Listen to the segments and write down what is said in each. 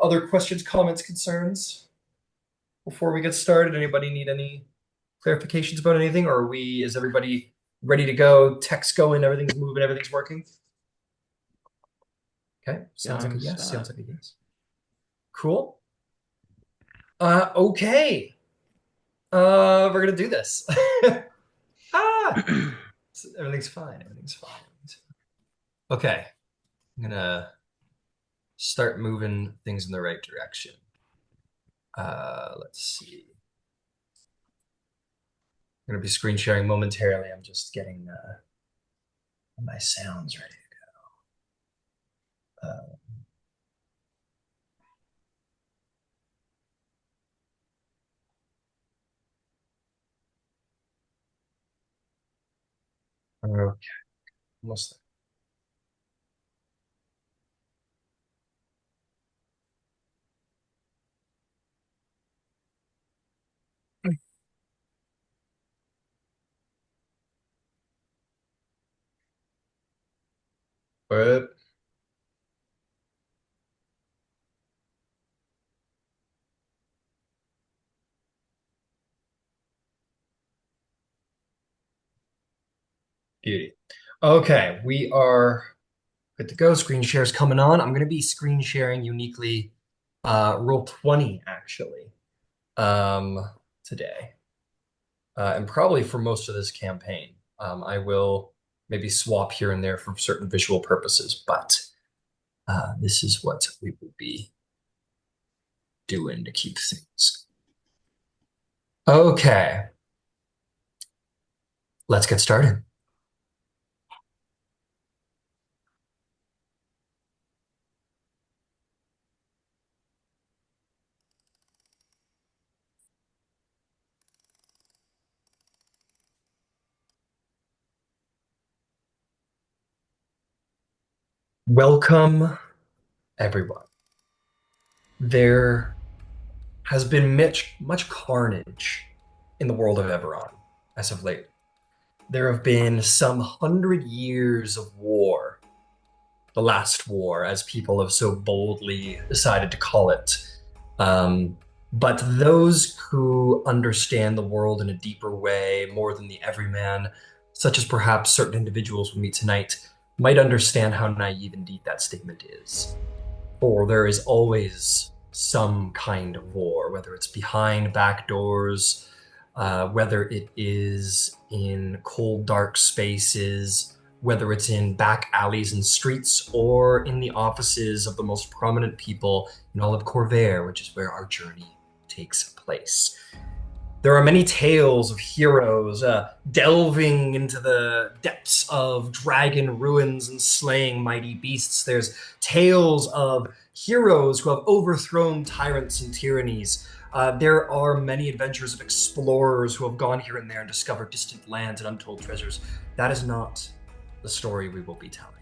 other questions, comments, concerns before we get started? Anybody need any clarifications about anything, or is everybody ready to go? Text going, everything's moving, everything's working? Okay, Yeah, sounds like I'm a yes. set. Sounds like a yes. Cool. Okay. We're gonna do this. Ah, everything's fine. Everything's fine. Everything's fine. Okay, I'm gonna start moving things in the right direction. Let's see. I'm gonna be screen sharing momentarily. I'm just getting my sounds ready to go. Okay, almost there. But beauty. Okay, we are good to go. Screen share's coming on. I'm gonna be screen sharing uniquely roll 20 actually um today. And probably for most of this campaign. I will maybe swap here and there for certain visual purposes, but this is what we will be doing to keep things. Okay, let's get started. Welcome, everyone. There has been much carnage in the world of Eberron as of late. There have been some 100 years of war, the last war, as people have so boldly decided to call it. Um, but those who understand the world in a deeper way, more than the everyman, such as perhaps certain individuals we meet tonight, might understand how naive indeed that statement is. For there is always some kind of war, whether it's behind back doors, whether it is in cold, dark spaces, whether it's in back alleys and streets, or in the offices of the most prominent people in all of Corvair, which is where our journey takes place. There are many tales of heroes delving into the depths of dragon ruins and slaying mighty beasts. There's tales of heroes who have overthrown tyrants and tyrannies. There are many adventures of explorers who have gone here and there and discovered distant lands and untold treasures. That is not the story we will be telling.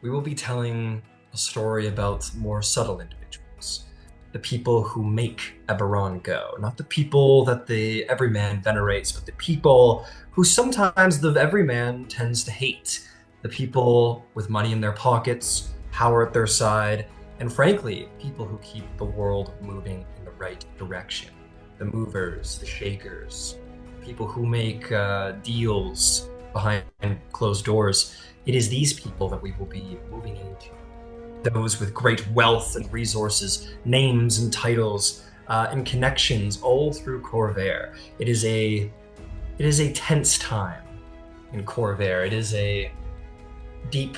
We will be telling a story about more subtle individuals, the people who make Eberron go, not the people that the everyman venerates, but the people who sometimes the everyman tends to hate, the people with money in their pockets, power at their side, and frankly, people who keep the world moving in the right direction. The movers, the shakers, people who make deals behind closed doors. It is these people that we will be moving into, those with great wealth and resources, names and titles, and connections all through Corvair. It is a tense time in Corvair. It is a deep.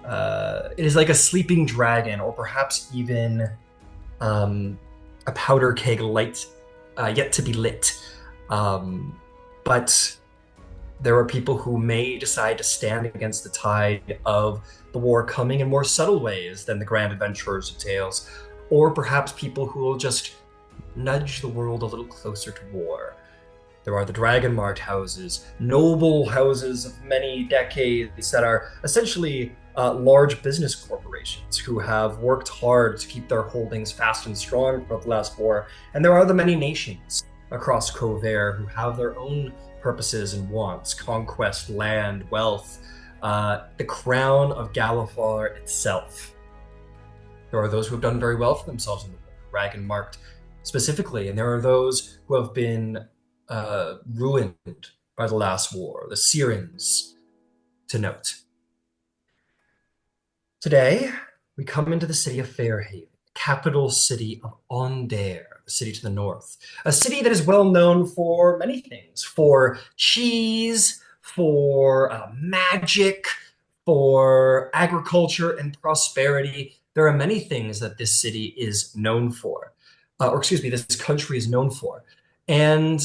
It is like a sleeping dragon, or perhaps even a powder keg light yet to be lit. But there are people who may decide to stand against the tide of the war coming in more subtle ways than the grand adventurers of tales, or perhaps people who will just nudge the world a little closer to war. There are the dragon marked houses, noble houses of many decades that are essentially large business corporations who have worked hard to keep their holdings fast and strong throughout the last war. And there are the many nations across Covair who have their own purposes and wants: conquest, land, wealth, the crown of Galifar itself. There are those who have done very well for themselves in the war, dragon marked specifically, and there are those who have been ruined by the last war, the Sirens, to note. Today, we come into the city of Fairhaven, capital city of Ondair, the city to the north. A city that is well known for many things, for cheese, for magic, for agriculture and prosperity. There are many things that this city is known for, or excuse me, this country is known for. And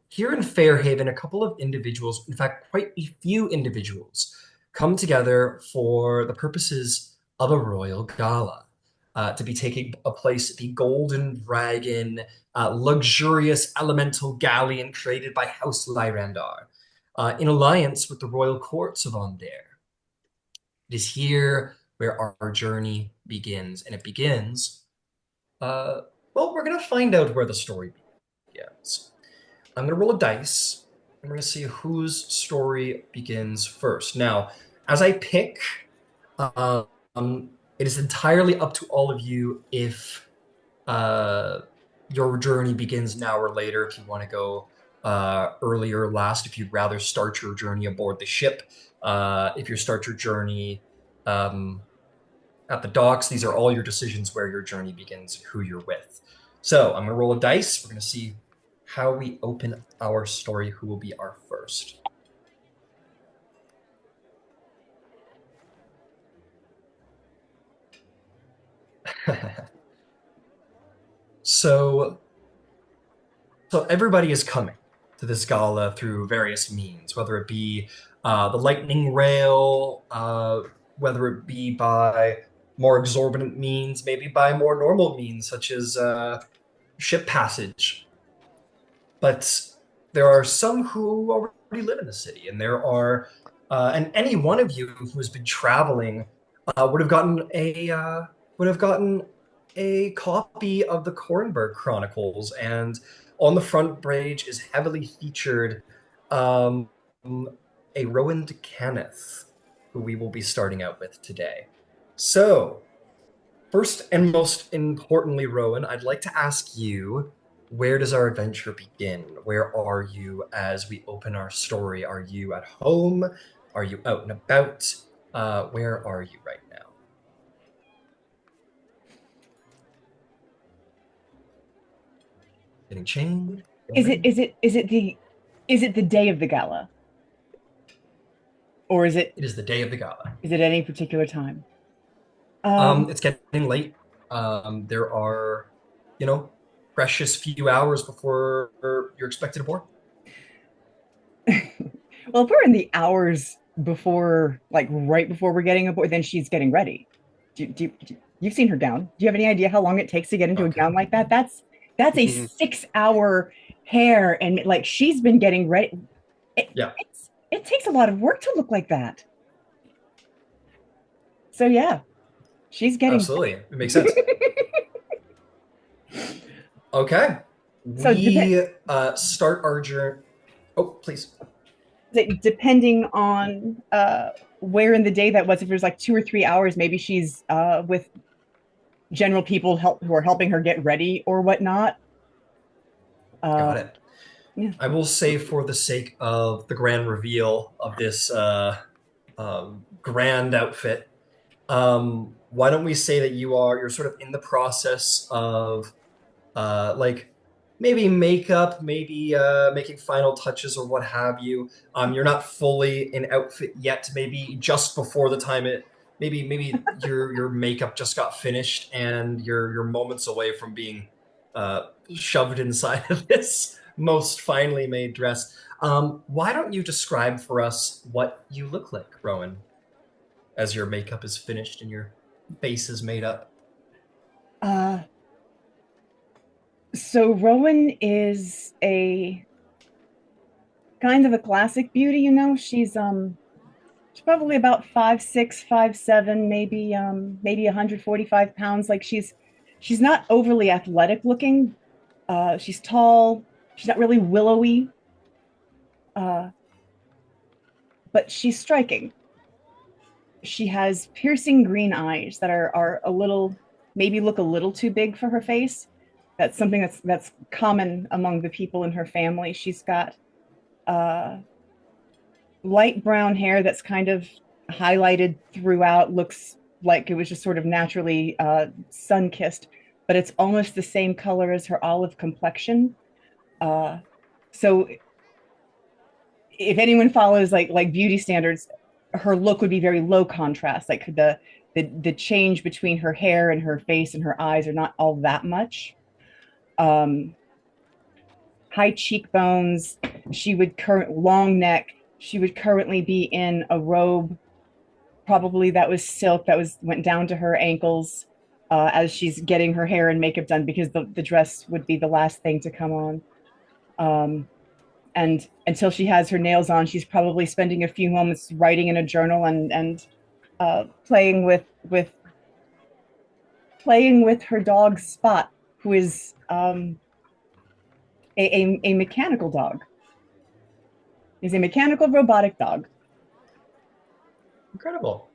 here in Fairhaven, a couple of individuals, in fact, quite a few individuals, come together for the purposes of a royal gala. To be taking a place at the Golden Dragon, luxurious elemental galleon created by House Lyrandar, in alliance with the royal courts of Ondair. It is here where our journey begins, and it begins. Uh, well, we're gonna find out where the story begins. I'm gonna roll a dice, and we're gonna see whose story begins first. Now, as I pick, um, it is entirely up to all of you if uh, your journey begins now or later. If you want to go earlier or last, if you'd rather start your journey aboard the ship, if you start your journey um, at the docks, these are all your decisions where your journey begins, who you're with. So I'm going to roll a dice. We're going to see how we open our story, who will be our first. So, so everybody is coming to this gala through various means, whether it be the lightning rail, whether it be by more exorbitant means, maybe by more normal means, such as ship passage. But there are some who already live in the city, and there are, and any one of you who has been traveling would have gotten a copy of the Cornberg Chronicles, and on the front page is heavily featured um, a Rowan Kenneth, who we will be starting out with today. So, first and most importantly, Rowan, I'd like to ask you, where does our adventure begin? Where are you as we open our story? Are you at home? Are you out and about? Where are you right now? Getting changed? Is it Going? is it is it the is it the day of the gala, or It is the day of the gala. is it any particular time? Um, It's getting late. There are, you know, precious few hours before you're expected aboard. well, if we're in the hours before, like right before we're getting aboard, then she's getting ready. You've seen her gown? Do you have any idea how long it takes to get into a Okay. gown like that? That's a Mhm. 6 hour hair, and like she's been getting ready. Yeah, It takes a lot of work to look like that. So yeah, she's getting absolutely. ready. It makes sense. Okay. So We start our journey. Oh, please. depending on where in the day that was, if there's like 2 or 3 hours, maybe she's with general people who are helping her get ready or whatnot. Uh, Got it. yeah. I will say, for the sake of the grand reveal of this grand outfit, why don't we say that you're sort of in the process of like maybe makeup, maybe making final touches or what have you. You're not fully in outfit yet. Maybe just before the time maybe your makeup just got finished and you're moments away from being shoved inside of this most finely made dress. Why don't you describe for us what you look like, Rowan, as your makeup is finished and your face is made up? uh, so Rowan is a kind of a classic beauty, you know. She's probably about 5'6", 5'7", maybe 145 pounds. Like she's not overly athletic looking. She's tall. She's not really willowy. Uh, but she's striking. She has piercing green eyes that are a little maybe look a little too big for her face. That's something that's common among the people in her family. She's got uh, light brown hair that's kind of highlighted throughout, looks like it was just sort of naturally sun kissed, but it's almost the same color as her olive complexion. Uh, so if anyone follows like beauty standards, her look would be very low contrast. Like the change between her hair and her face and her eyes are not all that much. Um, High cheekbones. She would current long neck. She would currently be in a robe, probably that was silk that was went down to her ankles as she's getting her hair and makeup done because the dress would be the last thing to come on. Um, and until she has her nails on, she's probably spending a few moments writing in a journal and playing with playing with her dog Spot, who is a mechanical dog. He's a mechanical robotic dog. Incredible.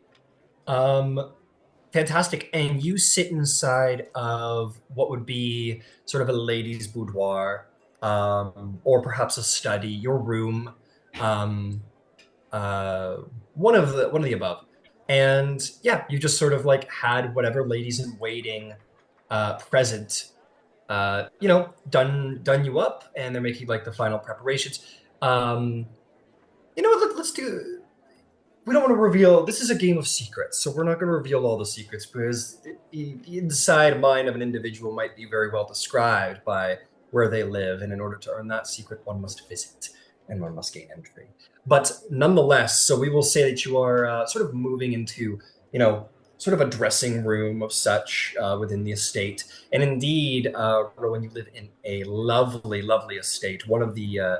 Fantastic. And you sit inside of what would be sort of a lady's boudoir, or perhaps a study, your room, um, uh, one of the above. And yeah, you just sort of like had whatever ladies in waiting present, done you up, and they're making like the final preparations. Um, you know what? Let's do. We don't want to reveal. This is a game of secrets, so we're not going to reveal all the secrets because the inside mind of an individual might be very well described by where they live, and in order to earn that secret, one must visit and one must gain entry. But nonetheless, so we will say that you are sort of moving into, sort of a dressing room of such within the estate, and indeed, Rowan, you live in a lovely, lovely estate, one of the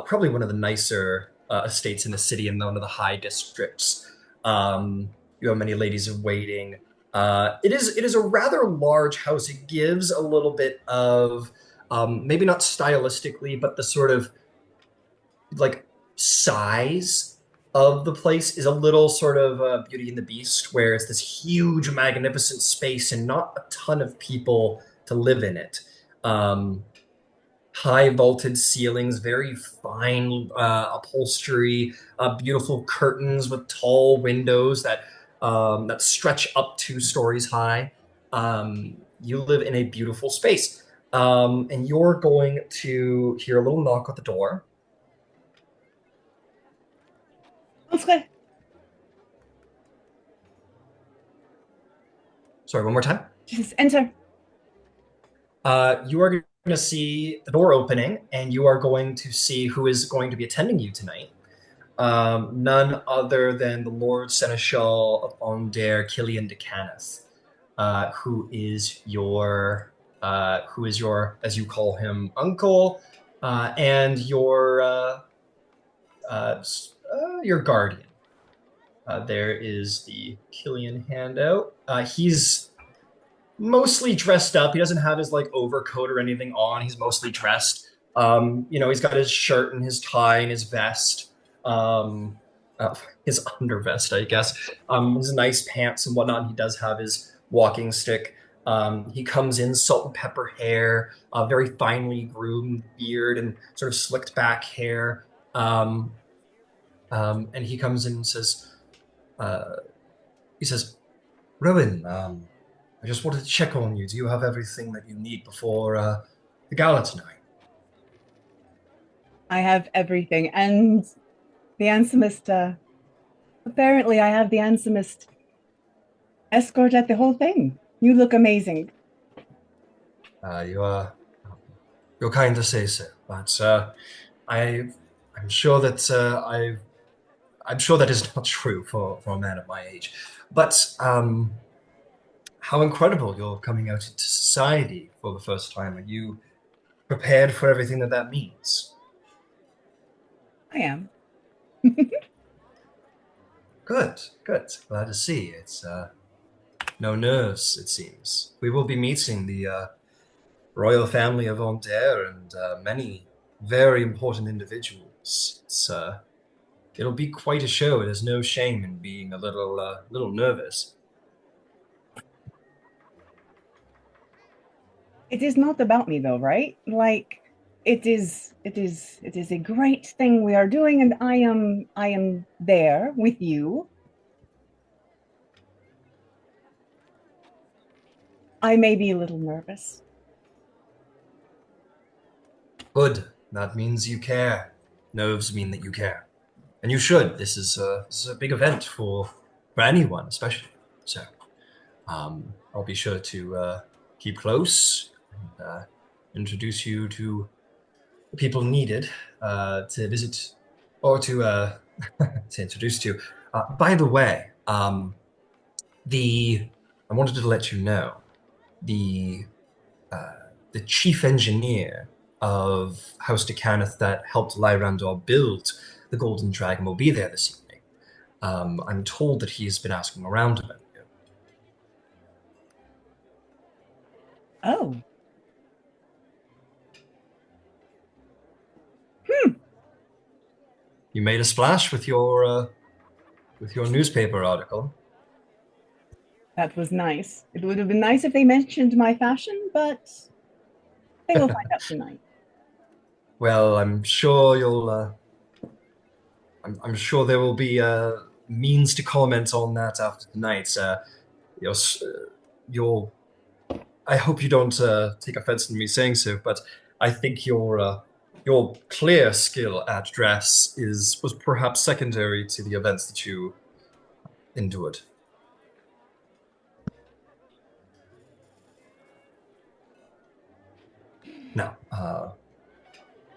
probably one of the nicer estates in the city and one of the high districts. You have many ladies in waiting. It is a rather large house. It gives a little bit of maybe not stylistically, but the sort of like size of the place is a little sort of Beauty and the Beast, where it's this huge, magnificent space and not a ton of people to live in it. Um, High vaulted ceilings, very fine upholstery, beautiful curtains with tall windows that stretch up 2 stories high. You live in a beautiful space, and you're going to hear a little knock at the door. Entrez. Sorry, one more time. Just enter. You are going to see the door opening, and you are going to see who is going to be attending you tonight. None other than the Lord Seneschal of Onder, Killian de Canis, who is your, as you call him, uncle, and uh, your guardian. There is the Killian handout. He's mostly dressed up. He doesn't have his like overcoat or anything on. He's mostly dressed. He's got his shirt and his tie and his vest, um, his undervest, I guess. His nice pants and whatnot. And he does have his walking stick. He comes in salt and pepper hair, very finely groomed beard and sort of slicked back hair. Um, and he comes in and uh, says, Rowan, I just wanted to check on you. Do you have everything that you need before the gala tonight? I have everything. And the handsomest, apparently, I have the handsomest escort at the whole thing. You look amazing. You are you're kind to say so, but I I'm sure that I'm sure that is not true for a man of my age. But how incredible you're coming out into society for the first time. Are you prepared for everything that that means? I am. Good, good. Glad to see. It's no nerves, it seems. We will be meeting the royal family of Ontaire and many very important individuals. It'll be quite a show. There's no shame in being a little nervous. It is not about me though, right? Like it is a great thing we are doing, and I am there with you. I may be a little nervous. Good. That means you care. Nerves mean that you care. And you should. This is a big event for anyone, especially. So, I'll be sure to keep close and introduce you to the people needed to visit or to to introduce to. By the way, the I wanted to let you know the uh, the chief engineer of House de Caneth that helped Lyrandor build the Golden Dragon will be there this evening. I'm told that he's been asking around about you. Oh, hmm, You made a splash with your newspaper article. that was nice. It would have been nice if they mentioned my fashion, but they will find out tonight. Well, I'm sure you'll. I'm sure there will be means to comment on that after tonight. Your, s- your. I hope you don't take offense to me saying so, but I think your clear skill at dress is was perhaps secondary to the events that you endured. Now,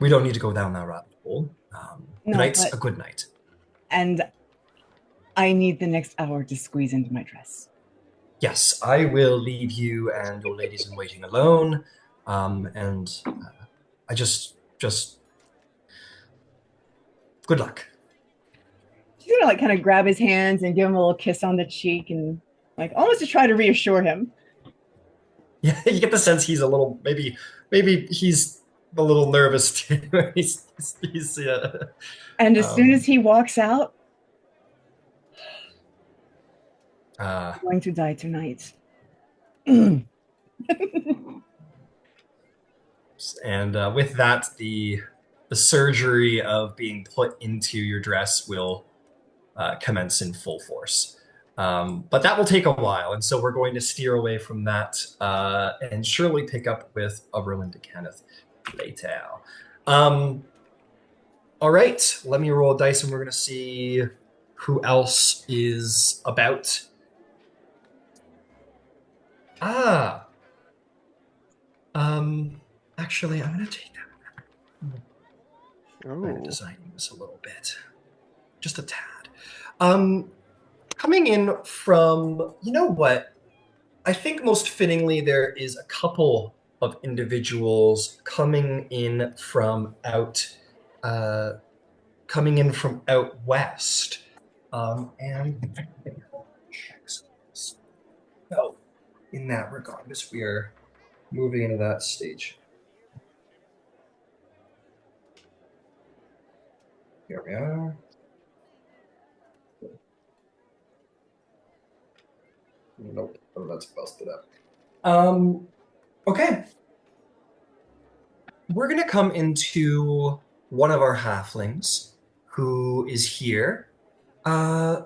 we don't need to go down that rabbit hole. No, Tonight's but a good night. and I need the next hour to squeeze into my dress. Yes, I will leave you and your ladies in waiting alone. And I just good luck. She's gonna like kind of grab his hands and give him a little kiss on the cheek and like almost to try to reassure him. Yeah, you get the sense he's a little maybe he's a little nervous too. He's And as soon as um he walks out, uh I'm going to die tonight. And and with that the surgery of being put into your dress will commence in full force. But that will take a while, and so we're going to steer away from that and surely pick up with Eberron de Kenneth later. Um, all right, let me roll a dice, and we're going to see who else is about. Ah, um, actually, I'm going to take that. Kind of Oh, designing this a little bit, just a tad. Um, coming in from, you know what? I think most fittingly, there is a couple of individuals uh, coming in from out west, and so in that regard, as we are moving into that stage, here we are. Nope, oh, that's busted up. Okay, we're gonna come into one of our halflings who is here. Uh,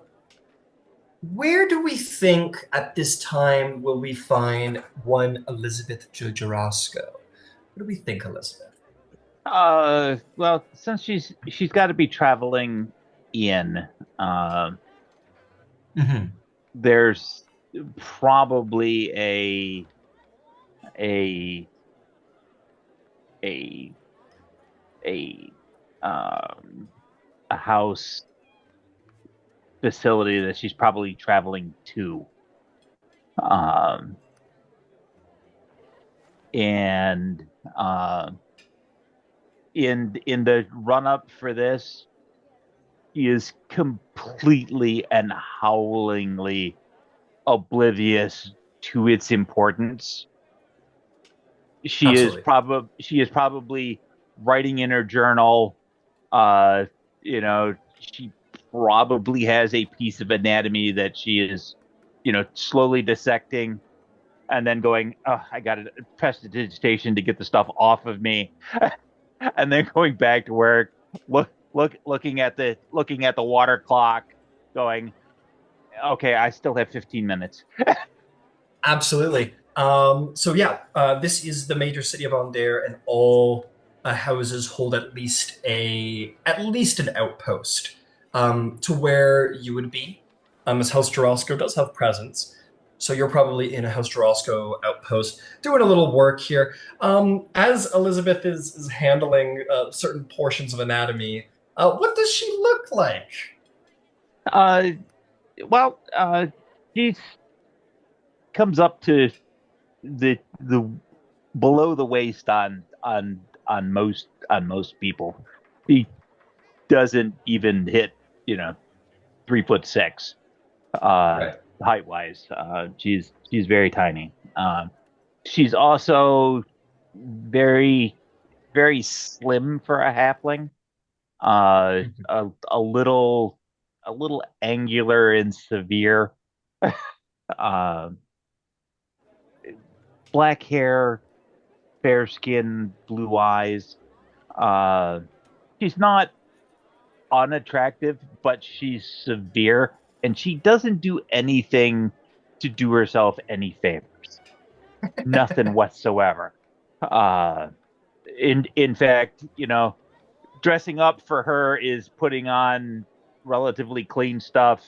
Where do we think at this time will we find one Elizabeth Jurasco? What do we think, Elizabeth? Well, since she's got to be traveling in, uh, Hmm. there's probably a a a um a house facility that she's probably traveling to. Um, and in the run up for this, he is completely and howlingly oblivious to its importance. Absolutely. She is probably writing in her journal. Uh, she probably has a piece of anatomy that she is, slowly dissecting. and then going, oh, I got to press the digitation to get the stuff off of me, and then going back to work, looking at the water clock, going, okay, I still have 15 minutes. Absolutely. So yeah, this is the major city of Aldair, and all houses hold at least an outpost to where you would be. As House Jarosco does have presence, so you're probably in a House Jarosco outpost doing a little work here. As Elizabeth is handling certain portions of anatomy, what does she look like? Uh, well, she comes up to the below the waist on most people. He doesn't even hit, you know, 3'6", uh, Right. height wise. She's very tiny. She's also very very slim for a halfling. A little angular and severe. Uh, Black hair, fair skin, blue eyes. Uh, she's not unattractive, but she's severe, and she doesn't do anything to do herself any favors. Nothing whatsoever. Uh, in fact, dressing up for her is putting on relatively clean stuff,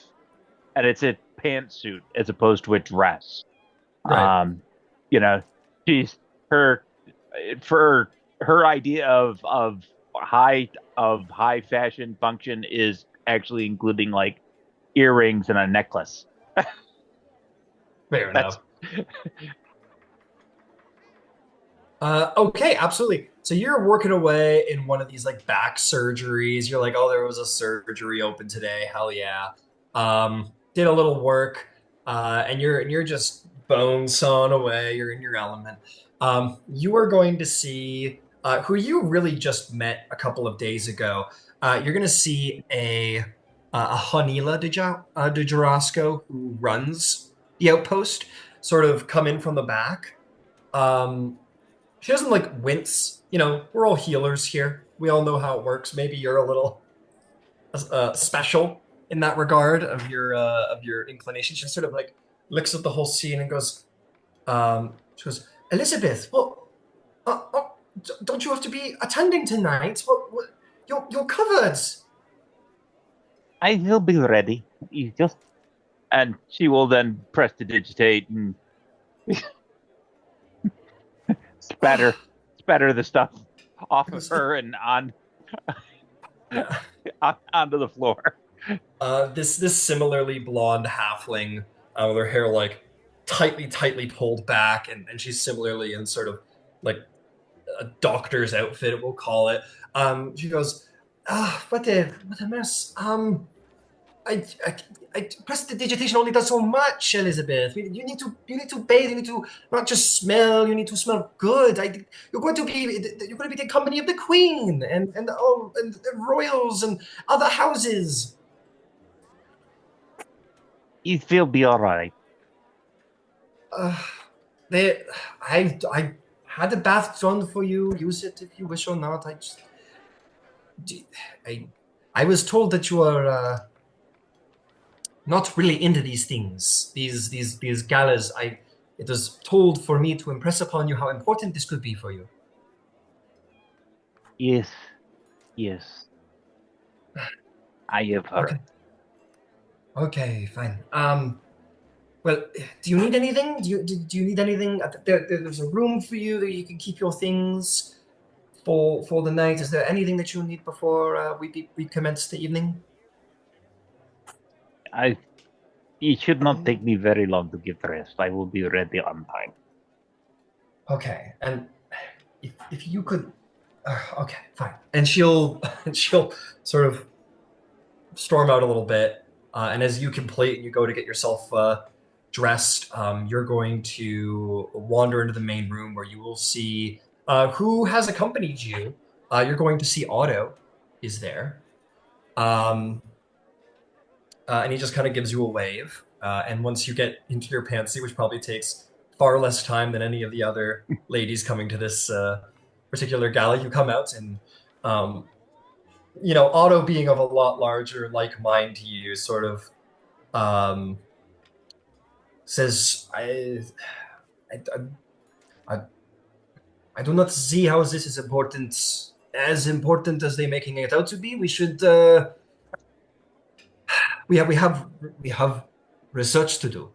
and it's a pantsuit as opposed to a dress. Right. Um, you know, she's her for her idea of high fashion function is actually including like earrings and a necklace. Fair That's enough. Okay, absolutely. So you're working away in one of these like back surgeries. You're like, oh, there was a surgery open today. Hell yeah. Did a little work, and you're just bone sawing away. You're in your element. You are going to see who you really just met a couple of days ago. You're going to see a Hanila de Jarasco who runs the outpost, sort of come in from the back. Um, she doesn't like wince. We're all healers here. We all know how it works. Maybe you're a little special in that regard of your inclination. She sort of like looks at the whole scene and goes, she goes, Elizabeth, what? Don't you have to be attending tonight? What you're covered. I will be ready. You just and she will then press to digitate and spatter Oh, spatter the stuff off of because her and yeah. onto the floor. This similarly blonde halfling with her hair like tightly pulled back, and she's similarly in sort of like a doctor's outfit, we'll call it. She goes, what a mess. I, prestidigitation only does so much, Elizabeth. You need to bathe. You need to not just smell. You need to smell good. You're going to be the company of the queen and the royals and other houses. You will be all right. Uh, they, I had a bath done for you. Use it if you wish or not. I, I was told that you are not really into these things, these galas. It was told for me to impress upon you how important this could be for you. Yes, yes, I have Okay, heard. okay, fine. Well, do you need anything? Do you need anything? There's a room for you that you can keep your things for the night. Is there anything that you need before we commence the evening? I It should not take me very long to get dressed. I will be ready on time. Okay, and if you could, okay, fine. And she'll she'll sort of storm out a little bit, and as you complete and you go to get yourself dressed, you're going to wander into the main room where you will see who has accompanied you. You're going to see Otto is there, um, and he just kind of gives you a wave. And once you get into your pantry, which probably takes far less time than any of the other ladies coming to this particular gala. You come out and um, Otto being of a lot larger like mind to you, sort of um, says, I, I, I do not see how this is as important as they making it out to be. We should, we have research to do.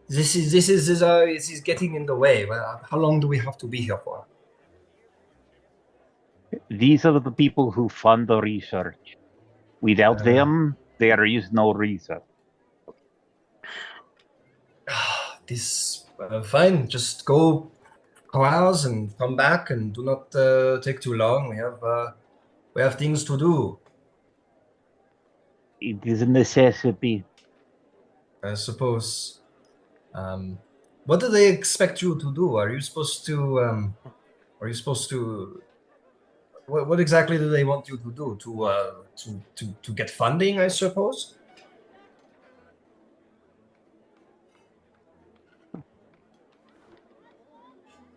This is getting in the way. How long do we have to be here for? These are the people who fund the research. Without them, there is no research. This fine. Just go hours and come back, and do not take too long. We have things to do. It is a necessity. I suppose. What do they expect you to do? Are you supposed to? Are you supposed to? What exactly do they want you to do? To get funding, I suppose.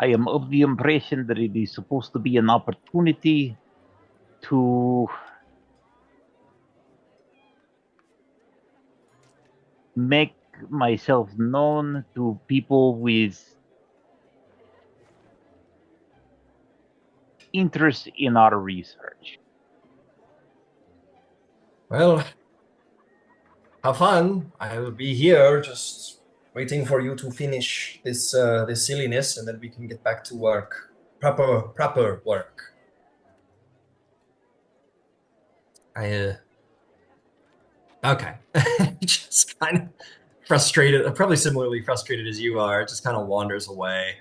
I am of the impression that it is supposed to be an opportunity to make myself known to people with interest in our research. Well, have fun. I will be here just waiting for you to finish this silliness, and then we can get back to work. Proper work. Okay. Just kind of frustrated, probably similarly frustrated as you are, just kind of wanders away.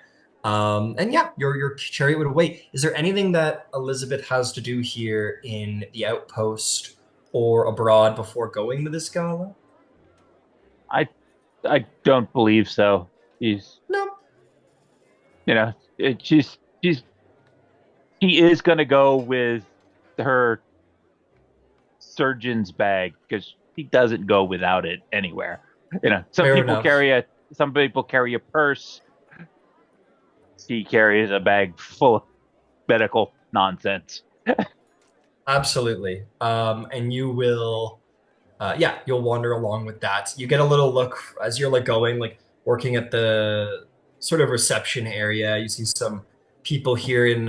And yeah, your chariot would wait. Is there anything that Elizabeth has to do here in the outpost or abroad before going to this gala? I don't believe so. She's, No. she is going to go with her surgeon's bag because she doesn't go without it anywhere. Some Fair people enough. some people carry a purse. She carries a bag full of medical nonsense. Absolutely. And you will, yeah, you'll wander along with that. You get a little look as you're like going, like working at the sort of reception area. You see some people here in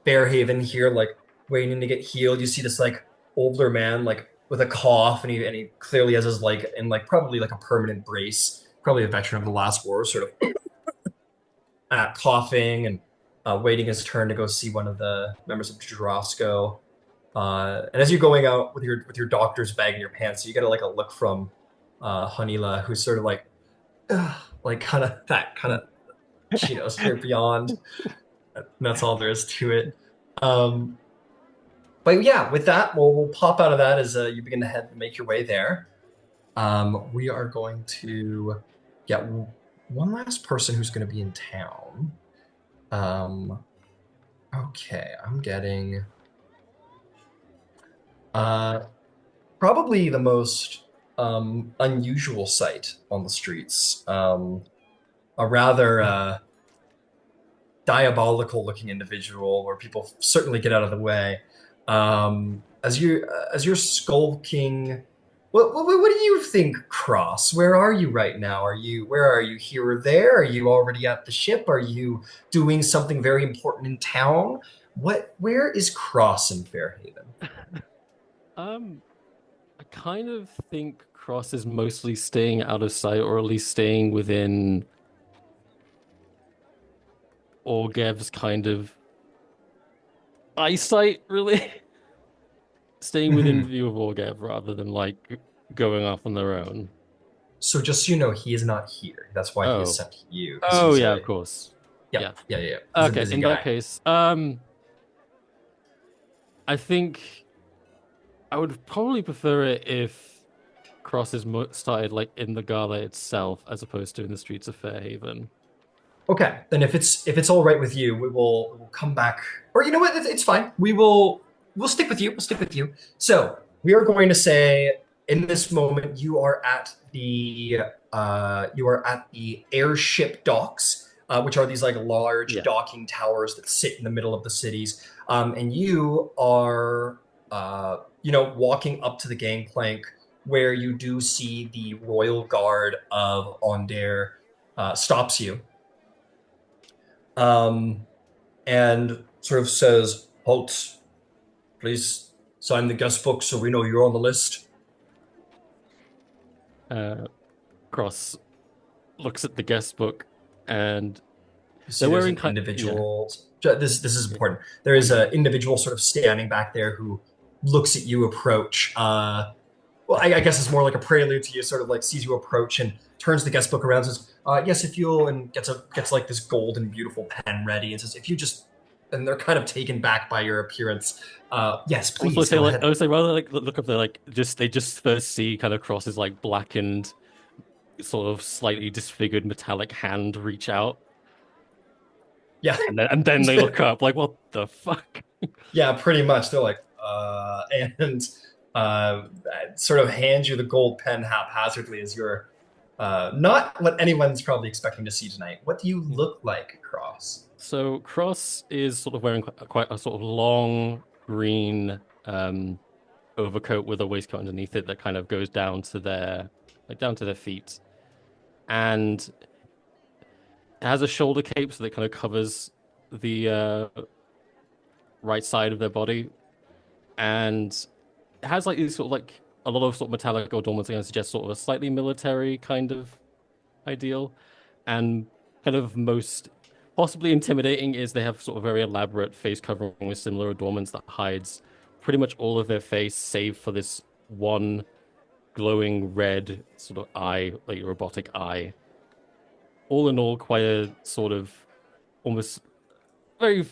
Fairhaven here, like waiting to get healed. You see this like older man, like with a cough, and he clearly has his like in like probably like a permanent brace, probably a veteran of the last war, sort of coughing and waiting his turn to go see one of the members of Jurosco. And as you're going out with your doctor's bag in your pants, you get like a look from Hanila, who's sort of like, ugh, like kind of that kind of straight beyond. And that's all there is to it. Um, but yeah, with that, we'll pop out of that as you begin to head make your way there. We are going to get one last person who's going to be in town. Okay, I'm getting uh, probably the most unusual sight on the streets. A rather diabolical looking individual where people certainly get out of the way. As you're skulking, what do you think, Cross? Where are you right now? Where are you, here or there? Are you already at the ship? Are you doing something very important in town? Where is Cross in Fairhaven? I kind of think Cross is mostly staying out of sight, or at least staying within Orgev's kind of eyesight, really. Staying within view of Orgev rather than like going off on their own. So just so you know, he is not here. That's why he has sent you. Oh yeah, of course. Yeah. He's Okay, a busy in guy. that case, I think I would probably prefer it if crosses started like in the gala itself as opposed to in the streets of Fairhaven. Okay, then if it's all right with you, we'll come back. Or you know what? It's fine. We'll stick with you. We'll stick with you. So we are going to say in this moment, you are at the airship docks, which are these like large Yeah. docking towers that sit in the middle of the cities. And you are walking up to the gangplank where you do see the royal guard of Ondair stops you, um, and sort of says, "Halt, please sign the guest book so we know you're on the list." Uh, Cross looks at the guest book, and You see they're there's wearing an kind. Yeah. individual. This is important. There is an individual sort of standing back there who looks at you approach. Well, I guess it's more like a prelude to you. Sort of like sees you approach and turns the guest book around. And says, "Yes, if you'll," and gets like this golden beautiful pen ready and says, "If you just," and they're kind of taken back by your appearance. Yes, I was going to please say go like I ahead. would say rather like look up there like they just first see kind of Cross's like blackened, sort of slightly disfigured metallic hand reach out, Yeah, and then they look up like what the fuck. yeah, pretty much. They're like, and sort of hand you the gold pen haphazardly as you're not what anyone's probably expecting to see tonight. What do you look like, Cross? So Cross is sort of wearing quite a sort of long green overcoat with a waistcoat underneath it that kind of goes down to their feet, and it has a shoulder cape so that kind of covers the right side of their body, and it has like these sort of like a lot of sort of metallic ornaments that suggest sort of a slightly military kind of ideal, and kind of most possibly intimidating is they have sort of very elaborate face covering with similar adornments that hides pretty much all of their face save for this one glowing red sort of eye, like a robotic eye. All in all, quite a sort of almost very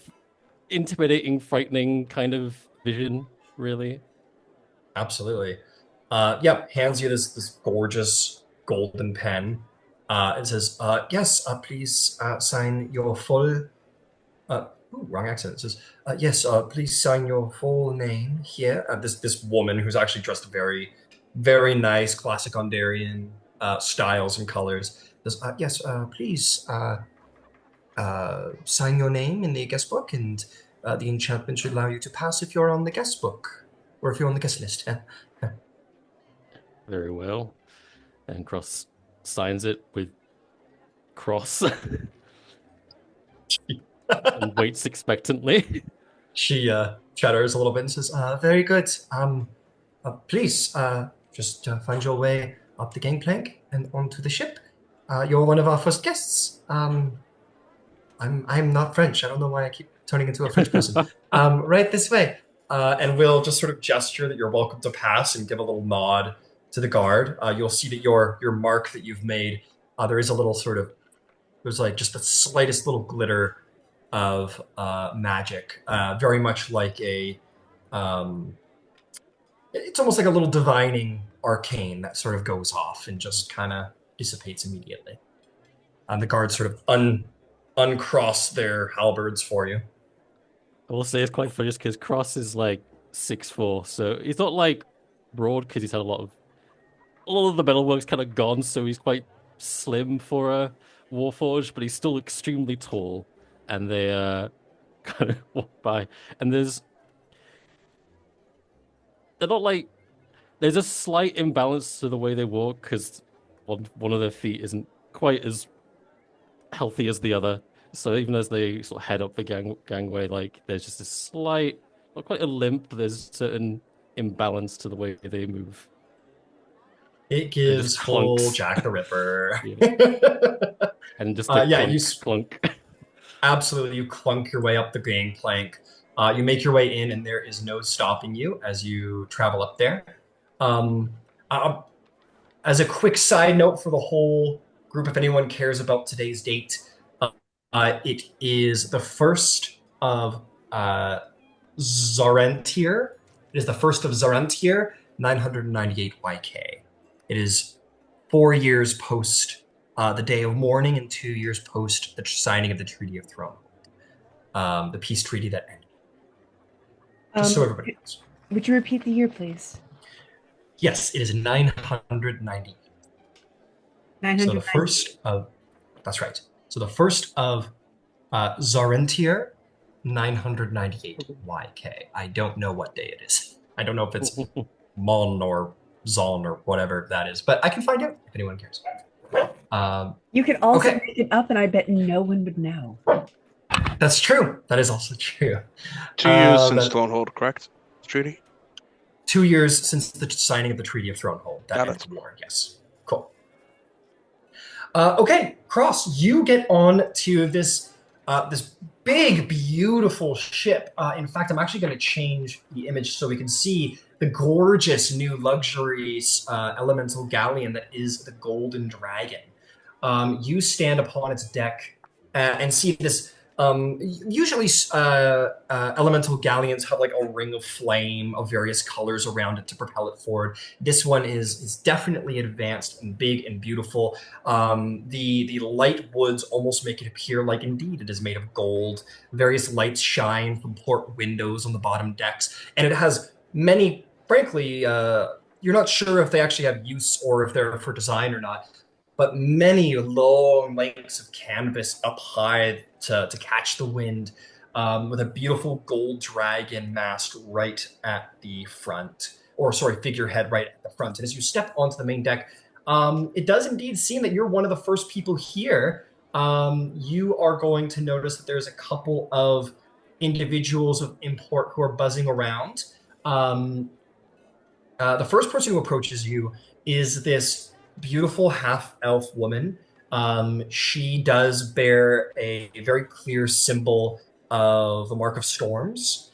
intimidating, frightening kind of vision, really. Absolutely. Yep, hands you this gorgeous golden pen. It says, "Yes, please sign your full." Wrong accent. It says, "Yes, please sign your full name here." This woman who's actually dressed very, very nice, classic Ondarian styles and colors. Says, "Yes, please sign your name in the guest book, and the enchantment should allow you to pass if you're on the guest book or if you're on the guest list." Very well. And Cross signs it with Cross and waits expectantly. She shudders a little bit and says, "Very good. Please just find your way up the gangplank and onto the ship. You're one of our first guests. I'm not French. I don't know why I keep turning into a French person. Right this way." And we'll just sort of gesture that you're welcome to pass and give a little nod to the guard. You'll see that your mark that you've made, there is a little sort of there's like just the slightest little glitter of magic, very much like a um, it's almost like a little divining arcane that sort of goes off and just kind of dissipates immediately. The guards sort of uncross their halberds for you. I will say it's quite funny just because Cross is like 6'4", so he's not like broad because he's had a lot of the metalwork's kind of gone, so he's quite slim for a Warforged, but he's still extremely tall. And they kind of walk by, and they're not like there's a slight imbalance to the way they walk because one of their feet isn't quite as healthy as the other. So even as they sort of head up the gangway, like there's just a slight, not quite a limp, but there's a certain imbalance to the way they move. It And it just gives full clunks. Jack the Ripper. Yeah. And just a Yeah, clunk. absolutely you clunk your way up the gangplank. You make your way in, and there is no stopping you as you travel up there. Um, uh, as a quick side note for the whole group, if anyone cares about today's date, it is the first of Zarentir. It is the first of Zarentir, 998 YK. It is 4 years post the Day of Mourning and 2 years post the signing of the Treaty of Throne, the peace treaty that ended. Just so everybody knows. Would you repeat the year, please? Yes, it is 998. So the 998. first of, that's right. So the first of Zarentier, 998 YK. I don't know what day it is. I don't know if it's Mon or Zon or whatever that is, but I can find out if anyone cares. Um, You could also okay, make it up, and I bet no one would know. that's true. That is also true. 2 years since But Thronehold, correct? Treaty? 2 years since the signing of the Treaty of Thronehold. That Yeah, ended that's the war, yes. Cool. Okay, Cross, you get on to this big, beautiful ship. In fact, I'm actually going to change the image so we can see the gorgeous new luxury elemental galleon that is the Golden Dragon. You stand upon its deck and see this. Usually, elemental galleons have like a ring of flame of various colors around it to propel it forward. This one is definitely advanced and big and beautiful. The light woods almost make it appear like indeed it is made of gold. Various lights shine from port windows on the bottom decks, and it has many. Frankly, you're not sure if they actually have use or if they're for design or not, but many long lengths of canvas up high to catch the wind, with a beautiful gold dragon mast right at the front, or sorry, figurehead right at the front. And as you step onto the main deck, it does indeed seem that you're one of the first people here. You are going to notice that there's a couple of individuals of import who are buzzing around. Um, the first person who approaches you is this beautiful half elf woman. She does bear a very clear symbol of the Mark of Storms.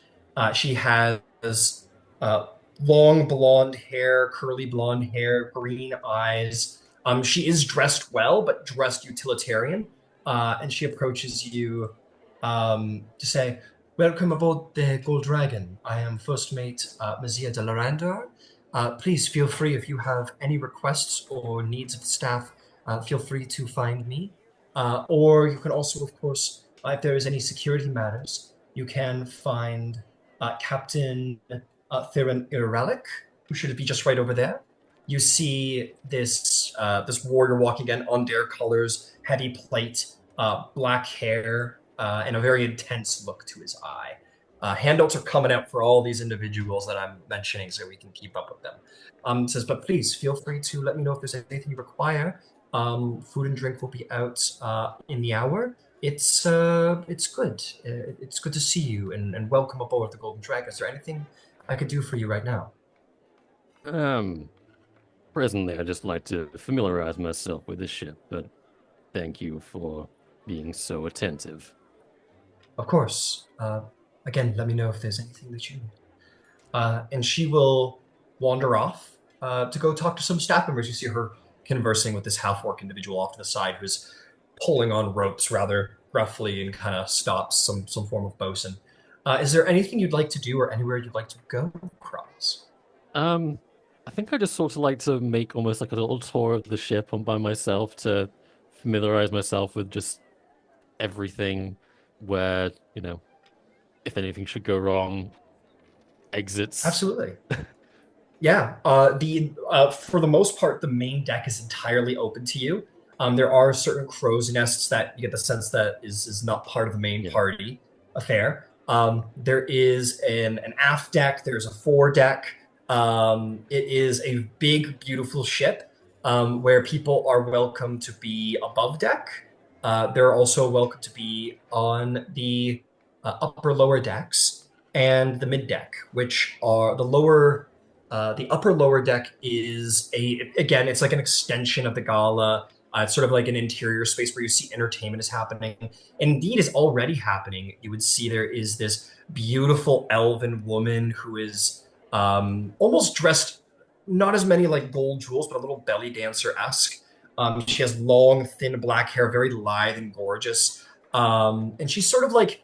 She has uh, long blonde hair, curly blonde hair, green eyes. She is dressed well, but dressed utilitarian. And she approaches you to say, "Welcome aboard the Gold Dragon. I am First Mate Mazia de Larandor. Please feel free if you have any requests or needs of the staff. Feel free to find me, or you can also, of course, if there is any security matters, you can find Captain Theron Iralik, who should be just right over there. You see this warrior walking again on dare colors, heavy plate, black hair, and a very intense look to his eye. Handouts are coming out for all these individuals that I'm mentioning so we can keep up with them. Says, but please feel free to let me know if there's anything you require. Food and drink will be out in the hour. It's good. It's good to see you and welcome aboard the Golden Dragon. Is there anything I could do for you right now? Um, Presently, I'd just like to familiarize myself with the ship, but thank you for being so attentive. Of course. Again, let me know if there's anything that you need. And she will wander off to go talk to some staff members. You see her conversing with this half-orc individual off to the side who's pulling on ropes rather roughly and kind of stops some form of bosun. Is there anything you'd like to do or anywhere you'd like to go, Cross? I think I just sort of like to make almost like a little tour of the ship on by myself to familiarize myself with just everything where, if anything should go wrong, exits. Absolutely. Yeah. The for the most part, the main deck is entirely open to you. There are certain crow's nests that you get the sense that is not part of the main party affair. There is an aft deck. There's a fore deck. It is a big, beautiful ship where people are welcome to be above deck. They're also welcome to be on the upper lower decks and the mid deck, which are the lower. The upper lower deck is again, it's like an extension of the gala. It's sort of like an interior space where you see entertainment is happening. Indeed, is already happening. You would see there is this beautiful elven woman who is almost dressed, not as many like gold jewels, but a little belly dancer-esque. She has long, thin black hair, very lithe and gorgeous. And she's sort of like,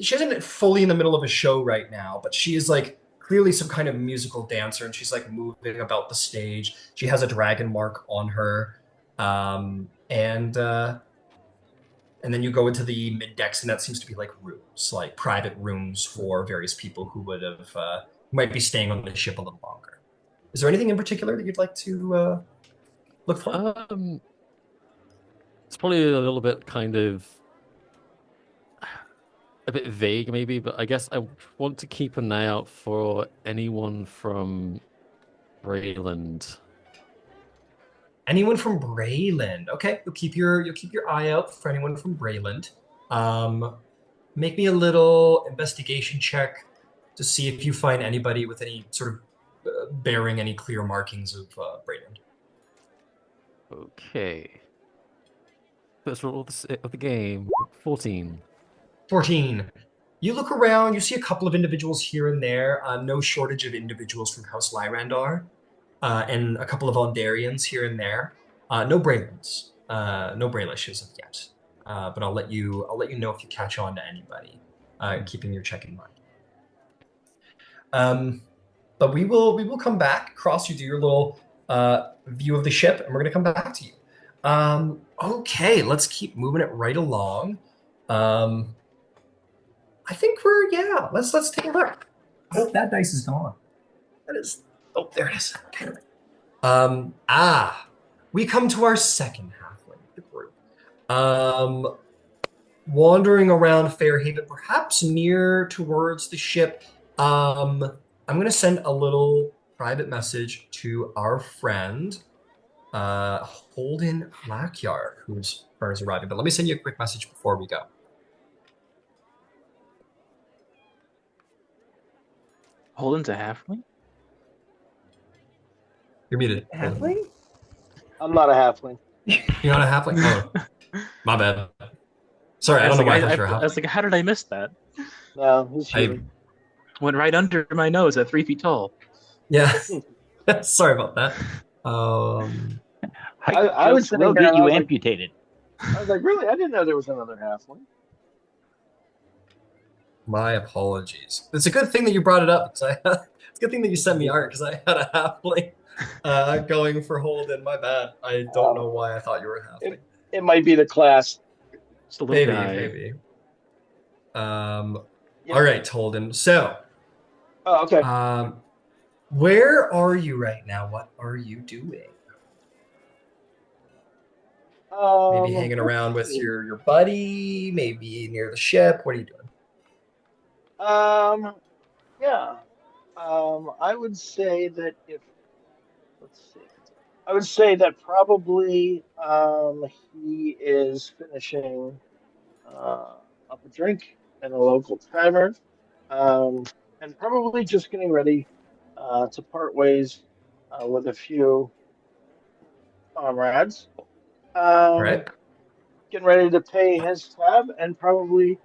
she isn't fully in the middle of a show right now, but she is like clearly some kind of musical dancer, and she's like moving about the stage. She has a dragon mark on her, and then you go into the mid decks, and that seems to be like rooms, like private rooms for various people who would have who might be staying on the ship a little longer. Is there anything in particular that you'd like to look for? Um, it's probably a little bit kind of a bit vague, maybe, but I guess I want to keep an eye out for anyone from Brayland. Anyone from Brayland? Okay, you'll keep your eye out for anyone from Brayland. Um, Make me a little investigation check to see if you find anybody with any sort of bearing any clear markings of Brayland. Okay. First roll of the game. 14. 14. You look around, you see a couple of individuals here and there, no shortage of individuals from House Lyrandar, and a couple of Ondarians here and there. No Braylands, no Braylishes of yet. But I'll let you know if you catch on to anybody, keeping your check in mind. But we will come back, cross you, do your little view of the ship, and we're gonna come back to you. Okay, let's keep moving it right along. Um, I think let's take a look. I hope that dice is gone. That is oh there it is. Okay. We come to our second halfway of the group. Wandering around Fairhaven, perhaps near towards the ship. I'm gonna send a little private message to our friend Holden Blackyard, whose turn is arriving. But let me send you a quick message before we go. Holden's a halfling? You're muted. Holden. Halfling? I'm not a halfling. You're not a halfling? Oh, my bad. Sorry, I don't know why I thought you were a I was halfling. like, how did I miss that? No, he's human. Went right under my nose at 3 feet tall. Yeah. Sorry about that. I was Jokes sitting will there get and you I was like- amputated. I was like, really? I didn't know there was another halfling. My apologies. It's a good thing that you brought it up because it's a good thing that you sent me art because I had a halfling going for Holden. My bad. I don't know why I thought you were a halfling. It might be the class. It's the little Maybe, guy. maybe. Yeah. All right, Holden. So, Oh, okay. where are you right now? What are you doing? Maybe hanging around with your buddy, maybe near the ship. What are you doing? Yeah. I would say that let's see, I would say that probably he is finishing up a drink in a local tavern, um, and probably just getting ready to part ways with a few comrades. All Um, right. Getting ready to pay his tab and probably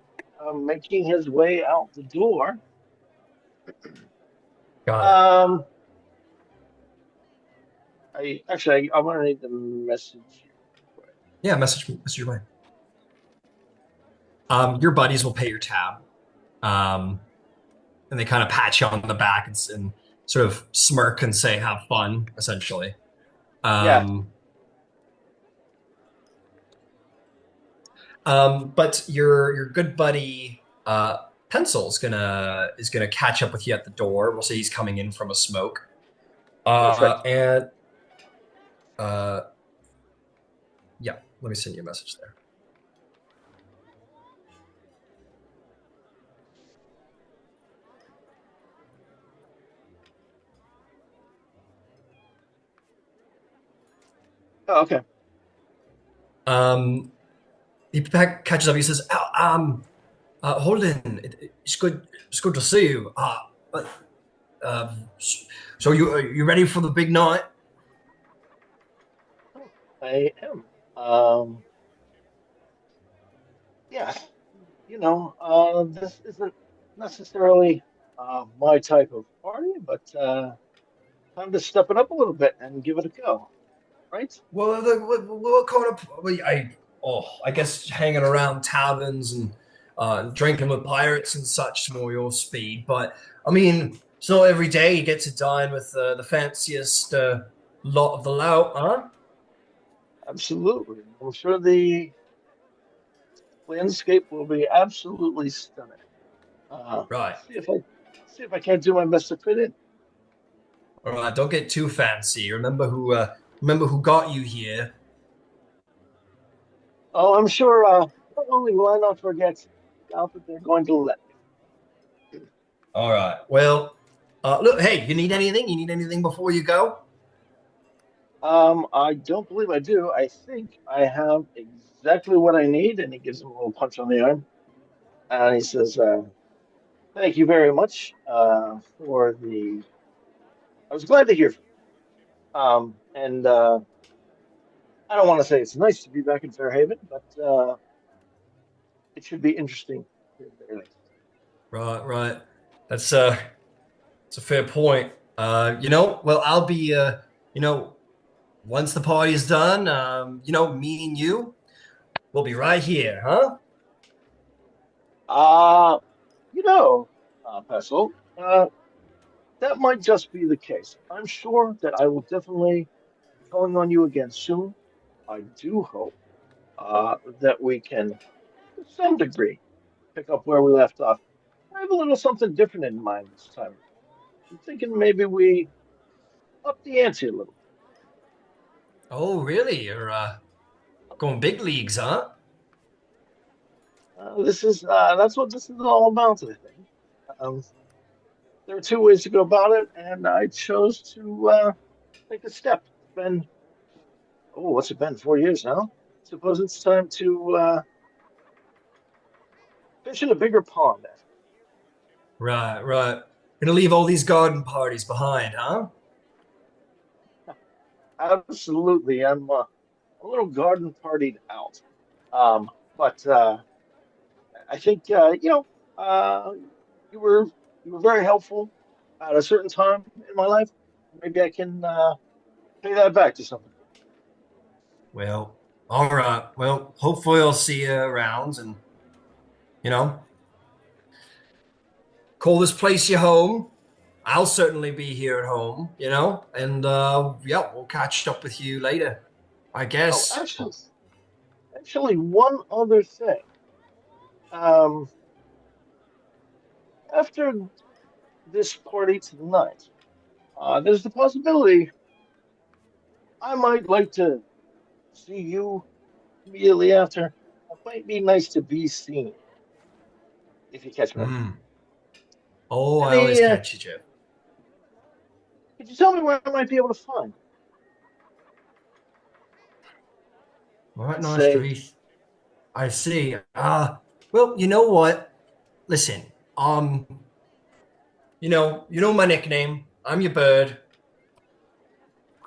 making his way out the door. Got it. I want to read the message. Yeah, message your way. Your buddies will pay your tab. And they kind of pat you on the back and sort of smirk and say, have fun, essentially. Yeah. But your good buddy Pencil is gonna catch up with you at the door. We'll say he's coming in from a smoke. Perfect. And yeah, let me send you a message there. Oh, okay. He catches up. He says, Holden, it's good to see you. So you ready for the big night? I am. Yeah. This isn't necessarily my type of party, but time to step it up a little bit and give it a go. Right? Well, what kind of? I guess hanging around taverns and drinking with pirates and such more your speed. But I mean, it's not every day you get to dine with the fanciest lot of the lout, huh? Absolutely. I'm sure the landscape will be absolutely stunning. Right. See if I can't do my best to fit in. All right, don't get too fancy. Remember who got you here. Oh, I'm sure. Not only will I not forget, doubt that they're going to let me. All right. Well, look, hey, you need anything? You need anything before you go? I don't believe I do. I think I have exactly what I need, and he gives him a little punch on the arm, and he says, "Thank you very much for the. I was glad to hear from you. And I don't want to say it's nice to be back in Fairhaven, but it should be interesting at the very least." Right, right. That's it's a fair point. Well, I'll be once the party is done, me and you, we'll be right here, huh? Uh, Pestle, that might just be the case. I'm sure that I will definitely be calling on you again soon. I do hope that we can, to some degree, pick up where we left off. I have a little something different in mind this time. I'm thinking maybe we up the ante a little. Oh, really? You're going big leagues, huh? This is That's what this is all about, I think. Um, there are two ways to go about it, and I chose to take a step. It's been what's it been? 4 years now. Suppose it's time to fish in a bigger pond. Right, right. Gonna leave all these garden parties behind, huh? Absolutely, I'm a little garden partied out. But I think you were very helpful at a certain time in my life. Maybe I can pay that back to something. Well, all right. Well, hopefully I'll see you around and, you know, call this place your home. I'll certainly be here at home, and yeah, we'll catch up with you later, I Oh, guess. actually, one other thing. Um, After this party tonight, there's the possibility I might like to see you immediately after. It might be nice to be seen, if you catch my drift. Mm. Oh, I always Any, catch you, Jeff. could you tell me where I might be able to find? All right, Let's nice to say, be. I see. Well, you know what? Listen, you know my nickname. I'm your bird.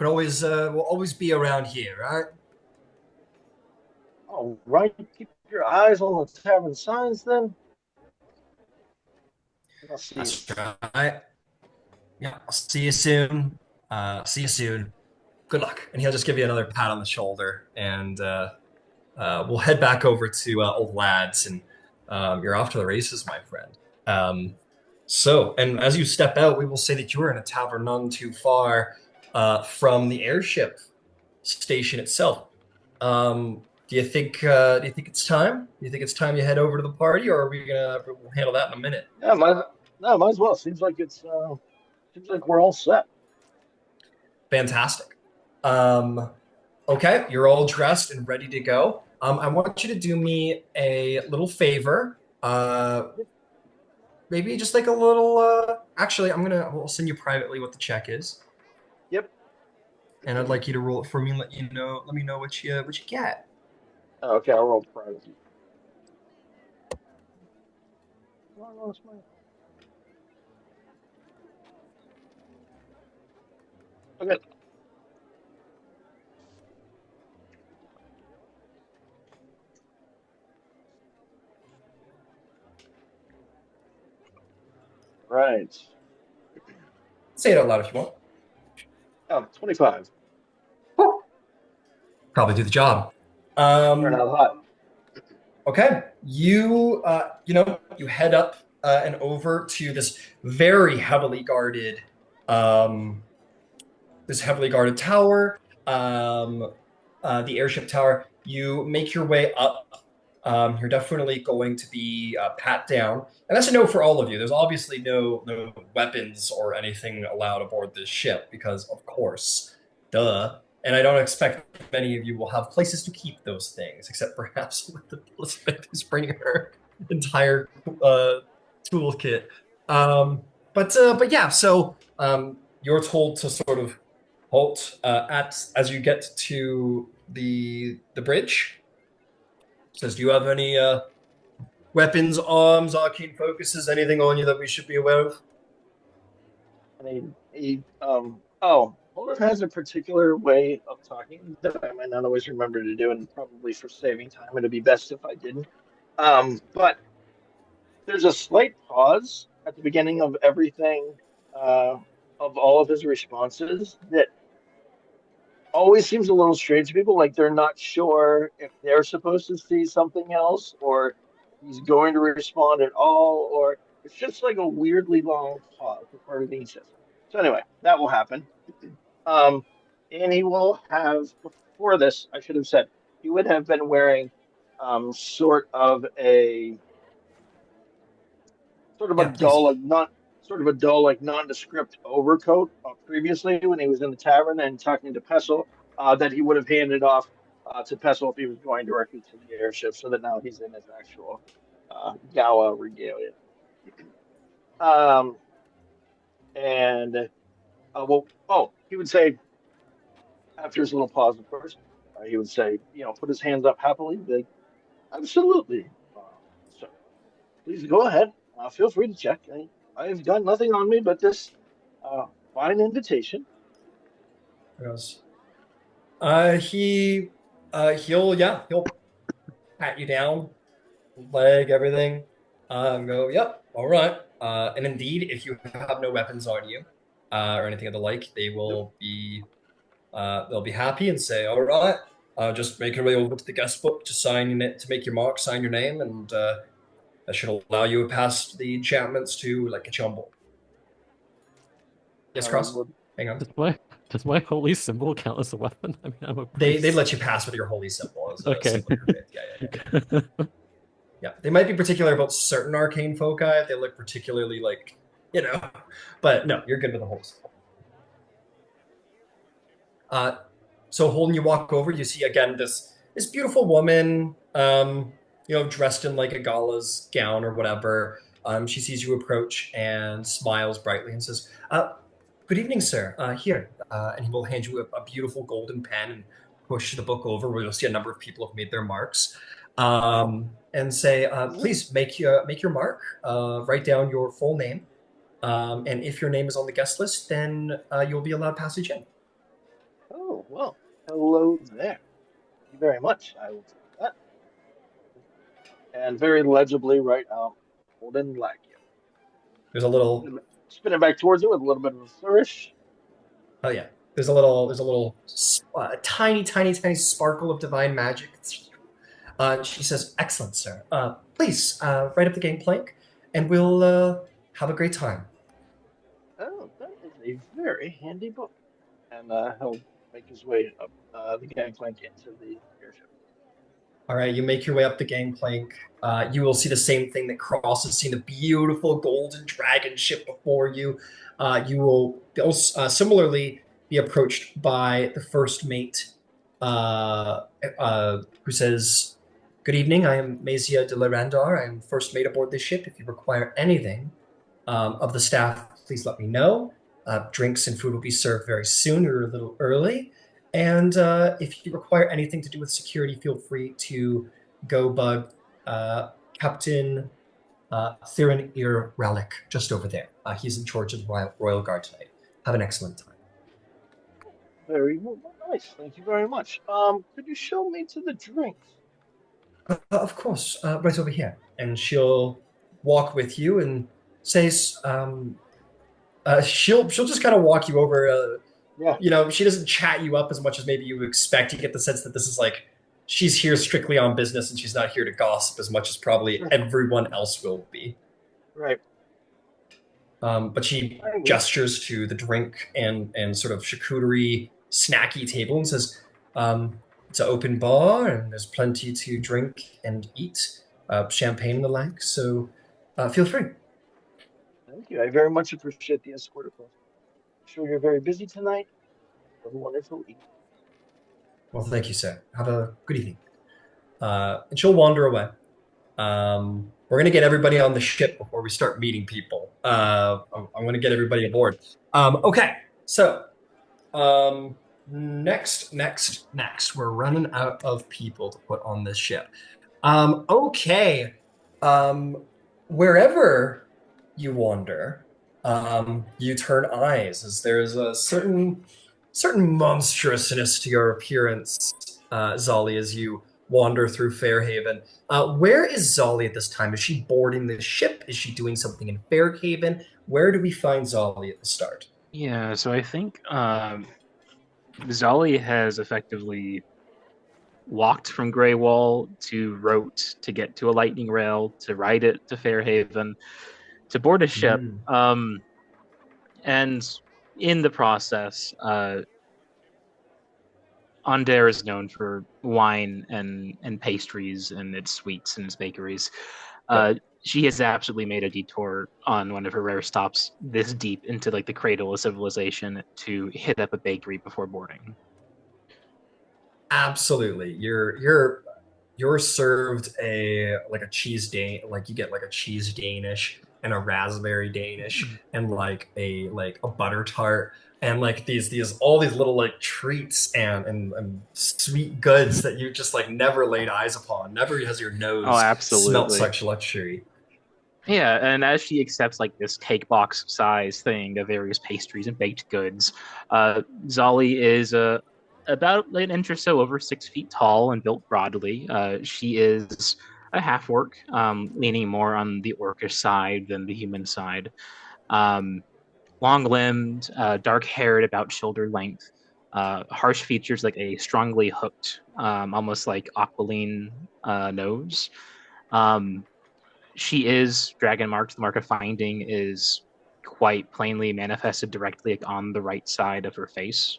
We'll always be around here, right? all right, keep your eyes on the tavern signs then. And I'll see you That's soon. right. Yeah, I'll see you soon. See you soon. Good luck. And he'll just give you another pat on the shoulder, and we'll head back over to Old Lads, and you're off to the races, my friend. And as you step out, we will say that you are in a tavern none too far from the airship station itself. Do you think it's time? Do you think it's time you head over to the party, or are we gonna we'll handle that in a minute? Yeah, no, might as well. Seems like we're all set. Fantastic. Um, okay, you're all dressed and ready to go. I want you to do me a little favor. Maybe just like a little. Actually, I'll send you privately what the check is, Yep. and I'd like you to roll it for me. And let me know what you get. Okay, I'll roll privacy. Okay. Right. Say it out loud if you want. Oh, 25. Probably do the job. Turn out hot. Okay, you head up and over to very heavily guarded, um, this heavily guarded tower, the airship tower. You make your way up You're definitely going to be pat down, and that's a no for all of you. There's obviously no weapons or anything allowed aboard this ship because, of course, duh. And I don't expect many of you will have places to keep those things, except perhaps with the Elizabeth who's bringing her entire toolkit. But yeah, so you're told to sort of halt at as you get to the bridge. Says, do you have any weapons, arms, arcane focuses, anything on you that we should be aware of? And Holder has a particular way of talking that I might not always remember to do, and probably for saving time, it'd be best if I didn't. But there's a slight pause at the beginning of everything, uh, of all of his responses that always seems a little strange to people. Like they're not sure if they're supposed to see something else or he's going to respond at all, or it's just like a weirdly long pause before everything he says. So anyway, that will happen. Um, and he will have before this, I should have said, he would have been wearing sort of a Yeah, please. dull, like not sort of a dull, like nondescript overcoat previously when he was in the tavern and talking to Pestle, that he would have handed off to Pestle if he was going directly to the airship, so that now he's in his actual gala regalia. Um, and he would say after his little pause, of course, he would say, put his hands up happily, like, absolutely, so please go ahead. Feel free to check. I've got nothing on me but this fine invitation. Goes. He'll pat you down, leg, everything. Go, yep, all right. And indeed, if you have no weapons on you, or anything of the like, they'll be happy and say, all right, just make your way over to the guest book to sign it, to make your mark, sign your name, and that should allow you past the enchantments to like get you on board. Yes, Cross. Hang on. Does my holy symbol count as a weapon? I mean, I'm a They'd priest. let you pass with your holy symbol as a Okay. symbol of your faith. Yeah. Yeah, they might be particular about certain arcane foci if they look particularly like, but no, you're good with the holy symbol. So Holden, you walk over, you see again this beautiful woman, dressed in like a gala's gown or whatever. She sees you approach and smiles brightly and says, "Good evening, sir. Here," and he will hand you a beautiful golden pen and push the book over where you'll see a number of people have made their marks, and say, "Please make your mark. Write down your full name, and if your name is on the guest list, then you'll be allowed passage in." Oh, well, hello there. Thank you very much. I will take that. And very legibly write out Holden Lackey. There's a little. Spin it back towards it with a little bit of a flourish. Oh yeah. There's a little tiny sparkle of divine magic. She says, "Excellent, sir. Please write up the game plank, and we'll have a great time." Oh, that is a very handy book. And he'll make his way up the gangplank into the airship. All right, you make your way up the gangplank. You will see the same thing that Cross has seen, the beautiful golden dragon ship before you. You will similarly be approached by the first mate, who says, "Good evening, I am Mazia de Larandar. I am first mate aboard this ship. If you require anything of the staff, please let me know. Drinks and food will be served very soon. You're a little early. And if you require anything to do with security, feel free to go bug Captain Theron Ear Relic just over there. He's in charge of the Royal Guard tonight. Have an excellent time." Very nice. Thank you very much. Could you show me to the drinks? Of course, right over here. And she'll walk with you and says, she'll just kind of walk you over. Yeah. She doesn't chat you up as much as maybe you would expect. You get the sense that this is like she's here strictly on business and she's not here to gossip as much as probably everyone else will be. Right. But she gestures to the drink and sort of charcuterie snacky table and says, it's an open bar, and there's plenty to drink and eat, champagne and the like. So feel free. Thank you. I very much appreciate the escort across. I'm sure you're very busy tonight. Have a wonderful evening. Well, thank you, sir. Have a good evening. And she'll wander away. We're gonna get everybody on the ship before we start meeting people. I'm gonna get everybody aboard. Okay, so next, we're running out of people to put on this ship. Okay, um, wherever you wander, you turn eyes as there's a certain monstrousness to your appearance, Zali, as you wander through Fairhaven. Where is Zali at this time? Is she boarding the ship? Is she doing something in Fairhaven? Where do we find Zali at the start? Yeah, so I think Zali has effectively walked from Greywall to Rote to get to a lightning rail, to ride it to Fairhaven, to board a ship. And in the process, Ander is known for wine and pastries and its sweets and its bakeries. She has absolutely made a detour on one of her rare stops this deep into like the cradle of civilization to hit up a bakery before boarding. Absolutely. You're served a cheese like you get like a cheese Danish and a raspberry Danish and like a butter tart and like these all these little like treats and sweet goods that you just like never laid eyes upon. Never has your nose smelt such luxury. Yeah, and as she accepts like this cake box size thing of various pastries and baked goods, Zali is about an inch or so over 6 feet tall and built broadly. She is a half orc, leaning more on the orcish side than the human side. Long limbed, dark haired, about shoulder length, harsh features like a strongly hooked, almost like aquiline nose. She is dragon marked. The mark of finding is quite plainly manifested directly on the right side of her face.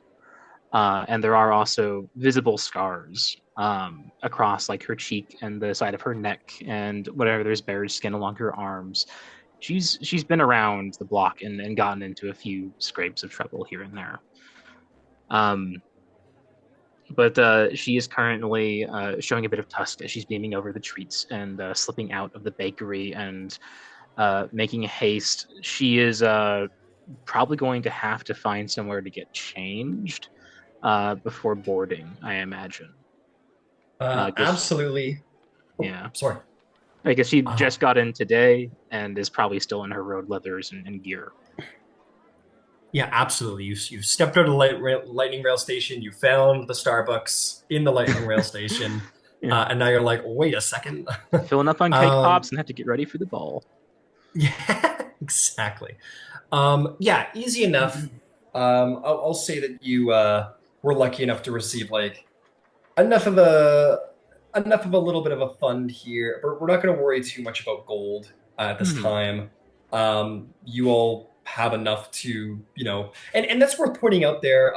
And there are also visible scars across like her cheek and the side of her neck and whatever there's bare skin along her arms. She's been around the block and gotten into a few scrapes of trouble here and there. But she is currently showing a bit of tusk as she's beaming over the treats and slipping out of the bakery and making haste. She is probably going to have to find somewhere to get changed before boarding, I imagine. Absolutely. Yeah. Sorry. I guess she just got in today and is probably still in her road leathers and gear. Yeah, absolutely. You've stepped out of the lightning rail station. You found the Starbucks in the lightning rail station, and now you're like, wait a second, filling up on cake pops and have to get ready for the ball. Yeah, exactly. Yeah, easy enough. I'll say that you were lucky enough to receive like enough of a little bit of a fund here. But we're not going to worry too much about gold at this time. You all have enough to, and that's worth pointing out there.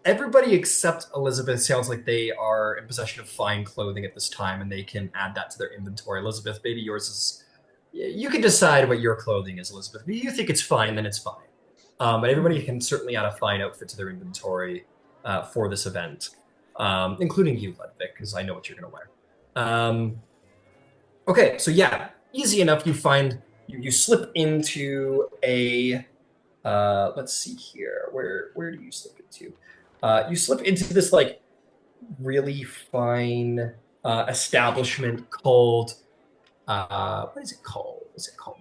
Everybody except Elizabeth sounds like they are in possession of fine clothing at this time, and they can add that to their inventory. Elizabeth, maybe yours is. You can decide what your clothing is, Elizabeth. If you think it's fine, then it's fine. But everybody can certainly add a fine outfit to their inventory for this event, including you, Ludwig, because I know what you're going to wear. Okay, so yeah, easy enough. You find you slip into a. Let's see here. Where do you slip into? You slip into this like really fine establishment called. What is it called? What's it called?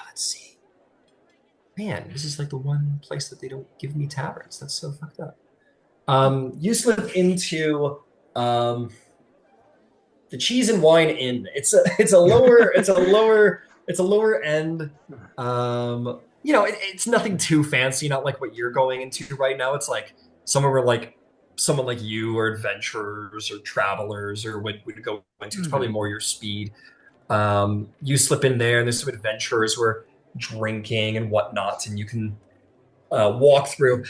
Let's see. Man, this is like the one place that they don't give me taverns. That's so fucked up. You slip into the Cheese and Wine Inn. It's a lower end. It's nothing too fancy. Not like what you're going into right now. It's like someone like you or adventurers or travelers or would go into. It's probably more your speed. You slip in there, and there's some adventurers who are drinking and whatnot, and you can walk through.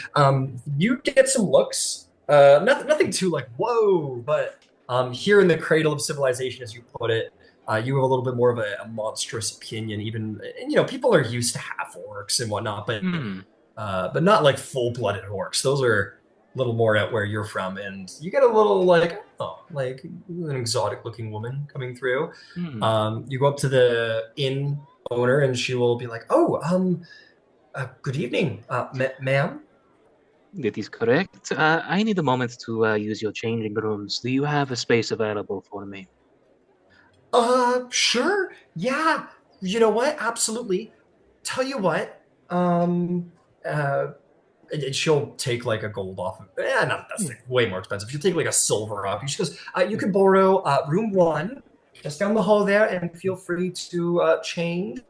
You get some looks. Nothing too like whoa, but here in the cradle of civilization, as you put it, you have a little bit more of a monstrous opinion. Even and, people are used to half orcs and whatnot, Hmm. but not like full-blooded orcs. Those are a little more out where you're from, and you get a little like oh, like an exotic-looking woman coming through. Hmm. You go up to the inn owner, and she will be like, "Oh, good evening, ma'am." That is correct. I need a moment to use your changing rooms. Do you have a space available for me? Sure. Yeah. You know what? Absolutely. Tell you what. Uh, and she'll take like a gold off of. No, that's Hmm. like way more expensive. She'll take like a silver off. She goes, you can borrow room one, just down the hall there, and feel free to change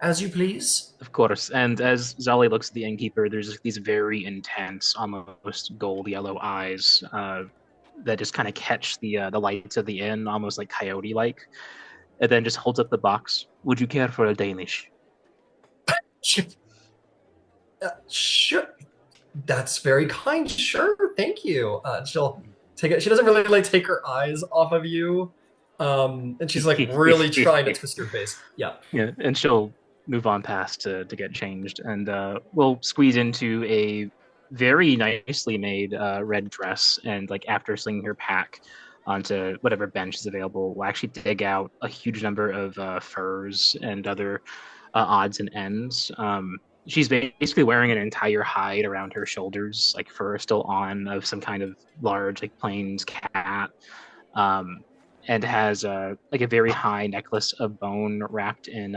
as you please. Of course. And as Zali looks at the innkeeper, there's these very intense, almost gold yellow eyes that just kind of catch the lights of the inn, almost like coyote-like, and then just holds up the box. Would you care for a Danish? Sure. That's very kind. Sure. Thank you. She'll take it. She doesn't really like take her eyes off of you. And she's like really trying to twist her face. Yeah. Yeah, and she'll move on past to get changed, and we'll squeeze into a very nicely made red dress, and like after slinging her pack onto whatever bench is available, we'll actually dig out a huge number of furs and other odds and ends. She's basically wearing an entire hide around her shoulders, like fur still on of some kind of large like plains cat. Um, and has like a very high necklace of bone wrapped in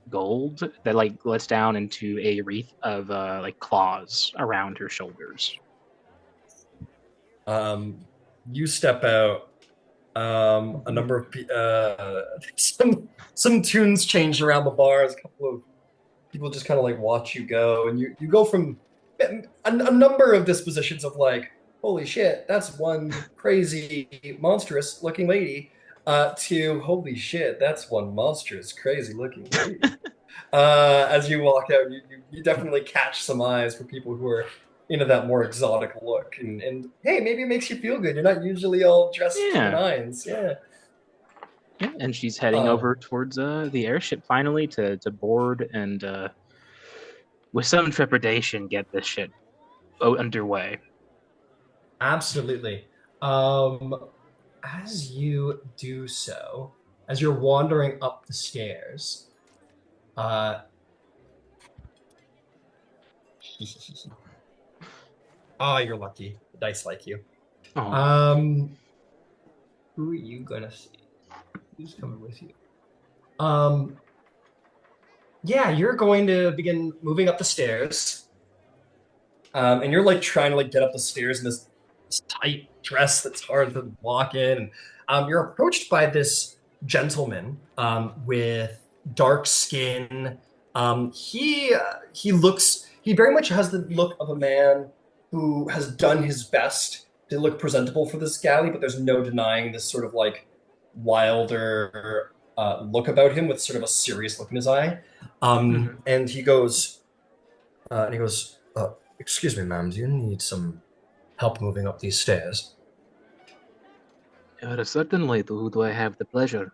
gold that like lets down into a wreath of like claws around her shoulders. Um, you step out. A number of some tunes change around the bars. A couple of people just kind of like watch you go, and you go from a number of dispositions of like, holy shit, that's one crazy monstrous looking lady, to holy shit, that's one monstrous crazy looking lady. As you walk out, you definitely catch some eyes for people who are into that more exotic look, and hey, maybe it makes you feel good. You're not usually all dressed to the Yeah, nines. Yeah. yeah, and she's heading Um, over towards the airship finally to board and with some trepidation get this shit underway. Absolutely. As you do so, as you're wandering up the stairs, uh, oh, you're lucky. The dice like you. Oh, Um, who are you gonna see? Who's coming with you? Um, yeah, you're going to begin moving up the stairs. And you're like trying to like get up the stairs in this tight dress that's hard to walk in. And you're approached by this gentleman with dark skin. He very much has the look of a man who has done his best to look presentable for this galley, but there's no denying this sort of like wilder look about him with sort of a serious look in his eye. mhm. And he goes, excuse me, ma'am, do you need some help moving up these stairs? Certainly. To who do I have the pleasure?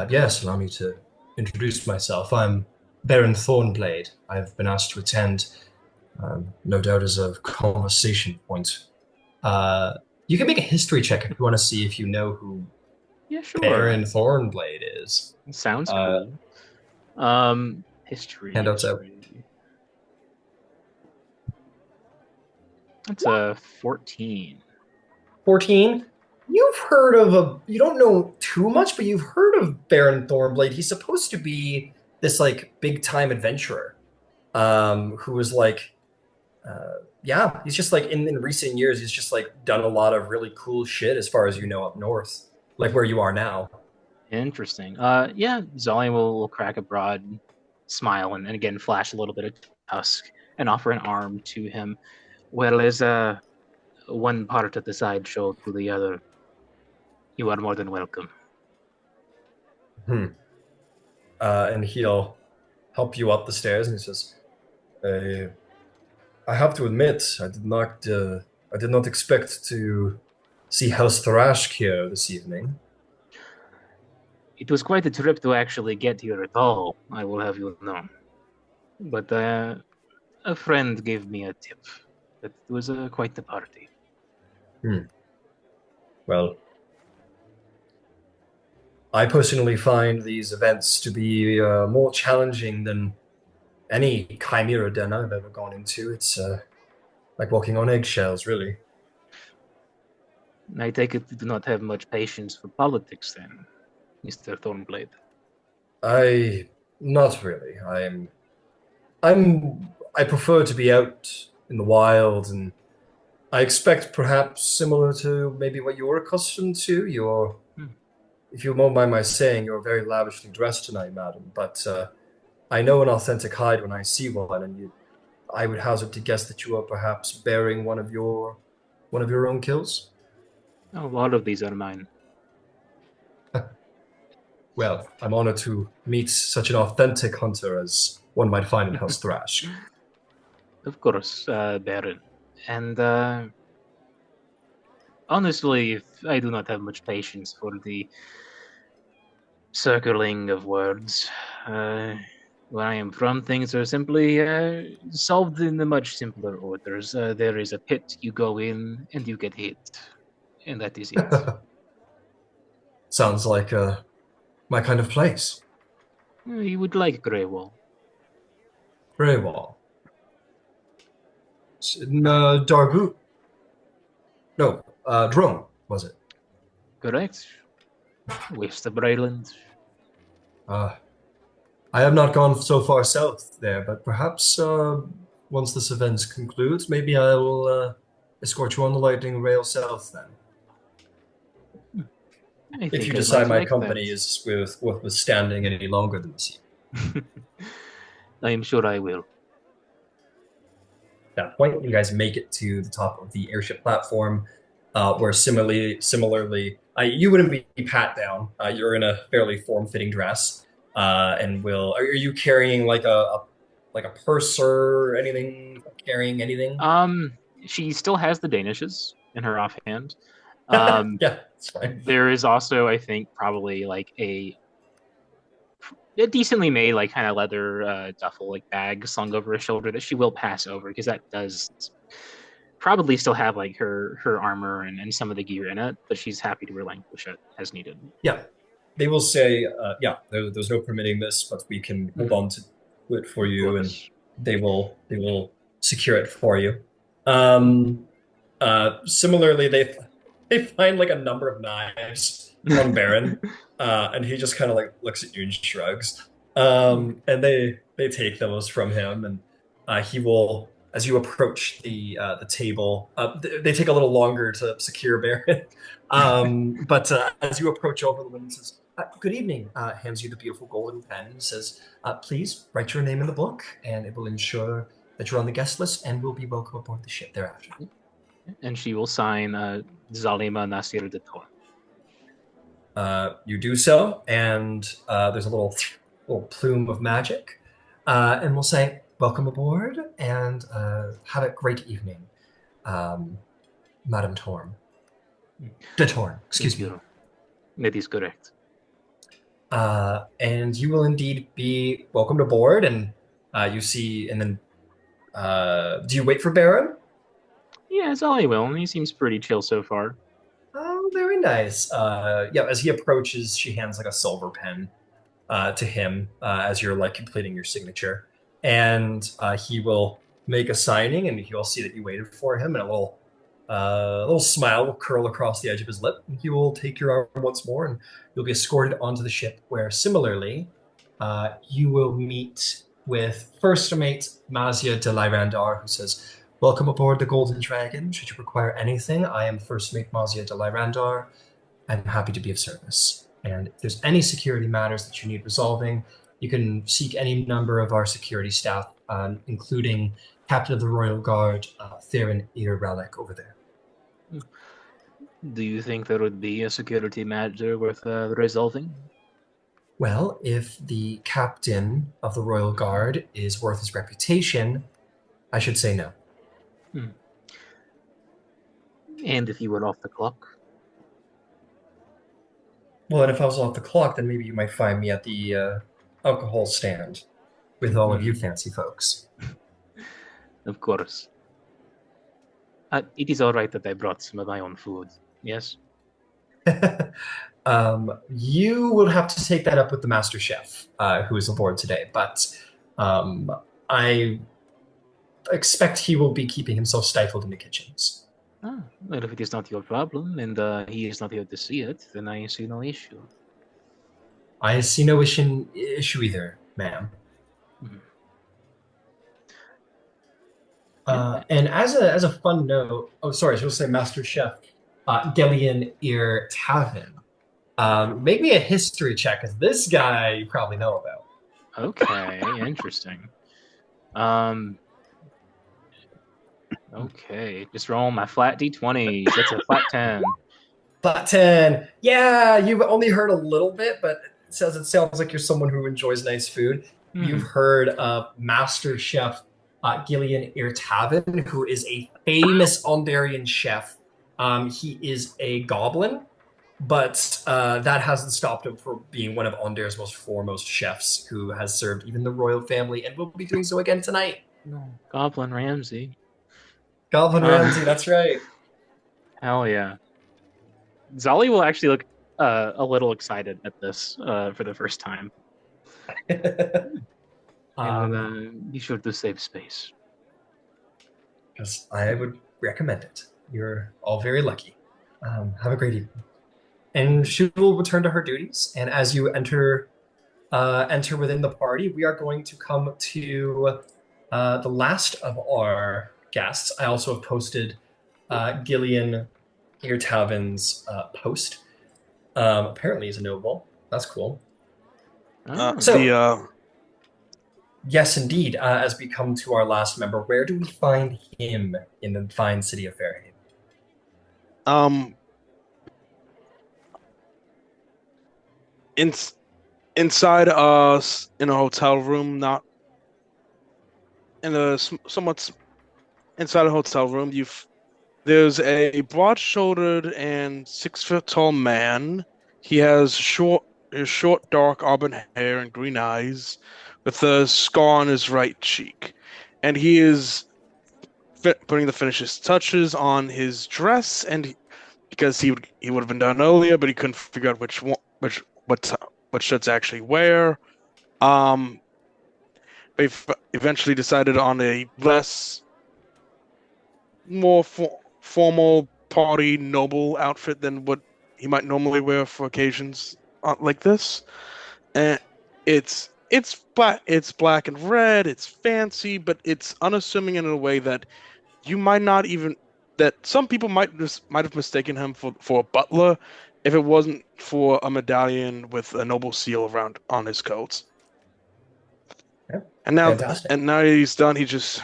Yes, allow me to introduce myself. I'm Baron Thornblade. I've been asked to attend, no doubt as a conversation point. Uh, you can make a history check if you want to see if you know who Yeah, sure. Baron Thornblade is. Sounds Uh, cool. History, Handouts out. history. That's a 14. 14. You don't know too much, but you've heard of Baron Thornblade. He's supposed to be this like big time adventurer, who was like, yeah, he's just like in recent years, he's just like done a lot of really cool shit as far as you know up north, like where you are now. Interesting. Yeah, Zolly will crack a broad smile and again flash a little bit of tusk and offer an arm to him. Well, as one part of the sideshow to the other, you are more than welcome. Hmm. And he'll help you up the stairs, and he says, I, I have to admit, I did not expect to see House Thrash here this evening. It was quite a trip to actually get here at all, I will have you know. But a friend gave me a tip that it was quite the party. Hmm. Well, I personally find these events to be more challenging than any Chimera den I've ever gone into. It's like walking on eggshells, really. I take it you do not have much patience for politics then, Mr. Thornblade. I not really. I prefer to be out in the wild, and I expect perhaps similar to maybe what you're accustomed to. Hmm. If you won't mind my saying, you're very lavishly dressed tonight, madam. But I know an authentic hide when I see one, and I would hazard to guess that you are perhaps bearing one of your own kills. A lot of these are mine. Well, I'm honored to meet such an authentic hunter as one might find in House Thrash. Of course, Baron. And honestly, I do not have much patience for the circling of words. Where I am from, things are simply solved in a much simpler orders. There is a pit, you go in, and you get hit. And that is it. Sounds like my kind of place. You would like Greywall. Very well. It's in Darboot. No, Drone, was it? Correct? West of Island. Uh, I have not gone so far south there, but perhaps once this event concludes, maybe I will escort you on the lightning rail south then. I If you think I decide might my like company that. is worth withstanding any longer than this. I am sure I will. At that point, you guys make it to the top of the airship platform, where similarly, you wouldn't be pat down. You're in a fairly form-fitting dress, and are you carrying like a purse or anything? Carrying anything? She still has the Danishes in her offhand. Yeah, it's fine. There is also, I think, probably like a decently made, like kind of leather duffel like bag slung over her shoulder that she will pass over because that does probably still have like her armor and some of the gear in it, but she's happy to relinquish it as needed. Yeah, they will say, yeah, there's no permitting this, but we can hold on to it for Of you, and course. they will secure it for you. Similarly, they find like a number of knives on Baron, and he just kind of like looks at you and shrugs. And they take those from him, and he will, as you approach the table, they take a little longer to secure Baron. But as you approach over the window, says, "Good evening." Hands you the beautiful golden pen and says, "Please write your name in the book, and it will ensure that you're on the guest list and will be welcome aboard the ship thereafter." And she will sign Zalima Nasir de Tor. You do so, and there's a little plume of magic, and we'll say, "Welcome aboard, and have a great evening, Madam Torm." De Torm, excuse me. That is correct. And you will indeed be welcomed aboard, and you see, and then do you wait for Baron? Yeah, Zali will. He seems pretty chill so far. Oh, very nice. Yeah, as he approaches, she hands like a silver pen to him as you're like completing your signature, and he will make a signing, and he'll see that you waited for him, and a little smile will curl across the edge of his lip. And he will take your arm once more, and you'll be escorted onto the ship, where similarly, you will meet with first mate Mazia de Lyrandar, who says, "Welcome aboard the Golden Dragon. Should you require anything, I am first mate Mazia de Lyrandar. I'm happy to be of service. And if there's any security matters that you need resolving, you can seek any number of our security staff, including Captain of the Royal Guard, Theron Ear Relic over there." Do you think there would be a security matter worth resolving? Well, if the captain of the Royal Guard is worth his reputation, I should say no. Hmm. And if you were off the clock, Well, and if I was off the clock, then maybe you might find me at the alcohol stand with all of you Hmm. fancy folks. of course. It is all right that I brought some of my own food. Yes. You will have to take that up with the master chef, who is aboard today. But um, I expect he will be keeping himself stifled in the kitchens. Well, if it is not your problem and he is not here to see it, then I see no issue. I see no issue either, ma'am. Hmm. Yeah. And as a fun note, oh sorry, I was going to say Master Chef, Gillian Ear Tavin. Make me a history check, because this guy you probably know about. Okay. Interesting. Um. Okay. Just roll my flat d20s. That's a flat 10. But 10, yeah, you've only heard a little bit, but it sounds like you're someone who enjoys nice food. You've Hmm. heard of Master Chef Gillian Irtavin, who is a famous Ondarian chef. He is a goblin, but that hasn't stopped him from being one of Ondar's most foremost chefs, who has served even the royal family and will be doing so again tonight. No. Goblin Ramsey. Goblin Uh, Ramsay, that's right. hell yeah. Zolly will actually look a little excited at this for the first time. And um, be sure to save space. because I would recommend it. You're all very lucky. Have a great evening. And she will return to her duties. And as you enter within the party, we are going to come to the last of our guests. I also have posted Gillian Eartavin's post. Apparently, he's a noble. That's cool. Oh. So, yes, indeed. As we come to our last member, where do we find him in the fine city of Fairhaven? Um, in inside us in a hotel room, not in a somewhat inside a hotel room. There's a broad-shouldered and 6 foot tall man. He has short, dark auburn hair and green eyes, with a scar on his right cheek, and he is putting the finishes touches on his dress, and because he would have been done earlier, but he couldn't figure out what shirts actually wear. Um, they eventually decided on a more formal party noble outfit than what he might normally wear for occasions like this. And it's black and red, it's fancy, but it's unassuming in a way that you might not even that some people might have mistaken him for a butler if it wasn't for a medallion with a noble seal around on his coat. Yep. And now Fantastic. and now he's done, he's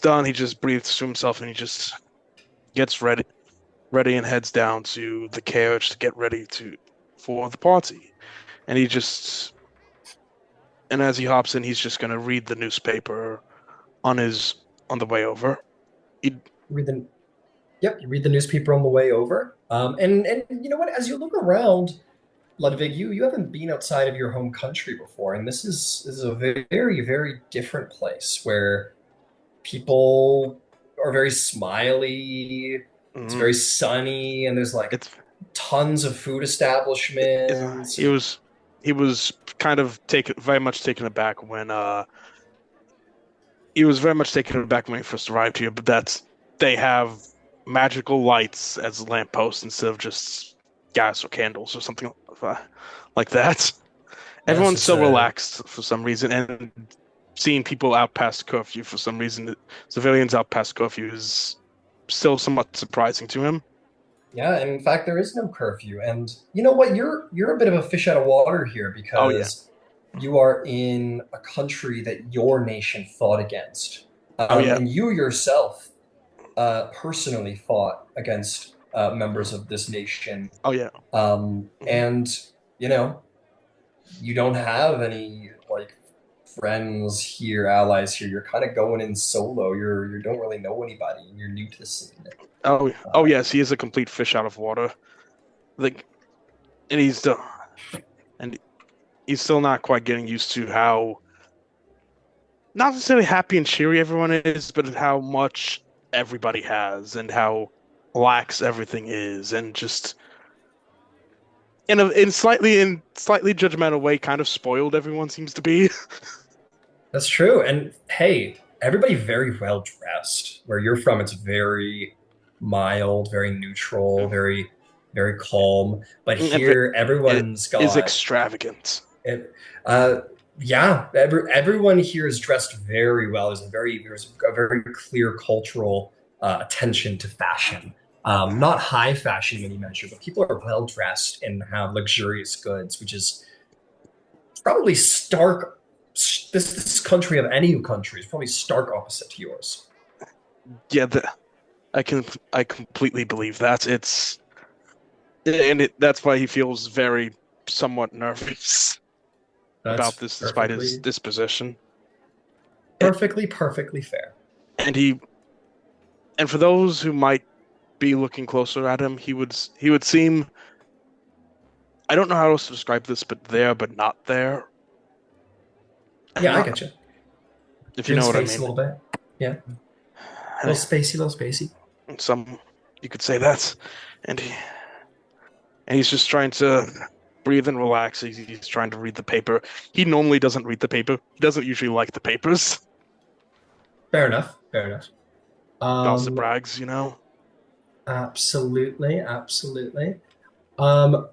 done, he just breathes to himself and he just gets ready and heads down to the carriage to get ready for the party. And as he hops in, he's just gonna read the newspaper on the way over. He, Read the Yep, you read the newspaper on the way over. And you know what? As you look around, Ludwig, you haven't been outside of your home country before, and this is a very, very different place where people are very smiley. It's mhm. very sunny, and there's like it's tons of food he establishments. was he was kind of very much taken aback when he was very much taken aback when he first arrived here, but they have magical lights as lampposts instead of just gas or candles or something like that. Yes, Everyone's it's so a relaxed for some reason, and seeing people out past curfew for some reason, civilians out past curfew is still somewhat surprising to him. Yeah, and in fact, there is no curfew. And you know what? You're a bit of a fish out of water here Oh yeah, because you are in a country that your nation fought against, oh yeah, and you yourself personally fought against members of this nation. oh yeah. Mhm. And you know, you don't have any like friends here, allies here. You're kind of going in solo. You don't really know anybody, and you're new to the scene. Oh yes, he is a complete fish out of water. Like, and and he's still not quite getting used to how not necessarily happy and cheery everyone is, but how much everybody has and how lax everything is, and just in slightly judgmental way, kind of spoiled everyone seems to be. That's true. And hey, everybody very well dressed. Where you're from, it's very mild, very neutral, very calm. But here, It everyone's is got extravagant. it. Yeah, everyone here is dressed very well. There's a very clear cultural attention to fashion. Not high fashion in any measure, but people are well dressed and have luxurious goods, which is probably stark. This country of any country is probably stark opposite to yours. Yeah, I completely believe that. That's why he feels very somewhat nervous That's about this, despite his disposition. perfectly fair. And for those who might be looking closer at him, he would seem. I don't know how else to describe this, but there, but not there. Yeah, I get you. If you know what I Space mean. a little bit. Yeah. Little spacey. You could say that, and he's just trying to breathe and relax. He's trying to read the paper. He normally doesn't read the paper. He doesn't usually like the papers. Fair enough. Gossip rags, you know. Absolutely. Um,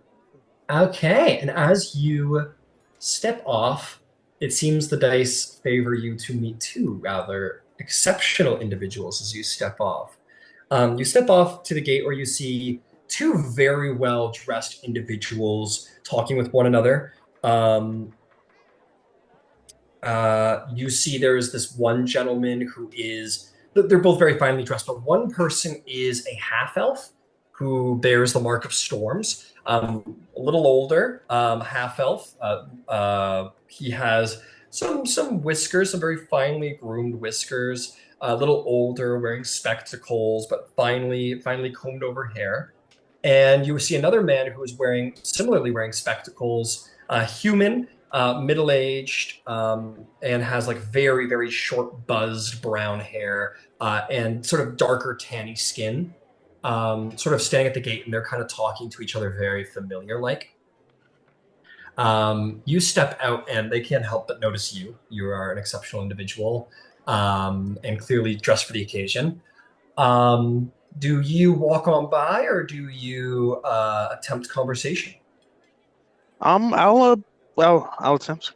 okay, and as you step off, it seems the dice favor you to meet two rather exceptional individuals as you step off. You step off to the gate where you see two very well dressed individuals talking with one another. Um, you see there's this one gentleman who is, they're both very finely dressed, but one person is a half elf who bears the mark of storms. A little older, half elf. He has some whiskers, some very finely groomed whiskers. A little older, wearing spectacles, but finely combed over hair. And you see another man who is similarly wearing spectacles, human, middle-aged, and has like very short, buzzed brown hair, and sort of darker, tanny skin. Sort of standing at the gate, and they're kind of talking to each other very familiar like. You step out, and they can't help but notice you. You are an exceptional individual, and clearly dressed for the occasion. Do you walk on by, or do you attempt conversation? I'll attempt.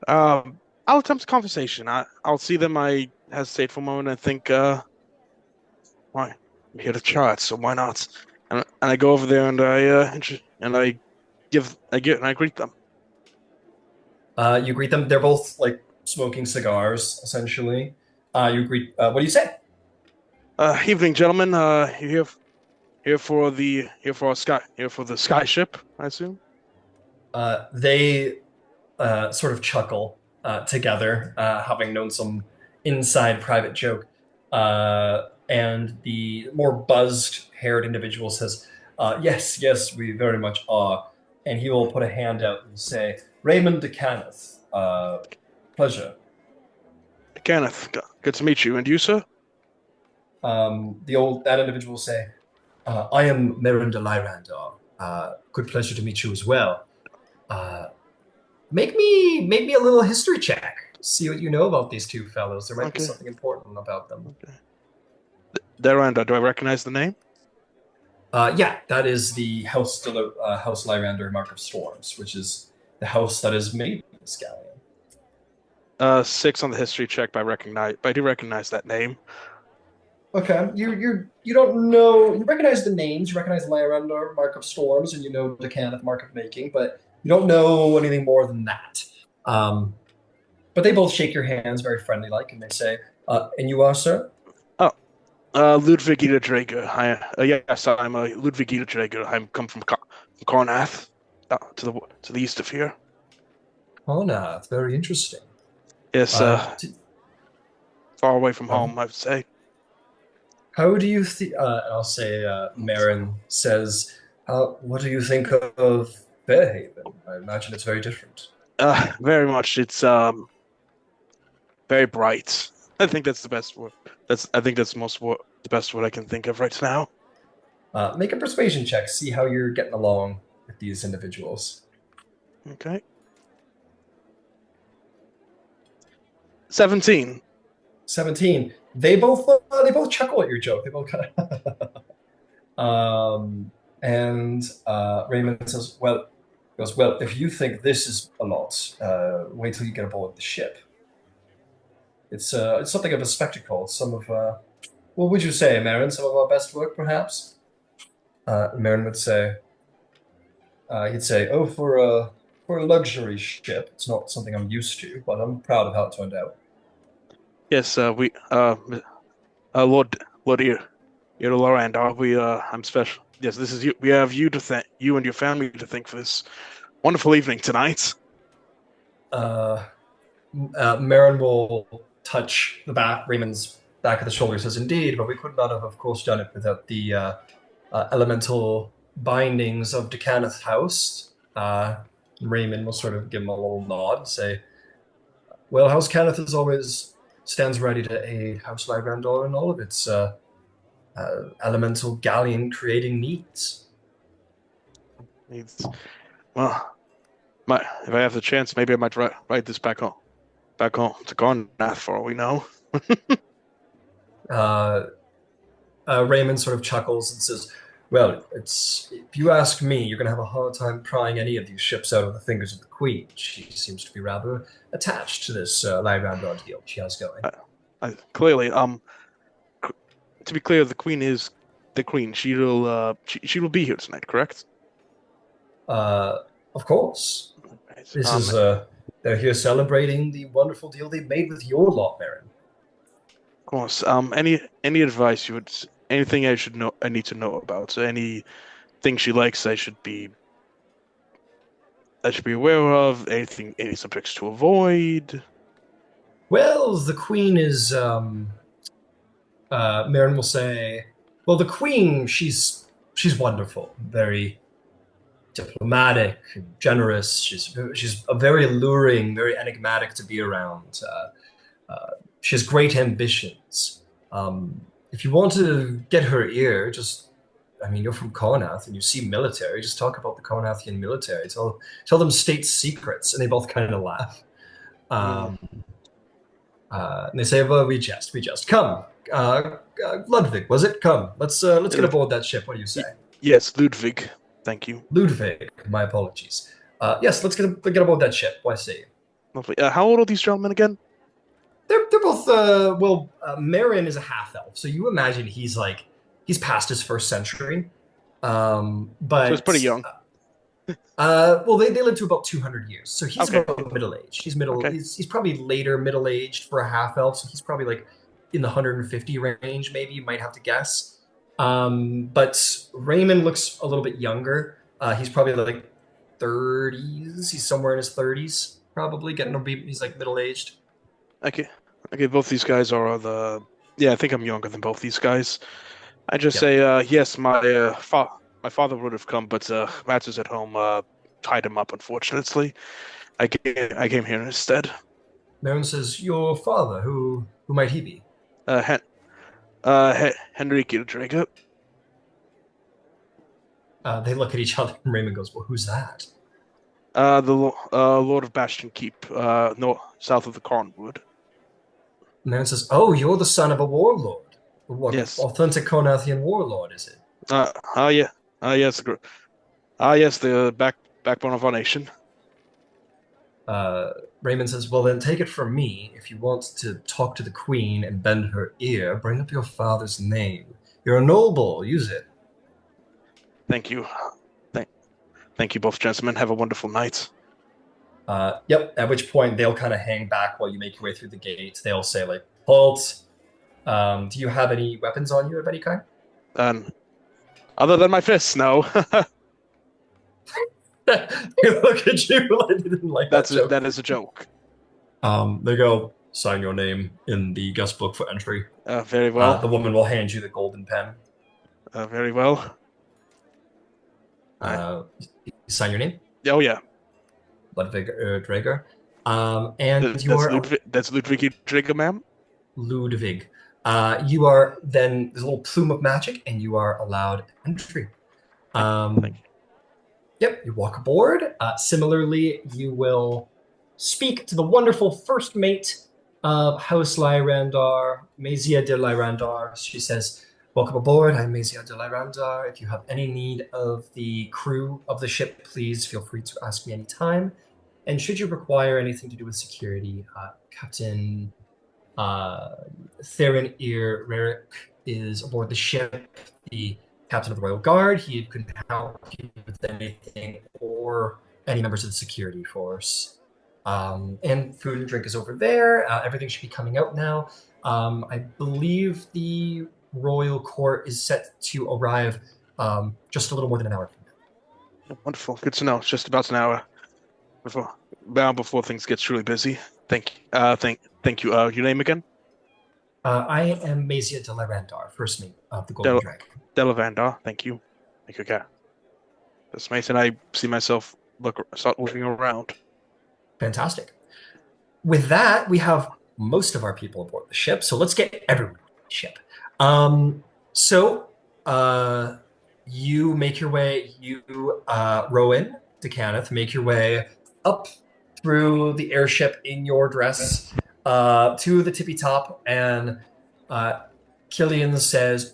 I'll attempt conversation. I'll see them. I hesitate for a moment and think, why? I'm here to chat, so why not? And I go over there and I greet them. You greet them. They're both like smoking cigars, essentially. You greet. What do you say? Evening, gentlemen. You here for the sky ship, I assume. They sort of chuckle together, having known some inside private joke. And the more buzzed-haired individual says, yes, we very much are. And he will put a hand out and say, Raymond DeCanneth, pleasure. Kenneth, good to meet you. And you, sir? That individual will say, I am Miranda Lyrandar. Good pleasure to meet you as well. Make me a little history check. See what you know about these two fellows. There might be something important about them. Okay. Lyrandar, do I recognize the name? Yeah, that is the House Lyrander Mark of Storms, which is the house that is made this galleon. 6 on the history check, but I do recognize that name. Okay, you don't know. You recognize the names. You recognize Lyrander Mark of Storms, and you know Decaneth Mark of Making, but you don't know anything more than that. But they both shake your hands very friendly like, and they say, and you are, sir? Ludwig Ida Drager. Yes, I'm Ludwig Ida Drager. I'm come from Carnath, to the east of here. Carnath, very interesting. Yes, far away from home, I would say. How do you think? I'll say, Marin says, "What do you think of Fairhaven? I imagine it's very different." Very much. It's very bright. I think that's the best word. I think that's the best word I can think of right now. Make a persuasion check. See how you're getting along with these individuals. Okay. 17. 17. They both chuckle at your joke. They both kind of. And Raymond says, "Well, goes well. If you think this is a lot, wait till you get aboard the ship. It's something of a spectacle. Some of what would you say, Marin? Some of our best work, perhaps." Marin would say, he'd say, "Oh, for a luxury ship, it's not something I'm used to, but I'm proud of how it turned out." Yes, we Lord Lorand, I'm special. Yes, this is you. We have you to thank, you and your family to thank for this wonderful evening tonight. Marin will touch Raymond's back of the shoulder. Says, "Indeed, but we could not have, of course, done it without the elemental bindings of Decaneth House." Raymond will sort of give him a little nod and say, "Well, House Caneth is always stands ready to aid House Lygrandor in all of its elemental galleon creating needs." Well, if I have the chance, maybe I might write this back home to Garnath for all we know. Raymond sort of chuckles and says, "Well, if you ask me, you're going to have a hard time prying any of these ships out of the fingers of the Queen. She seems to be rather attached to this Lygrandor deal she has going." Clearly, to be clear, the Queen is the Queen. She will be here tonight, correct? Of course. Right. This is they're here celebrating the wonderful deal they made with your lot, Marin. Of course. Any advice you would, anything I need to know about, so anything she likes, I should be aware of. Any subjects to avoid. Well, the Queen is Marin will say, "Well, the Queen, she's wonderful, very diplomatic, generous. She's a very alluring, very enigmatic to be around. She has great ambitions. If you want to get her ear, you're from Karnath and you see military, just talk about the Karnathian military. Tell them state secrets," and they both kind of laugh. And they say, "Well, we just come. Ludwig, was it? Come, let's get aboard that ship. What do you say?" Yes, Ludwig. Thank you. Ludwig. My apologies. Yes, let's get aboard that ship. Why say? Lovely. How old are these gentlemen again? They're both Marin is a half elf, so you imagine he's past his first century. But So it's pretty young. Well, they live to about 200 years, so he's Okay. about middle aged. He's middle. Okay. He's probably later middle aged for a half elf, so he's probably like in the 150 range, maybe you might have to guess. But Raymond looks a little bit younger. He's probably like 30s. He's somewhere in his 30s, probably getting to be. He's like middle aged. Okay. Both these guys are I think I'm younger than both these guys. I just say yes. My father would have come, but matters at home tied him up. Unfortunately, I came here instead. Marin says, "Your father, who might he be?" Henrique Drager. They look at each other, and Raymond goes, "Well, who's that?" The Lord of Bastion Keep, south of the Cornwood. Marin says, "Oh, you're the son of a warlord. What Yes. authentic Konathian warlord is it?" Yeah. Yes. Yes, the backbone of our nation. Raymond says, "Well, then take it from me. If you want to talk to the Queen and bend her ear, bring up your father's name. You're a noble. Use it." Thank you. Thank you both, gentlemen. Have a wonderful night. Yep. At which point they'll kind of hang back while you make your way through the gate. They'll say, like, "Halt. Do you have any weapons on you of any kind?" Other than my fists, no. They look at you like they didn't like that joke. That is a joke. They go, sign your name in the guest book for entry. Very The well. woman will hand you the golden pen. Very well. I, Sign your name, oh yeah. Ludwig Draeger. And you are That's Ludwig Drager, ma'am. Ludwig. You are then there's a little plume of magic, and you are allowed entry. Thank you. Yep, you walk aboard. Similarly, you will speak to the wonderful first mate of House Lyrandar, Mazia de Lyrandar. She says, welcome aboard. I'm Mazia de Lyrandar. If you have any need of the crew of the ship, please feel free to ask me anytime. And should you require anything to do with security, Captain Theron Ear Rarick is aboard the ship, the captain of the Royal Guard. He can help you with anything or any members of the security force. And food and drink is over there. Everything should be coming out now. I believe the Royal Court is set to arrive just a little more than an hour from now. Wonderful. Good to know. It's just about an hour before things get truly busy. Thank you. Your name again? I am Mazia de Lyrandar, first mate of the Golden Dragon. Delavandar. Thank you. Thank you, okay. This mate, and I see myself start looking around. Fantastic. With that, we have most of our people aboard the ship, so let's get everyone on the ship. You make your way, Rowan, DeCanneth, make your way up through the airship in your dress to the tippy top, and Killian says,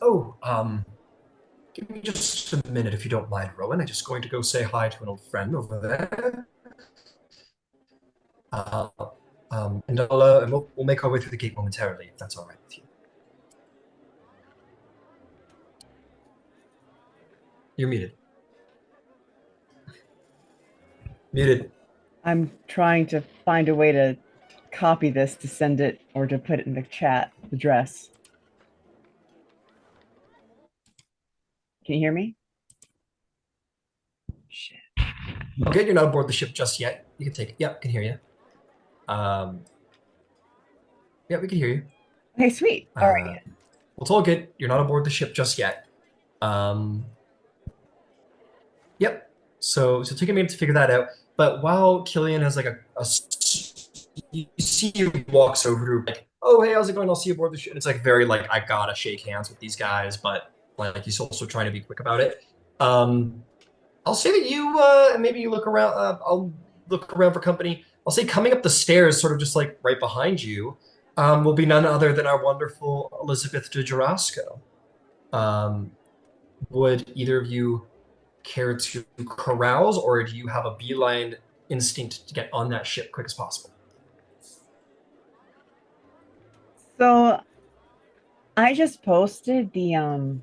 give me just a minute if you don't mind, Rowan. I'm just going to go say hi to an old friend over there. And we'll make our way through the gate momentarily, if that's all right with you. You're muted. Muted. I'm trying to find a way to copy this to send it or to put it in the chat, the dress. Can you hear me? Shit. Okay, you're not aboard the ship just yet. You can take it. Yep, can hear you. Yeah, we can hear you. Okay, sweet. All right. Well, it's all good. You're not aboard the ship just yet. Yep. So take a minute to figure that out. But while Killian has like you see he walks over to like, oh hey, how's it going? I'll see you aboard the ship. And it's like very like I gotta shake hands with these guys, but like he's also trying to be quick about it. I'll say that you maybe you look around. I'll look around for company. I'll say coming up the stairs, sort of just like right behind you, will be none other than our wonderful Elizabeth de Jarasco. Would either of you care to carouse, or do you have a beeline instinct to get on that ship quick as possible? So I just posted the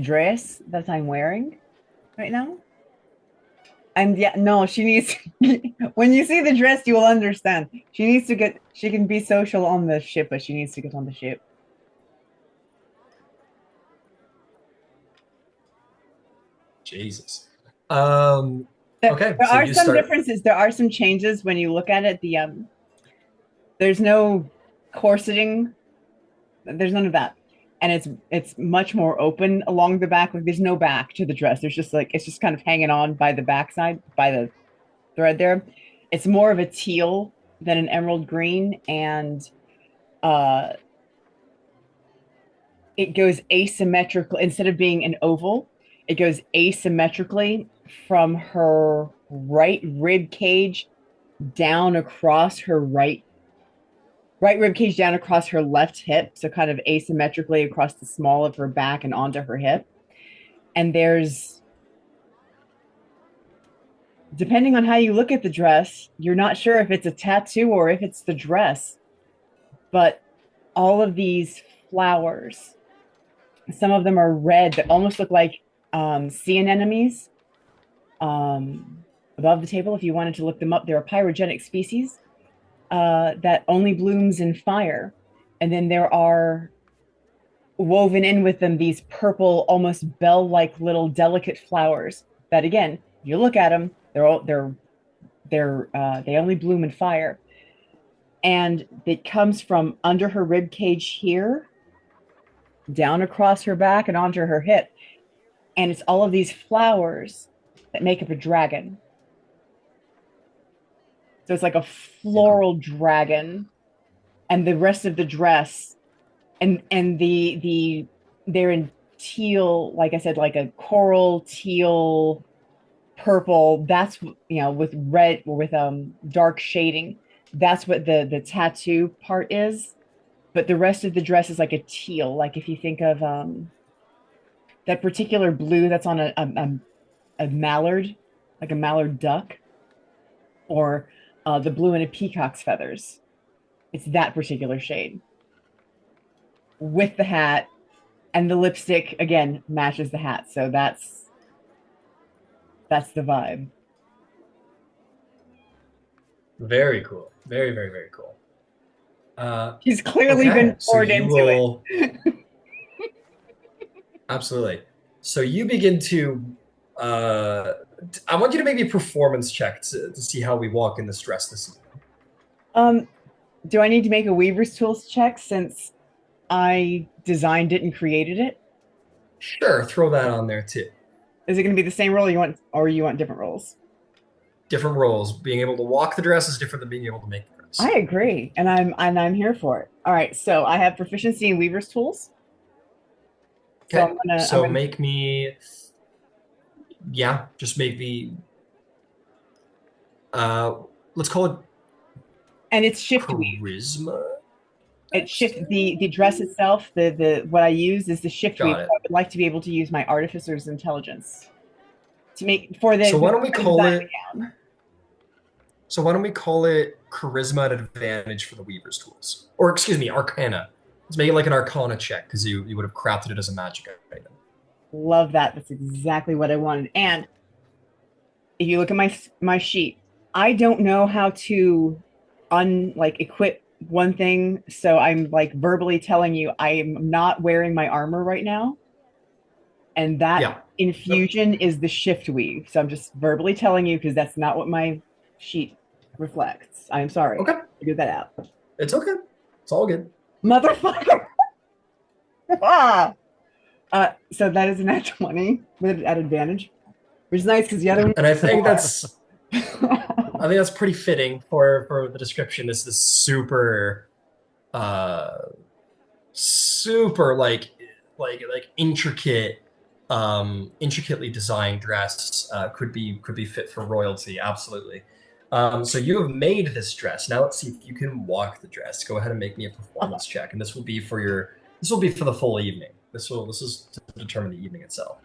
dress that I'm wearing right now. And yeah, no, she needs when you see the dress, you will understand. She can be social on the ship, but she needs to get on the ship. Jesus. Okay. There are some differences. There are some changes when you look at it. There's no corseting. There's none of that. And it's much more open along the back. Like there's no back to the dress. There's just like it's just kind of hanging on by the backside, by the thread there. It's more of a teal than an emerald green, and it goes asymmetrical instead of being an oval. It goes asymmetrically from her right rib cage down across her right rib cage down across her left hip, so kind of asymmetrically across the small of her back and onto her hip. And there's, depending on how you look at the dress, you're not sure if it's a tattoo or if it's the dress, but all of these flowers, some of them are red that almost look like sea anemones. Above the table, if you wanted to look them up, they're a pyrogenic species that only blooms in fire. And then there are woven in with them these purple, almost bell-like little delicate flowers that, again, if you look at them, they only bloom in fire. and it comes from under her rib cage here, down across her back and onto her hip. And it's all of these flowers that make up a dragon. So it's like a floral dragon, and the rest of the dress, and they're in teal, like I said, like a coral teal, purple. That's with red, with dark shading. That's what the tattoo part is. But the rest of the dress is like a teal. Like if you think of that particular blue that's on a mallard, like a mallard duck, or the blue in a peacock's feathers. It's that particular shade with the hat, and the lipstick again matches the hat. So that's the vibe. Very cool. Very, very, very cool. He's clearly okay, been poured into it. Absolutely. So you begin to. I want you to make a performance check to see how we walk in this dress this evening. Do I need to make a Weaver's Tools check since I designed it and created it? Sure, throw that on there too. Is it going to be the same role you want, or you want different roles? Different roles. Being able to walk the dress is different than being able to make the dress. I agree, and I'm here for it. All right, so I have proficiency in Weaver's Tools. Okay, so make me. Yeah, just make the. Let's call it. And it's shift weave. Charisma. It shift the dress itself. The what I use is the shift weave. Got it. I would like to be able to use my artificer's intelligence to make for the. So why don't we call design it? of the gown. So why don't we call it charisma at advantage for the Weaver's Tools, or excuse me, Arcana. Let's make it like an Arcana check because you would have crafted it as a magic item. Love that. That's exactly what I wanted. And if you look at my sheet, I don't know how to equip one thing, so I'm like verbally telling you I am not wearing my armor right now, and that infusion is the shift weave. So I'm just verbally telling you because that's not what my sheet reflects. I'm sorry. Okay, figure that out. It's okay. It's all good. Motherfucker. So that is a nat 20 with at advantage, which is nice because the other one. And I think that's. I think that's pretty fitting for the description. This super, super like intricate, intricately designed dress could be fit for royalty. Absolutely. So you have made this dress. Now let's see if you can walk the dress. Go ahead and make me a performance check, and this will be for the full evening. This is to determine the evening itself.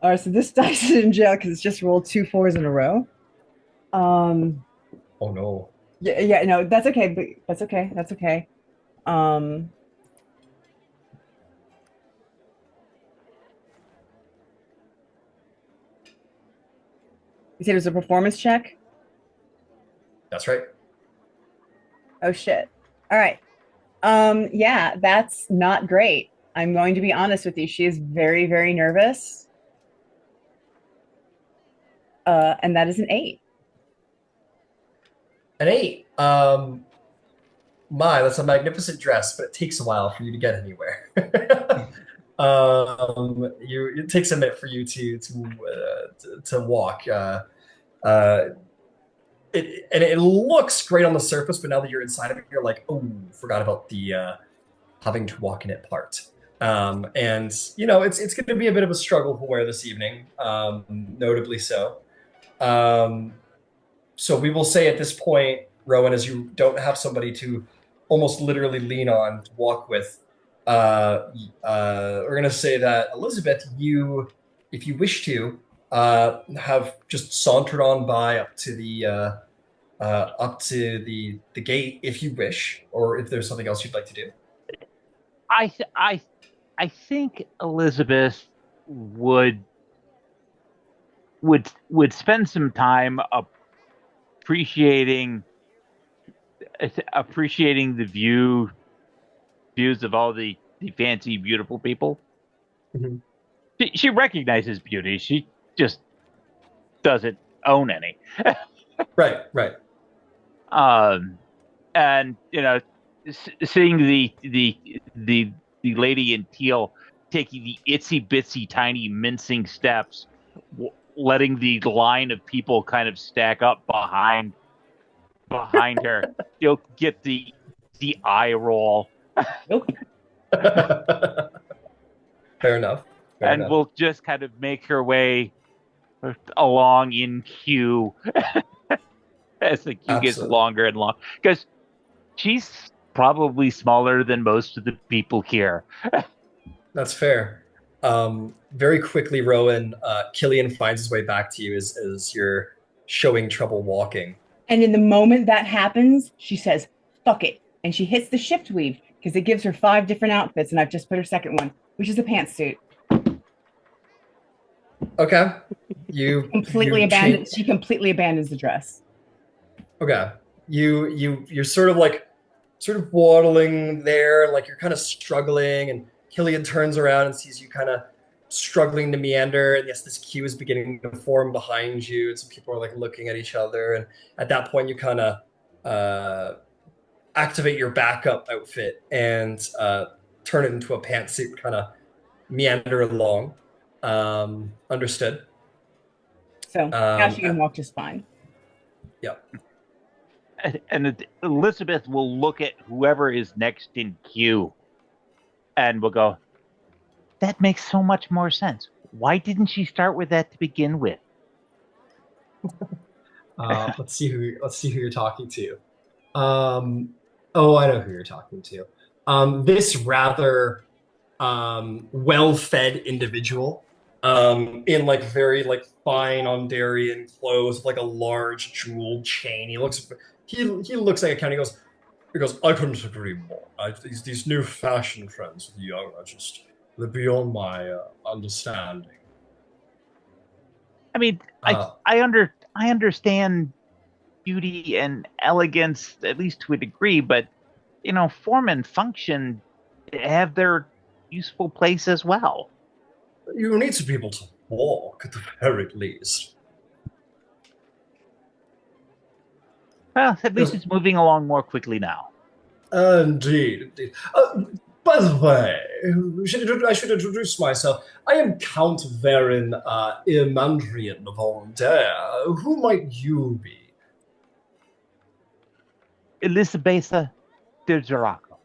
All right, so this dice is in jail because it's just rolled 2 4s in a row. Oh no. Yeah, no, that's okay. But that's okay. That's okay. You said it was a performance check? That's right. Oh shit. All right. Yeah, that's not great. I'm going to be honest with you. She is very, very nervous. And that is an 8. An 8. That's a magnificent dress, but it takes a while for you to get anywhere. It takes a minute for you to walk. It looks great on the surface, but now that you're inside of it, you're like, oh, forgot about the having to walk in it part. And it's going to be a bit of a struggle to wear this evening, notably so. So we will say at this point, Rowan, as you don't have somebody to almost literally lean on to walk with, we're going to say that Elizabeth, if you wish to, have just sauntered on by up to the gate if you wish, or if there's something else you'd like to do. I think Elizabeth would spend some time appreciating the views of all the fancy, beautiful people. Mm-hmm. She recognizes beauty. She just doesn't own any. Right. Um, and seeing the lady in teal taking the itsy bitsy tiny mincing steps, letting the line of people kind of stack up behind her, you'll get the eye roll, Nope. Fair enough. Fair and enough. will just kind of make her way along in queue as the queue gets Absolutely. longer and longer because she's probably smaller than most of the people here. That's fair. Very quickly, Rowan, Killian finds his way back to you as you're showing trouble walking. And in the moment that happens, she says, fuck it. And she hits the shift weave because it gives her 5 different outfits. And I've just put her second one, which is a pantsuit. Okay. You She completely abandons the dress. Okay. You're sort of waddling there, like you're kind of struggling, and Killian turns around and sees you kind of struggling to meander, and yes, this queue is beginning to form behind you, and some people are like looking at each other, and at that point you kind of activate your backup outfit and turn it into a pantsuit, kind of meander along. Understood. So now she can walk just fine. Yeah. And Elizabeth will look at whoever is next in queue and will go, that makes so much more sense. Why didn't she start with that to begin with? Let's see who you're talking to. Oh, I know who you're talking to. This rather well-fed individual, in like very like fine Ondarian clothes, with, like a large jeweled chain. He looks like a count. He goes. I couldn't agree more. These new fashion trends with the young are just they're beyond my understanding. I mean, I understand beauty and elegance at least to a degree, but form and function have their useful place as well. You need to be able to walk at the very least. Well, at least it's moving along more quickly now. Indeed. By the way, I should introduce myself. I am Count Varin Irmandrian of Aldair. Who might you be? Elisabetta de Giraco.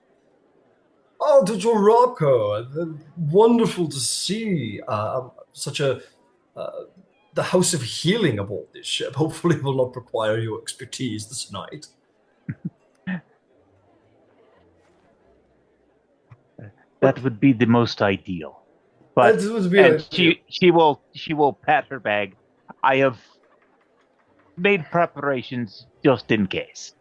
Oh, to Jorocco. Wonderful to see such a the House of Healing aboard this ship. Hopefully, will not require your expertise this night. That would be the most ideal. But she will pat her bag. I have made preparations just in case.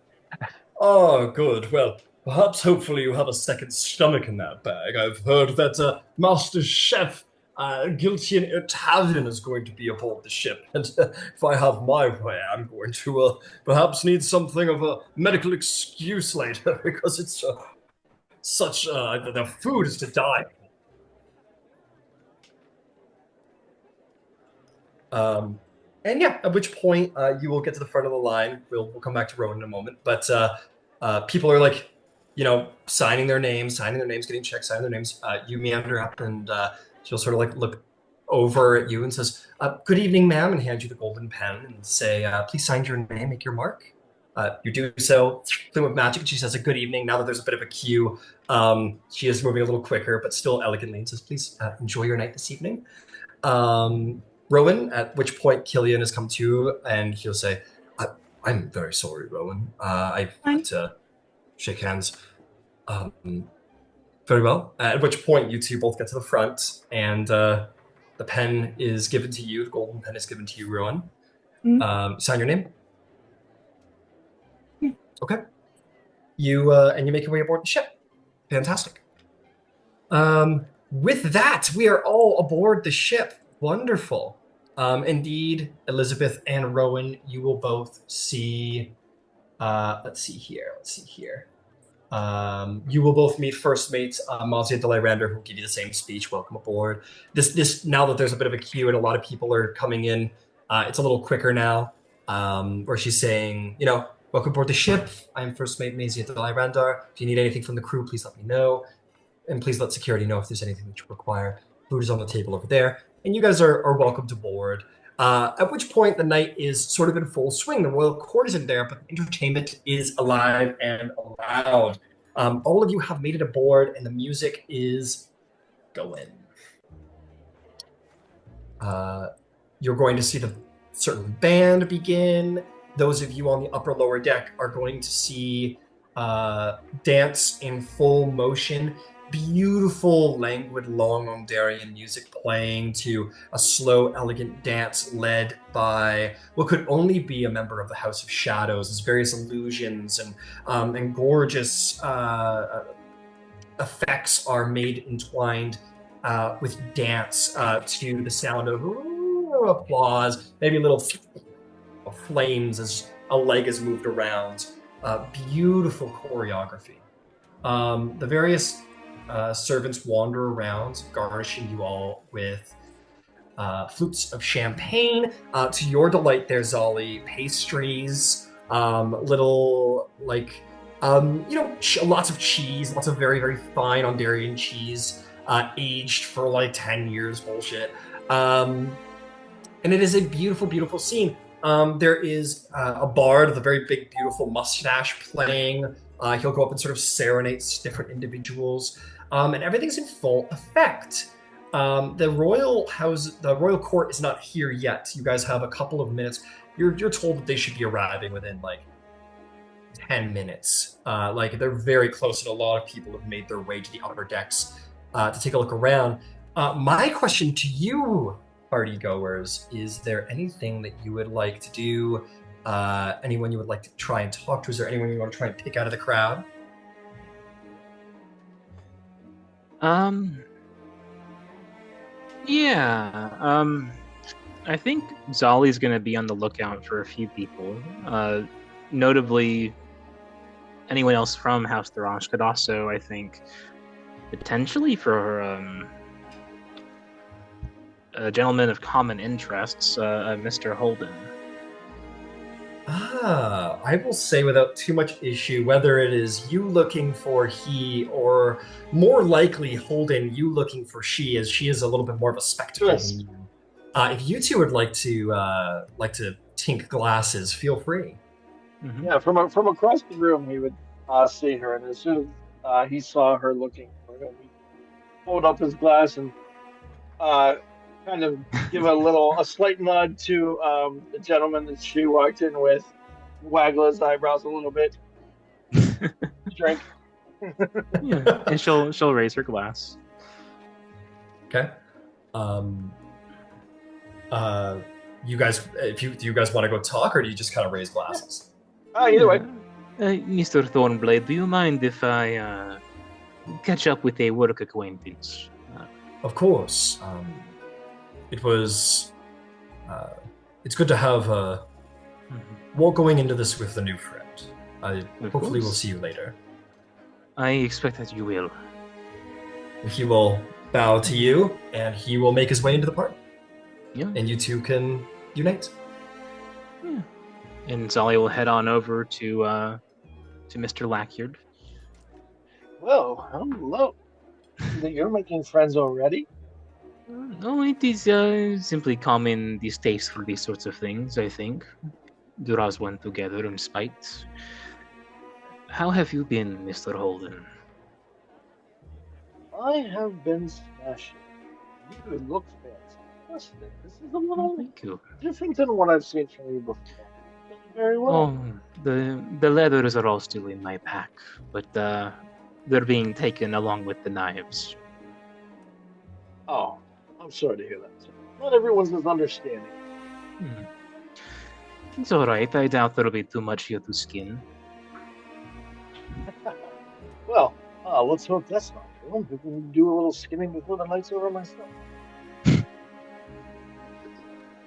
Oh, good. Well, perhaps hopefully you have a second stomach in that bag. I've heard that Master Chef Giltian Italian is going to be aboard the ship, and if I have my way, I'm going to perhaps need something of a medical excuse later because it's such the food is to die. And yeah, at which point you will get to the front of the line. We'll come back to Rowan in a moment, but people are like, signing their names, getting checks, signing their names. You meander up, and she'll sort of like look over at you and says, "Good evening, ma'am," and hand you the golden pen and say, "Please sign your name, make your mark." You do so, Plume of Magic, and she says, "A good evening." Now that there's a bit of a queue, she is moving a little quicker, but still elegantly, and says, "Please enjoy your night this evening." Rowan, at which point Killian has come to, and he'll say, "I'm very sorry, Rowan. I've had to shake hands." Very well. At which point you two both get to the front, and the pen is given to you. The golden pen is given to you, Rowan. Sign your name. Okay. You make your way aboard the ship. Fantastic. With that, we are all aboard the ship. Wonderful. Indeed, Elizabeth and Rowan, you will both see. Let's see here. You will both meet first mate Mazia Delairander, who will give you the same speech. Welcome aboard. This now that there's a bit of a queue and a lot of people are coming in, it's a little quicker now. where she's saying, welcome aboard the ship. I am First Mate Maisie Adalai Randar. If you need anything from the crew, please let me know. And please let security know if there's anything that you require. Food is on the table over there. And you guys are welcomed aboard. At which point the night is sort of in full swing. The royal court isn't there, but the entertainment is alive and loud. All of you have made it aboard, and the music is going. You're going to see the certain band begin. Those of you on the upper lower deck are going to see dance in full motion. Beautiful, languid, long Mondarian music playing to a slow, elegant dance led by what could only be a member of the House of Shadows, as various illusions and gorgeous effects are made entwined with dance to the sound of applause, maybe little flames as a leg is moved around. Beautiful choreography. The various servants wander around, garnishing you all with flutes of champagne. To your delight, there, Zolly, pastries, little lots of cheese, lots of very, very fine Hungarian cheese, aged for like 10 years, bullshit. And it is a beautiful, beautiful scene. There is a bard with a very big, beautiful mustache playing. He'll go up and sort of serenade different individuals, and everything's in full effect. The royal court is not here yet. You guys have a couple of minutes. You're told that they should be arriving within like 10 minutes. They're very close, and a lot of people have made their way to the upper decks to take a look around. My question to you, party goers, is there anything that you would like to do? Anyone you would like to try and talk to? Is there anyone you want to try and pick out of the crowd? Yeah. I think Zolly's going to be on the lookout for a few people. Notably, anyone else from House Tharash could also, I think, potentially for a gentleman of common interests, Mr. Holden. I will say without too much issue, whether it is you looking for he or more likely Holden, you looking for she, as she is a little bit more of a spectacle than you. If you two would like to tink glasses, feel free. Mm-hmm. Yeah, from across the room, he would see her, and as soon as he saw her looking for him, he pulled up his glass and kind of give a slight nod to the gentleman that she walked in with, waggle his eyebrows a little bit. Drink. Yeah, and she'll raise her glass. Okay. You guys, do you guys want to go talk, or do you just kind of raise glasses? Either way. Mr. Thornblade, do you mind if I catch up with a work acquaintance? Of course. It was. It's good to have going into this with a new friend. Hopefully we'll see you later. I expect that you will. He will bow to you, and he will make his way into the party. Yeah. And you two can unite. Yeah. And Zolly will head on over to Mr. Lackyard. Well, hello. You're making friends already? No, it is simply common these days for these sorts of things, I think. Duras went together in spite. How have you been, Mr. Holden? I have been smashing. You look fantastic. This is a little different than what I've seen from you before. Very well. Oh, the leathers are all still in my pack, but they're being taken along with the knives. Oh, I'm sorry to hear that. Not everyone's as understanding. It's alright. I doubt there'll be too much here to skin. Well, let's hope that's not true. We can do a little skinning before the night's over myself.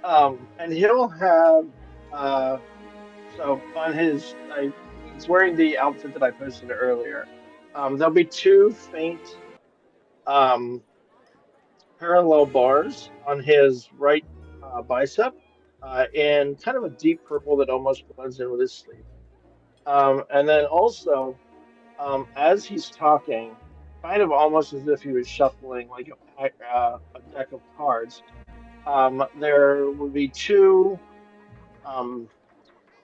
And he'll have, so on his, he's wearing the outfit that I posted earlier. There'll be two faint, parallel bars on his right bicep, in kind of a deep purple that almost blends in with his sleeve. And then also, as he's talking, kind of almost as if he was shuffling like a deck of cards, there would be two um,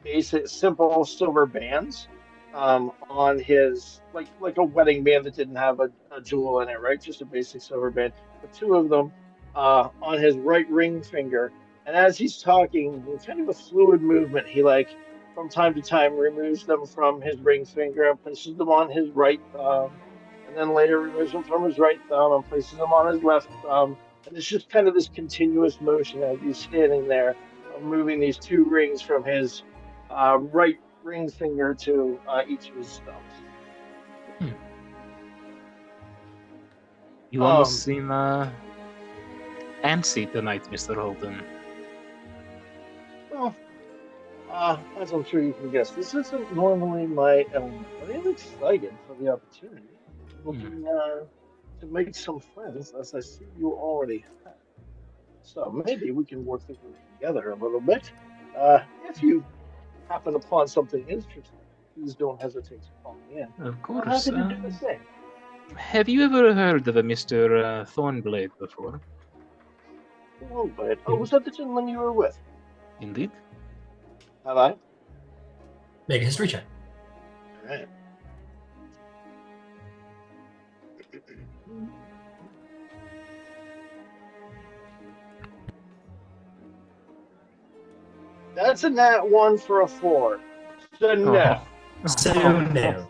basic, simple silver bands on his like a wedding band that didn't have a jewel in it, right? Just a basic silver band. But two of them on his right ring finger. And as he's talking, with kind of a fluid movement, he like from time to time removes them from his ring finger and places them on his right thumb, and then later removes them from his right thumb and places them on his left thumb. And it's just kind of this continuous motion as he's standing there of moving these two rings from his right ring finger to each of his thumbs. Hmm. You Um, almost seem antsy tonight, Mr. Holden. well, as I'm sure you can guess, this isn't normally my element, but I'm excited for the opportunity. Looking to make some friends, as I see you already have. So maybe we can work things together a little bit. If you happen upon something interesting, please don't hesitate to call me in. Of I'm course. happy to do the same. Have you ever heard of a Mr. Thornblade before? Oh, but was that the gentleman you were with? Indeed. Have I? Make a history check. All right. That's a nat 1 for a 4. So no. So no.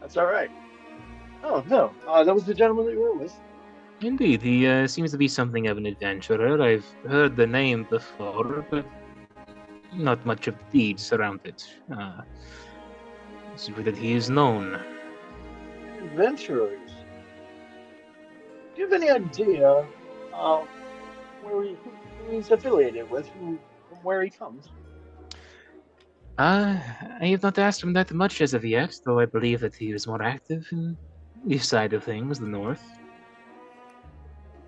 That's all right. Oh, no. That was the gentleman that you were with. Indeed, he seems to be something of an adventurer. I've heard the name before, but not much of deeds around it. Simply that he is known. Adventurers. Do you have any idea who he's affiliated with, from where he comes? I have not asked him that much as of yet, though I believe that he is more active in this side of things, the north.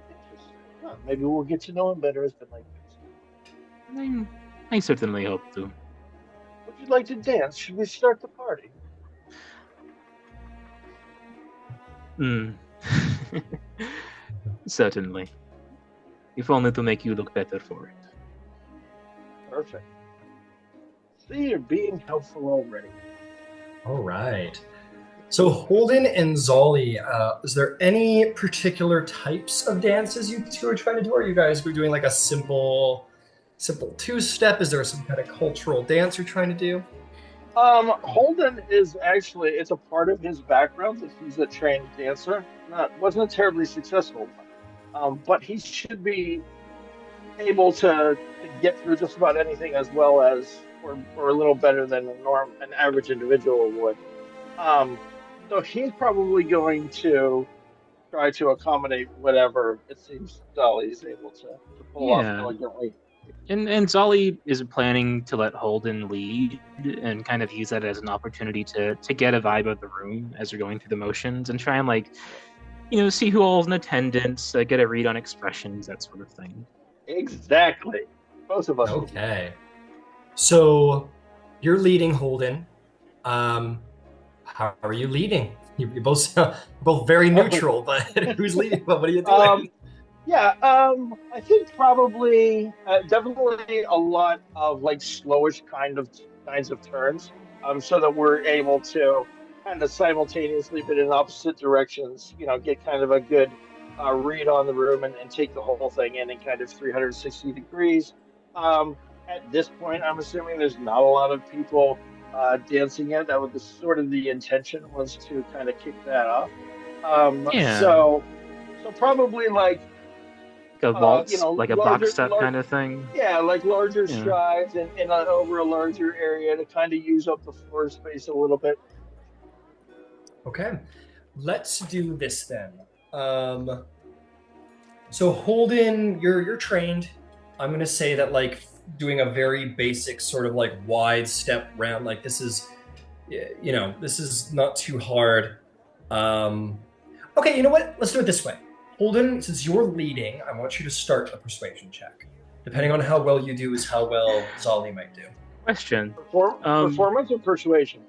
Interesting. Well, maybe we'll get to know him better as the night goes on. I certainly hope to. Would you like to dance? Should we start the party? Hmm. Certainly. If only to make you look better for it. Perfect. See, you're being helpful already. All right. So Holden and Zolly, is there any particular types of dances you two are trying to do? Are you guys doing like a simple two-step? Is there some kind of cultural dance you're trying to do? Holden is actually, it's a part of his background that he's a trained dancer. Wasn't a terribly successful one. But he should be able to get through just about anything as well as, or a little better than an average individual would. So he's probably going to try to accommodate whatever it seems Dolly's able to pull off elegantly. And Zolly is planning to let Holden lead and kind of use that as an opportunity to get a vibe of the room as they're going through the motions and try and see who all's in attendance, get a read on expressions, that sort of thing. Exactly. Both of us. Okay. So you're leading, Holden. How are you leading? You both very neutral, but who's leading? What are you doing? I think probably definitely a lot of like slowish kinds of turns, so that we're able to kind of simultaneously, but in opposite directions, get kind of a good read on the room and take the whole thing in kind of 360 degrees. At this point, I'm assuming there's not a lot of people dancing yet. That was the intention was to kind of kick that off. So probably like a waltz, like a larger, box step kind of thing. Yeah, like larger strides and over a larger area to kind of use up the floor space a little bit. Okay, let's do this then. So Holden, you're trained. I'm gonna say that like doing a very basic sort of like wide step round, like this is not too hard. Okay, you know what? Let's do it this way. Holden, since you're leading, I want you to start a persuasion check. Depending on how well you do is how well Zali might do. Question. Performance or persuasion?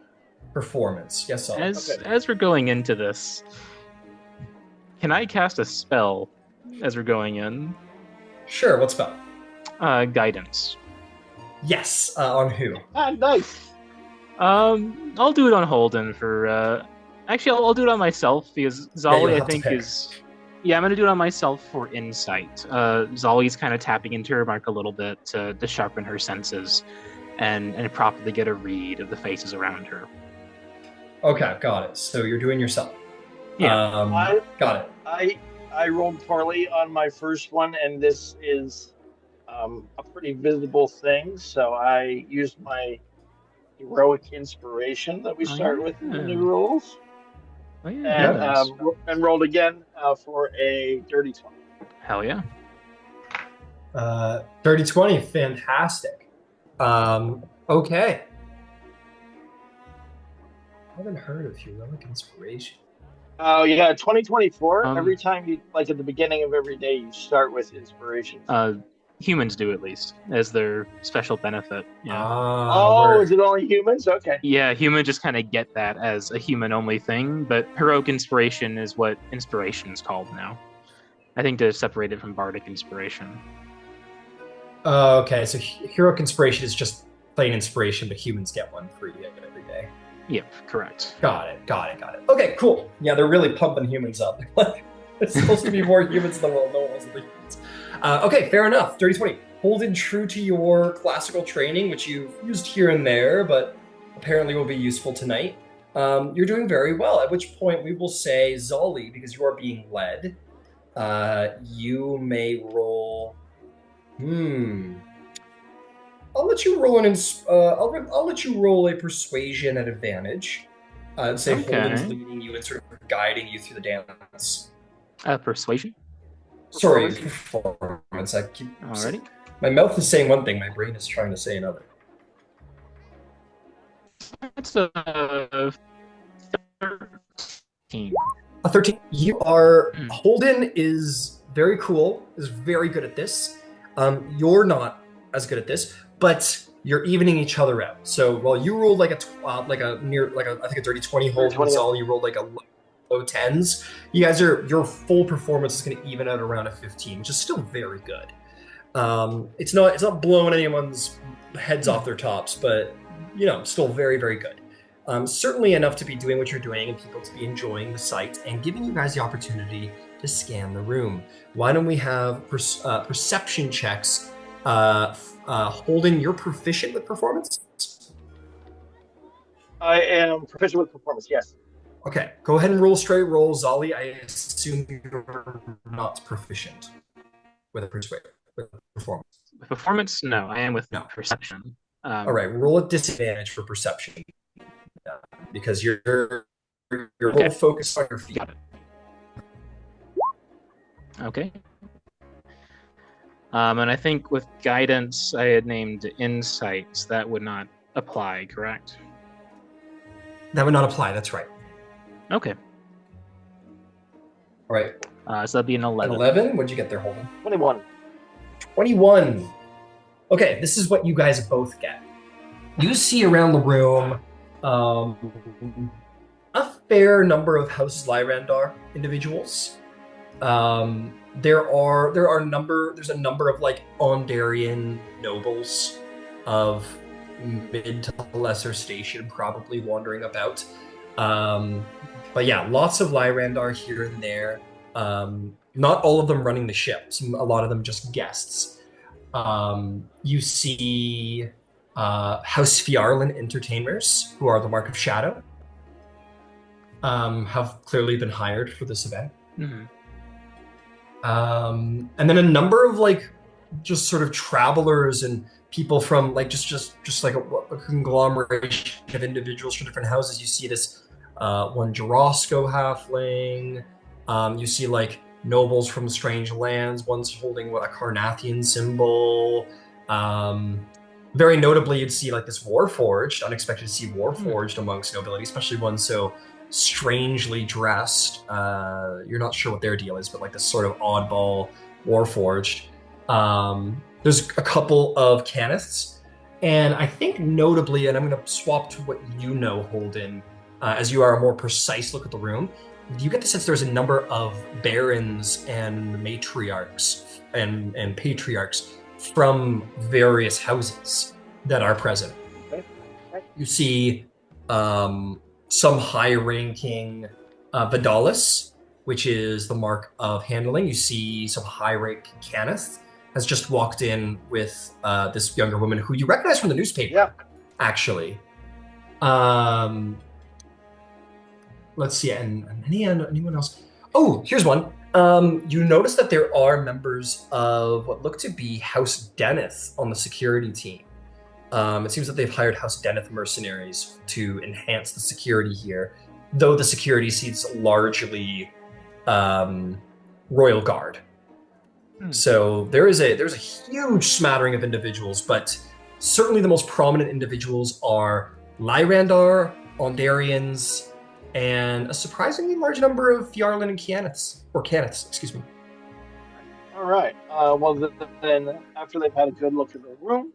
Performance. Yes, Zali. As we're going into this, can I cast a spell as we're going in? Sure, what spell? Guidance. Yes, on who? Nice. I'll do it on Holden for. Actually, I'll do it on myself because Zali, I think, is. Yeah, I'm gonna do it on myself for insight. Zali's kind of tapping into her mark a little bit to sharpen her senses, and properly get a read of the faces around her. Okay, got it. So you're doing yourself. Yeah, got it. I rolled poorly on my first one, and this is a pretty visible thing. So I used my heroic inspiration that we start with in the new rules, and rolled again for a dirty 20. Hell yeah. Dirty 20, fantastic. Okay. I haven't heard of heroic inspiration. Oh yeah, 2024. Every time you at the beginning of every day, you start with inspiration. Humans do, at least, as their special benefit. Yeah. Is it only humans? Okay. Yeah, humans just kind of get that as a human-only thing, but heroic inspiration is what inspiration is called now. I think to separate it from bardic inspiration. Okay, so heroic inspiration is just plain inspiration, but humans get one free every day. Yep, correct. Got it. Okay, cool. Yeah, they're really pumping humans up. It's supposed to be more humans in the world, no one wants to be humans. Okay, fair enough. Dirty 20. Holding true to your classical training, which you've used here and there, but apparently will be useful tonight. You're doing very well, at which point we will say, Zali, because you are being led, you may roll... I'll let you roll I'll let you roll a persuasion at advantage. Say Holden's leading you and sort of guiding you through the dance. Persuasion? Sorry, performance. I keep. Alrighty. My mouth is saying one thing, my brain is trying to say another. That's a 13. A 13. You are Holden is very cool. Is very good at this. You're not as good at this, but you're evening each other out. So while you rolled like a dirty 20 Holden, Zali, you rolled like a low 10s. You guys your full performance is going to even out around a 15, which is still very good. It's not blowing anyone's heads off their tops, but still very, very good. Certainly enough to be doing what you're doing and people to be enjoying the sight and giving you guys the opportunity to scan the room. Why don't we have perception checks? Holden, you're proficient with performance? I am proficient with performance, yes. Okay, go ahead and roll a straight roll. Zali, I assume you're not proficient with performance. With performance, no. I am with perception. All right, roll a disadvantage for perception because you're okay. Focused on your feet. Okay. And I think with guidance, I had named insights. That would not apply, correct? That would not apply. That's right. Okay. All right. So that'd be an 11. 11? What'd you get there, Holden? 21. 21. Okay, this is what you guys both get. You see around the room a fair number of House Lyrandar individuals. There's a number of like Ondarian nobles of mid to lesser station probably wandering about. But yeah, lots of Lyrandar here and there. Not all of them running the ship. A lot of them just guests. You see House Fjarlin entertainers, who are the Mark of Shadow, have clearly been hired for this event. Mm-hmm. And then a number of like just sort of travelers and people from like just like a conglomeration of individuals from different houses. You see this one Jarosco halfling. You see like nobles from strange lands. One's holding a Carnathian symbol. Very notably, you'd see like this Warforged. Unexpected to see Warforged amongst nobility, especially one so strangely dressed. You're not sure what their deal is, but like this sort of oddball Warforged. There's a couple of canists, and I think notably, and I'm going to swap to what you know, Holden, as you are a more precise look at the room. You get the sense there's a number of barons and matriarchs and patriarchs from various houses that are present. You see some high-ranking Vidalis, which is the mark of handling. You see some high-rank Canith has just walked in with this younger woman who you recognize from the newspaper, actually. Let's see, and anyone else? Oh, here's one. You notice that there are members of what look to be House Deneth on the security team. It seems that they've hired House Deneth mercenaries to enhance the security here, though the security seats largely Royal Guard. So there's a huge smattering of individuals, but certainly the most prominent individuals are Lyrandar, Ondarians, and a surprisingly large number of Fjarlan and Caniths, excuse me. All right. Well, then after they've had a good look at the room,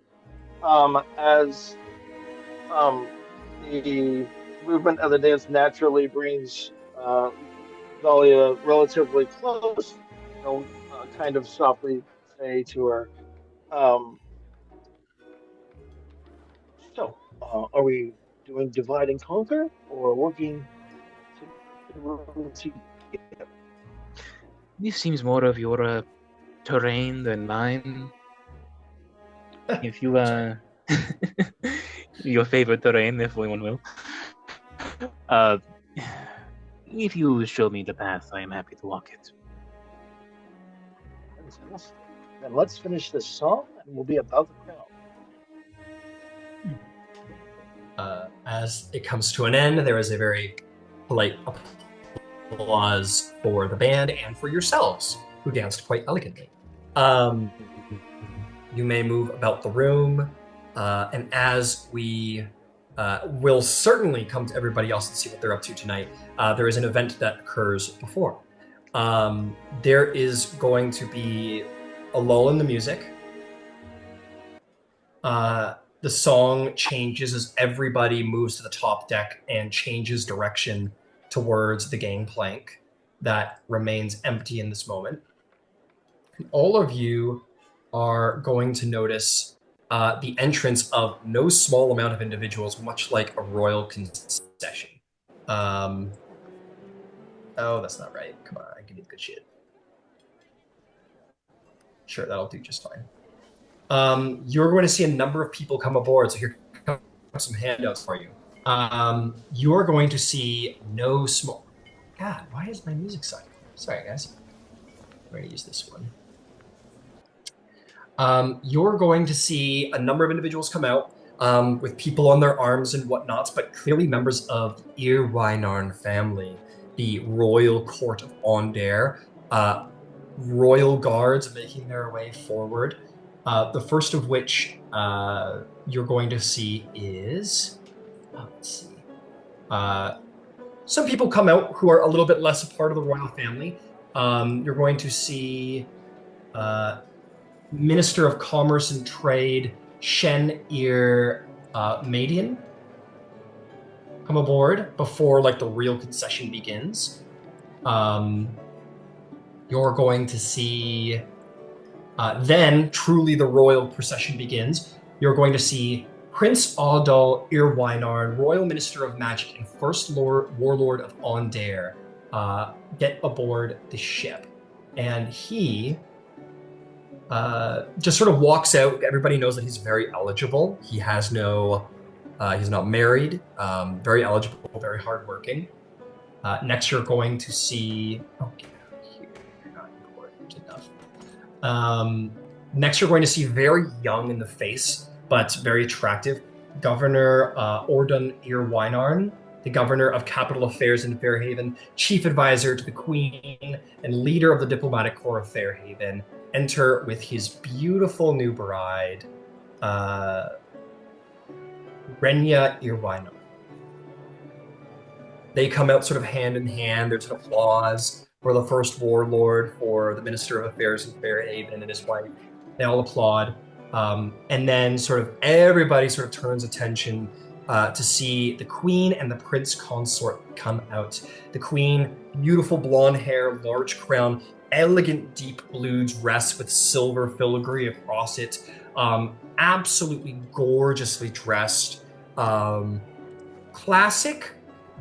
as the movement of the dance naturally brings Dahlia relatively close, kind of softly say to her, so, are we doing divide and conquer or working together? This seems more of your terrain than mine. If you your favorite terrain, if anyone will. If you show me the path, I am happy to walk it. Then let's finish this song and we'll be about the crown. As it comes to an end, there is a very polite applause for the band and for yourselves, who danced quite elegantly. You may move about the room, and as we will certainly come to everybody else and see what they're up to tonight, there is an event that occurs before. There is going to be a lull in the music. The song changes as everybody moves to the top deck and changes direction towards the gangplank that remains empty in this moment. And all of you are going to notice the entrance of no small amount of individuals, much like a royal concession. Oh, that's not right. Come on, give me the good shit. Sure, that'll do just fine. You're going to see a number of people come aboard, so here come some handouts for you. You're going to see no small... God, why is my music silent? Sorry, guys. I'm going to use this one. You're going to see a number of individuals come out with people on their arms and whatnots, but clearly members of the Irwinarn family, the royal court of Ondair, royal guards making their way forward. The first of which you're going to see is, let's see. Some people come out who are a little bit less a part of the royal family. You're going to see Minister of Commerce and Trade Shen Ir Maiden come aboard before the real concession begins. You're going to see then truly the royal procession begins. You're going to see Prince Audal Irwinarn, Royal Minister of Magic and First Warlord of Ondair, get aboard the ship. And he just sort of walks out. Everybody knows that he's very eligible. He has no, he's not married, very eligible, very hardworking. Next, you're going to see, okay, here, you're not important enough. Next, you're going to see very young in the face, but very attractive, Governor Ordun Irwinarn, the Governor of Capital Affairs in Fairhaven, Chief Advisor to the Queen, and leader of the Diplomatic Corps of Fairhaven, enter with his beautiful new bride, Renya Irwinarn. They come out sort of hand in hand. There's an applause for the first warlord, for the Minister of Affairs in Fairhaven and his wife. They all applaud. And then sort of everybody sort of turns attention to see the queen and the prince consort come out. The queen, beautiful blonde hair, large crown, elegant deep blue dress with silver filigree across it. Absolutely gorgeously dressed. Classic,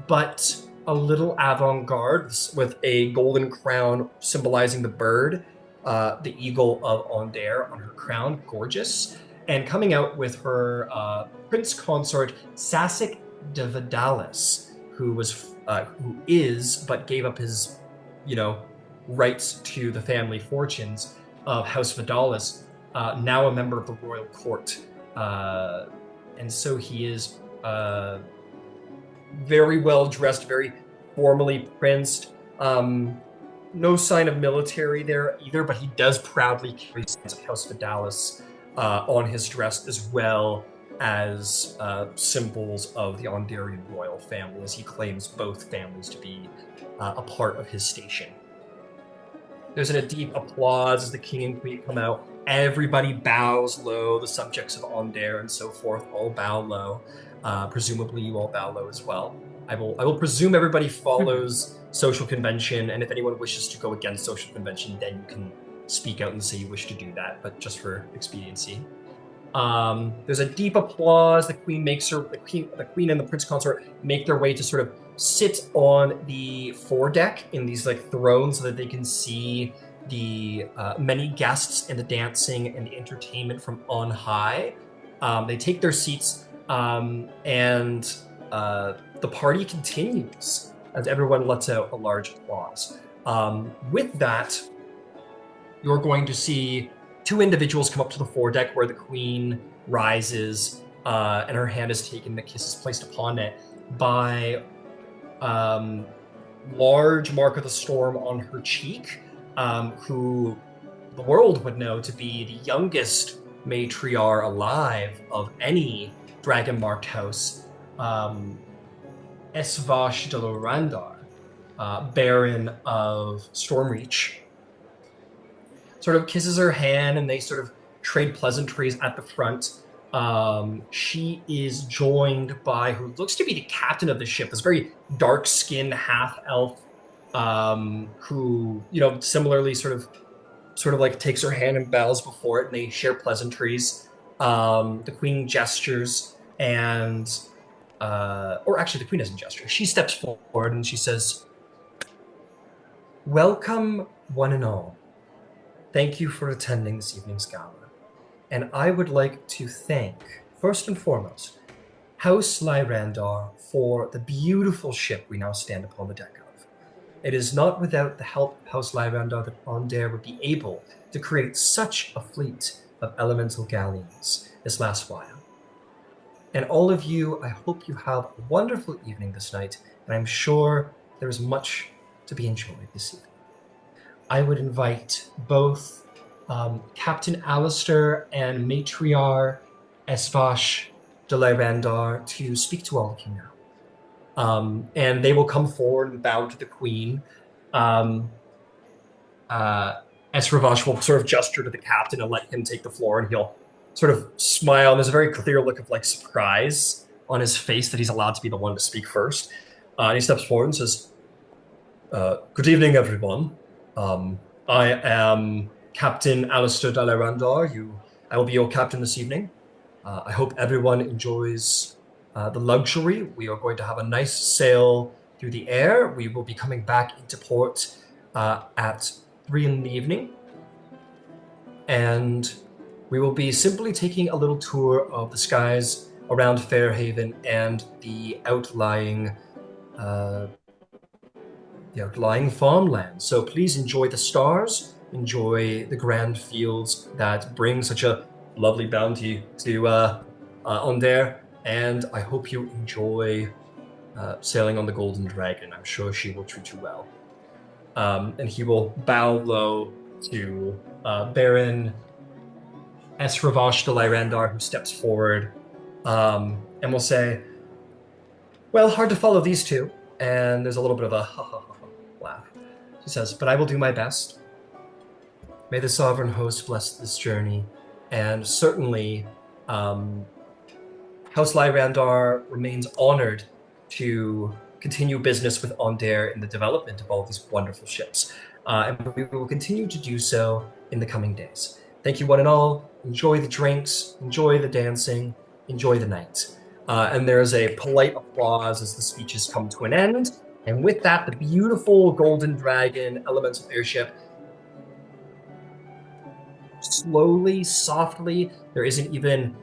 but a little avant-garde with a golden crown symbolizing the bird, the eagle of Aundair on her crown, gorgeous. And coming out with her prince consort, Sasek de Vidalis, who is, but gave up his, rights to the family fortunes of House Vidalis, now a member of the royal court. And so he is very well dressed, very formally princed. No sign of military there either, but he does proudly carry signs of House Vidalis on his dress, as well as symbols of the Ondarian royal family, as he claims both families to be a part of his station. There's a deep applause as the king and queen come out. Everybody bows low. The subjects of Aundair and so forth all bow low. Presumably, you all bow low as well. I will presume everybody follows social convention, and if anyone wishes to go against social convention, then you can speak out and say you wish to do that. But just for expediency, there's a deep applause. The queen and the prince consort make their way to sort of sit on the foredeck in these like thrones, so that they can see the many guests and the dancing and the entertainment from on high. They take their seats, and the party continues as everyone lets out a large applause. With that, you're going to see two individuals come up to the foredeck where the queen rises, and her hand is taken, the kiss is placed upon it by large Mark of the Storm on her cheek, who the world would know to be the youngest matriarch alive of any dragon-marked house, Esvash de Lorandar, Baron of Stormreach, sort of kisses her hand, and they sort of trade pleasantries at the front. She is joined by who looks to be the captain of the ship, this very dark-skinned half-elf, who, similarly sort of like takes her hand and bows before it, and they share pleasantries. The queen gestures, and or actually the queen doesn't gesture. She steps forward and she says, "Welcome, one and all. Thank you for attending this evening's gala. And I would like to thank, first and foremost, House Lyrandar for the beautiful ship we now stand upon the deck of. It is not without the help of House Lyrandar that Aundair would be able to create such a fleet of elemental galleons this last while. And all of you, I hope you have a wonderful evening this night, and I'm sure there is much to be enjoyed this evening. I would invite both Captain Alistair and Matriarch Esvash de Lyrandar to speak to all of you now. And they will come forward and bow to the queen. Esravash will sort of gesture to the captain and let him take the floor, and he'll sort of smile. And there's a very clear look of like surprise on his face that he's allowed to be the one to speak first. And he steps forward and says, "Good evening, everyone. I am Captain Alistair de Lyrandar. I will be your captain this evening. I hope everyone enjoys the luxury. We are going to have a nice sail through the air. We will be coming back into port at 3 in the evening. And we will be simply taking a little tour of the skies around Fairhaven and the outlying farmland. So please enjoy the stars, enjoy the grand fields that bring such a lovely bounty to Aundair, and I hope you enjoy sailing on the Golden Dragon. I'm sure she will treat you well." And he will bow low to Baron Esravash de Lyrandar, who steps forward, and will say, "Well, hard to follow these two." And there's a little bit of a ha ha ha laugh. She says, "But I will do my best. May the sovereign host bless this journey, and certainly House Lyrandar remains honored to continue business with Ondair in the development of all these wonderful ships. And we will continue to do so in the coming days. Thank you, one and all. Enjoy the drinks, enjoy the dancing, enjoy the night. And there's a polite applause as the speeches come to an end. And with that, the beautiful golden dragon elemental airship slowly, softly, there isn't even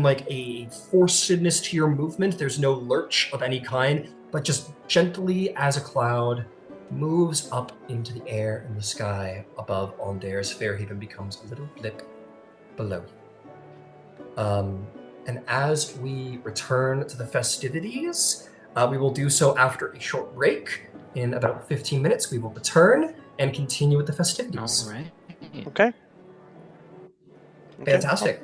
like a forcedness to your movement. There's no lurch of any kind, but just gently as a cloud moves up into the air in the sky above Ondair's Fairhaven becomes a little blip below you. And as we return to the festivities, we will do so after a short break. In about 15 minutes, we will return and continue with the festivities. All right. Okay. Fantastic.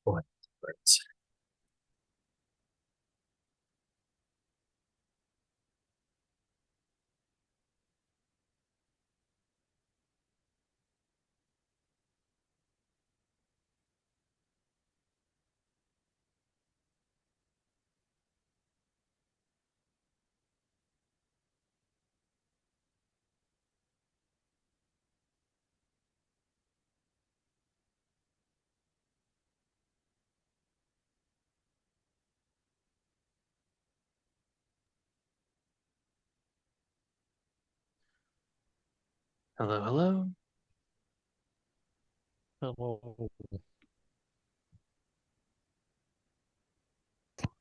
What? Hello, hello. Oh,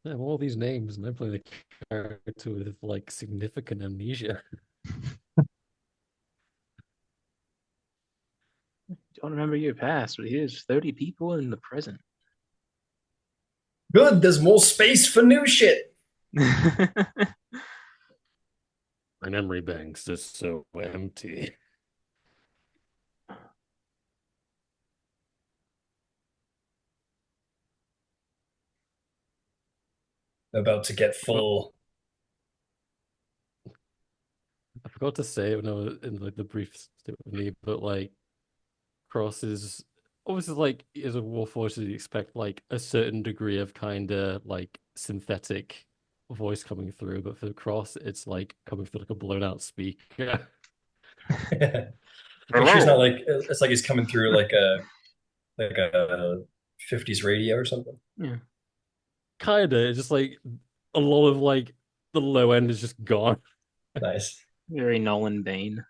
I have all these names, and I play the character with like significant amnesia. Don't remember your past, but here's 30 people in the present. Good, there's more space for new shit. My memory banks is so empty. About to get full. I forgot to say when I was in like the brief stint with me, but like Cross is obviously like as a Warforged, you expect like a certain degree of kind of like synthetic voice coming through, but for Cross, it's like coming through like a blown out speaker. Make sure it's not Hello. like it's like he's coming through like a 50s radio or something. Yeah, Kinda, it's just like a lot of like the low end is just gone. Nice. very Nolan Bane.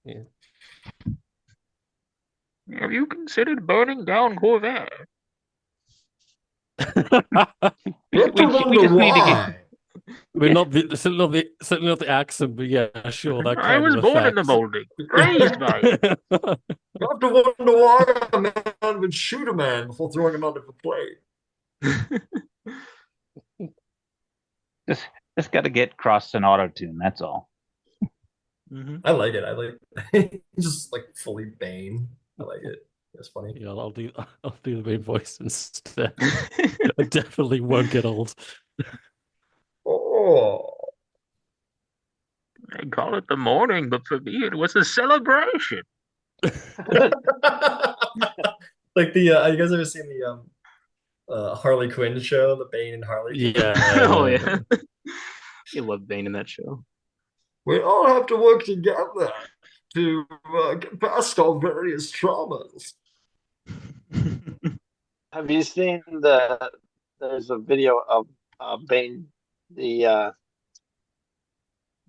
Yeah. Have you considered burning down Corvette? You have to We wonder just need to get. why. We're not the certainly not the accent, but yeah, sure, that I kind was of born in the effect. molding, raised by it. You have to wonder why a man would shoot a man before throwing him out of a plane. Just got to get Cross an auto tune. That's all. Mhm. I like it. I like just like fully Bane. I like it. It's funny. Yeah, I'll do the main voice instead. I definitely won't get old. Oh. I call it the morning, but for me it was a celebration. Like you guys ever seen the Harley Quinn show, the Bane and Harley Quinn? Oh Yeah. yeah, you love Bane in that show. We all have to work together to get past our various traumas. Have you seen there's a video of Bane, the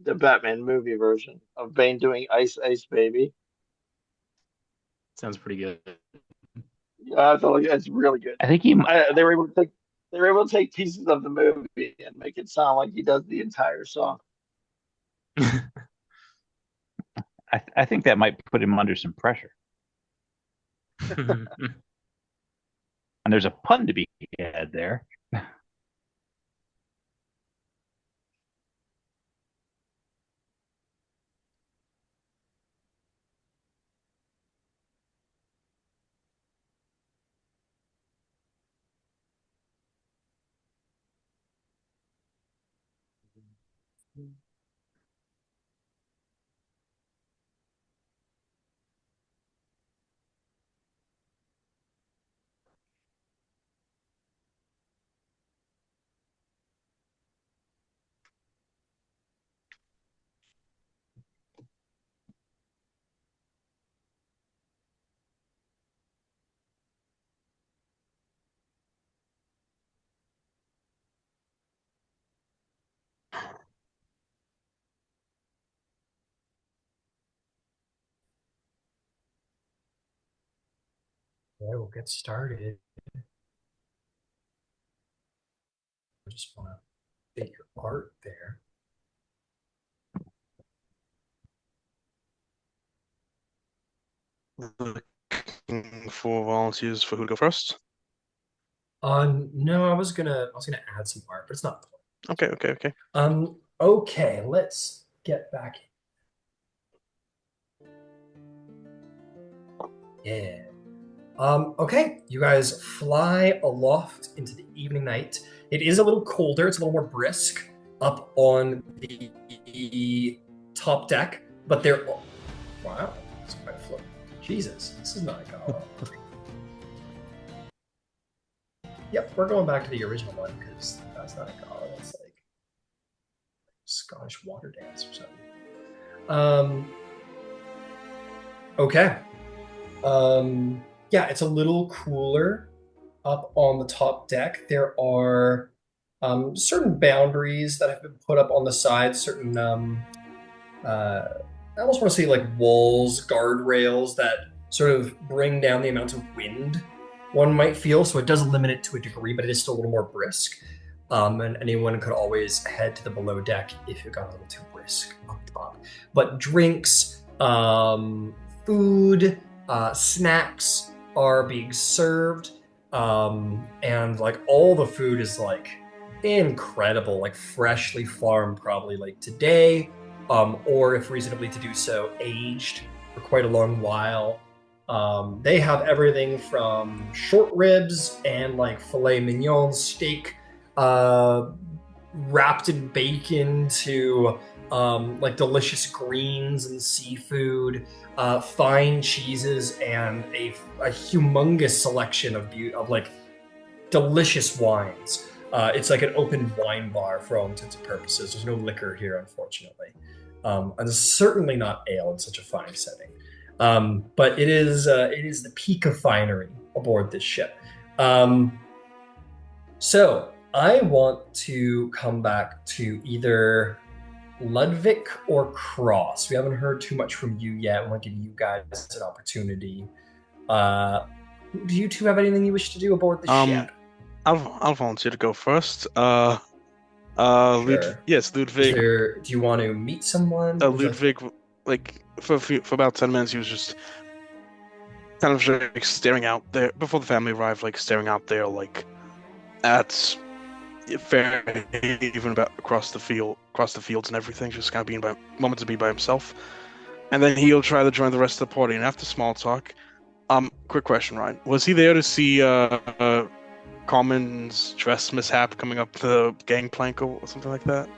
the Batman movie version of Bane doing Ice Ice Baby? Sounds pretty good. It's really good. I think he. They were able to take pieces of the movie and make it sound like he does the entire song. I think that might put him under some pressure. And there's a pun to be had there. Yeah, we'll get started. I just want to get your art there. Looking for volunteers for who to go first. No, I was gonna add some art, but it's not. Okay. Okay, let's get back. Yeah. Okay, you guys fly aloft into the evening night. It is a little colder, it's a little more brisk up on the top deck, but there. Wow, it's quite float. Jesus, this is not a gala. Yep, we're going back to the original one because that's not a gala. That's like Scottish water dance or something. Okay. Yeah, it's a little cooler up on the top deck. There are certain boundaries that have been put up on the sides, certain I almost want to say like walls, guardrails that sort of bring down the amount of wind one might feel. So it does limit it to a degree, but it is still a little more brisk. And anyone could always head to the below deck if it got a little too brisk up top. But drinks, food, snacks are being served. And like all the food is like incredible, like freshly farmed, probably like today, or if reasonably to do so, aged for quite a long while. They have everything from short ribs and like filet mignon steak, wrapped in bacon to like delicious greens and seafood, fine cheeses, and a humongous selection of like delicious wines. It's like an open wine bar for all intents and purposes. There's no liquor here, unfortunately, and certainly not ale in such a fine setting. But it is the peak of finery aboard this ship. So I want to come back to either Ludwig or Cross. We haven't heard too much from you yet. I want to give you guys an opportunity. Do you two have anything you wish to do aboard the ship? I'll volunteer to go first. Sure. Yes, Ludwig. Do you want to meet someone? Ludwig, like for about 10 minutes, he was just kind of like staring out there before the family arrived, like staring out there, like at Fairhaven, about across the fields and everything, just kind of being moment to be by himself. And then he'll try to join the rest of the party. And after small talk, quick question, Ryan, was he there to see Common's dress mishap coming up the gangplank or something like that?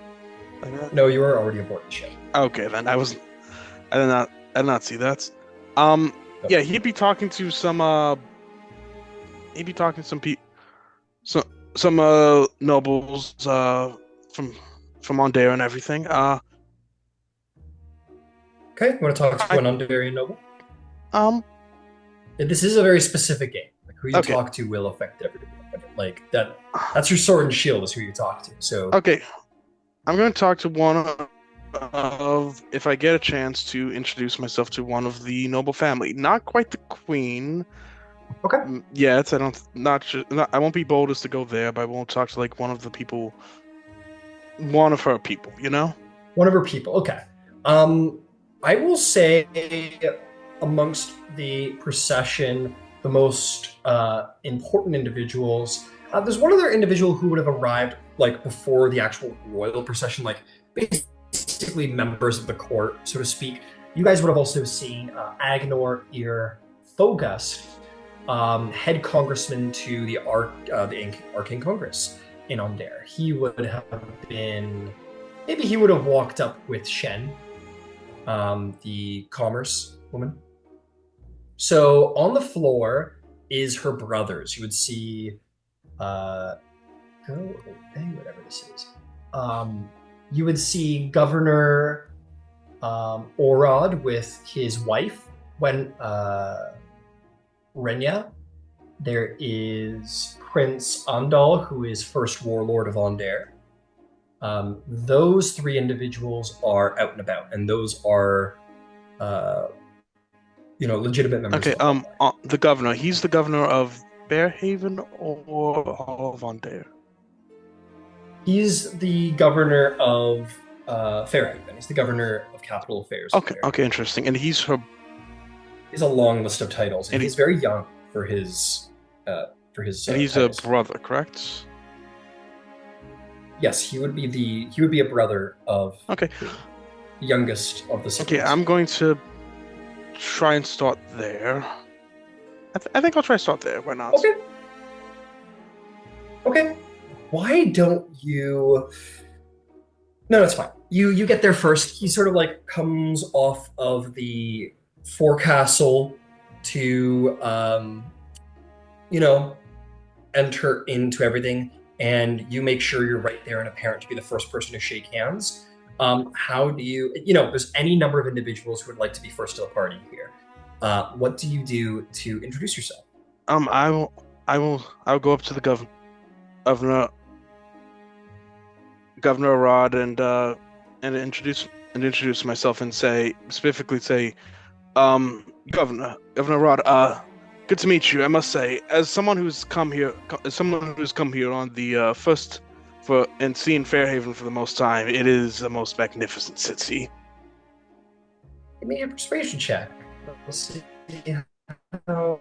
No, you were already aboard the ship. Okay, then I did not see that. Yeah, he'd be talking to some nobles from Ondare and everything. Okay, you want to talk to an Ondarian noble? This is a very specific game. Like who you talk to will affect everything. Like that's your sword and shield is who you talk to. So okay, I'm going to talk to one of, if I get a chance to introduce myself to one of the noble family. Not quite the queen. Okay. Yet I won't be bold as to go there, but I won't talk to like one of the people, one of her people. You know. One of her people. Okay. I will say amongst the procession, the most important individuals. There's one other individual who would have arrived like before the actual royal procession, like basically members of the court, so to speak. You guys would have also seen Agnor Ir Thogust, head congressman to the Arcane Congress in Ondare. He would have been, maybe he would have walked up with Shen, the commerce woman. So on the floor is her brothers. You would see, whatever this is. You would see Governor Orod with his wife, Renya. There is Prince Andal, who is first warlord of Ondare. Those three individuals are out and about, and those are legitimate members. Okay, the governor. He's the governor of Fairhaven or all of Ondare? He's the governor of Fairhaven. He's the governor of capital affairs. Okay, interesting. And he's her. He's a long list of titles, and he's very young for his. And he's titles. A brother, correct? Yes, he would be a brother of. Okay. The youngest of the siblings. Okay, I'm going to try and start there. I think I'll try to start there. Why not? Okay. Okay. Why don't you? No, it's fine. You get there first. He sort of like comes off of the forecastle to you know, enter into everything, and you make sure you're right there and apparent to be the first person to shake hands. How do you, there's any number of individuals who would like to be first to the party here. What do you do to introduce yourself? I'll go up to the governor, Governor Rod, and introduce myself and specifically say, Governor Rod, good to meet you. I must say, as someone who's come here on the first and seen Fairhaven for the most time, it is the most magnificent city. Give me a persuasion check. Let's see how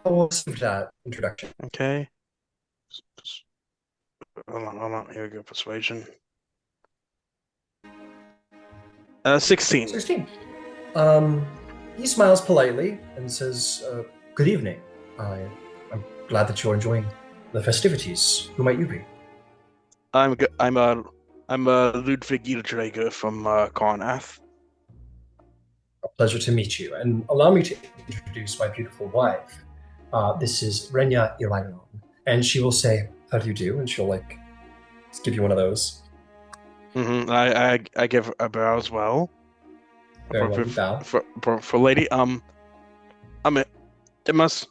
was that introduction. Okay. Hold on. Here we go. Persuasion. 16. 16. He smiles politely and says, "Good evening. I'm glad that you're enjoying the festivities. Who might you be?" I'm Ludwig Ildrager from Karnath. A pleasure to meet you. And allow me to introduce my beautiful wife. This is Renya Irayon. And she will say, "How do you do?" And she'll just give you one of those. Mm-hmm. I give a bow as well. Very well, bow. For lady, I must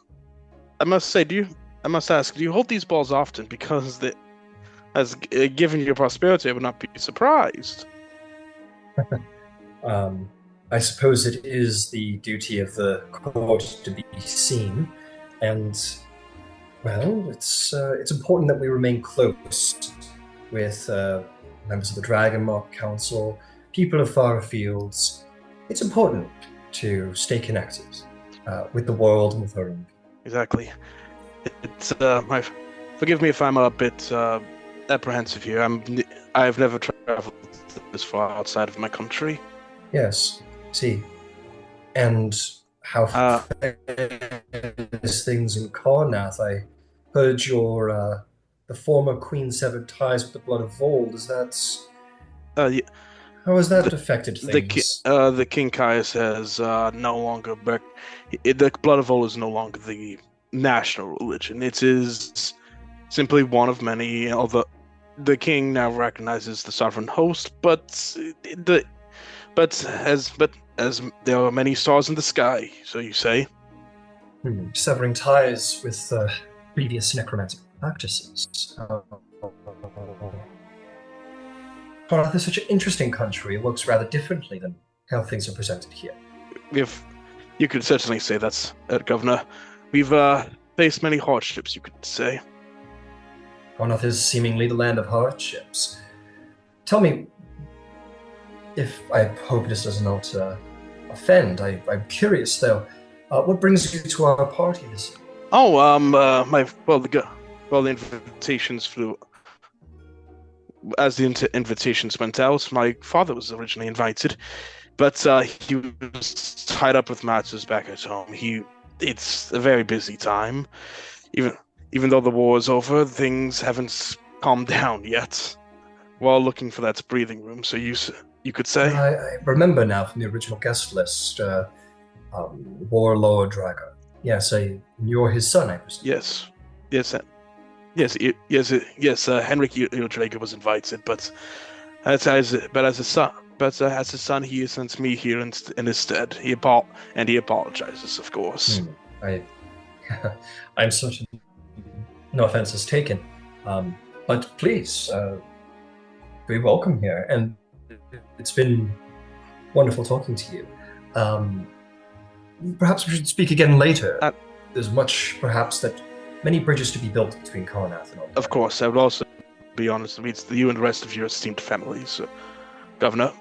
ask, do you hold these balls often? Because given your prosperity, I would not be surprised. I suppose it is the duty of the court to be seen, and well, it's important that we remain close with members of the Dragonmark Council, people of far fields. It's important to stay connected with the world and with our own. Exactly. It's forgive me if I'm a bit apprehensive here. I've never traveled this far outside of my country. Yes, see, and how there's things in Karnath. I heard your the former queen severed ties with the blood of Vold. Is that how has that affected things? The King Caius has no longer the blood of Vold is no longer the national religion. It is simply one of many. Although the king now recognizes the sovereign host, but as there are many stars in the sky, so you say. Severing ties with previous necromantic practices. Karnath is such an interesting country. It looks rather differently than how things are presented here. You could certainly say that's Governor. We've faced many hardships, you could say. Karnath is seemingly the land of hardships. Tell me, if I hope this does not offend, I'm curious though, what brings you to our party this year? Oh, the invitations flew. As the invitations went out, my father was originally invited, but he was tied up with matters back at home. It's a very busy time. Even though the war is over, things haven't calmed down yet. We're all looking for that breathing room, so you could say. I remember now from the original guest list, Warlord Drago. Yes, you're his son, I presume. Yes. Henrik Drago was invited, but as his son, he sent me here in his stead. He apologizes, of course. I'm certain no offense is taken, but please, be welcome here, and it's been wonderful talking to you. Perhaps we should speak again later. There's many bridges to be built between Karnath and all. Of course, I would also be honest. It means you and the rest of your esteemed families, Governor.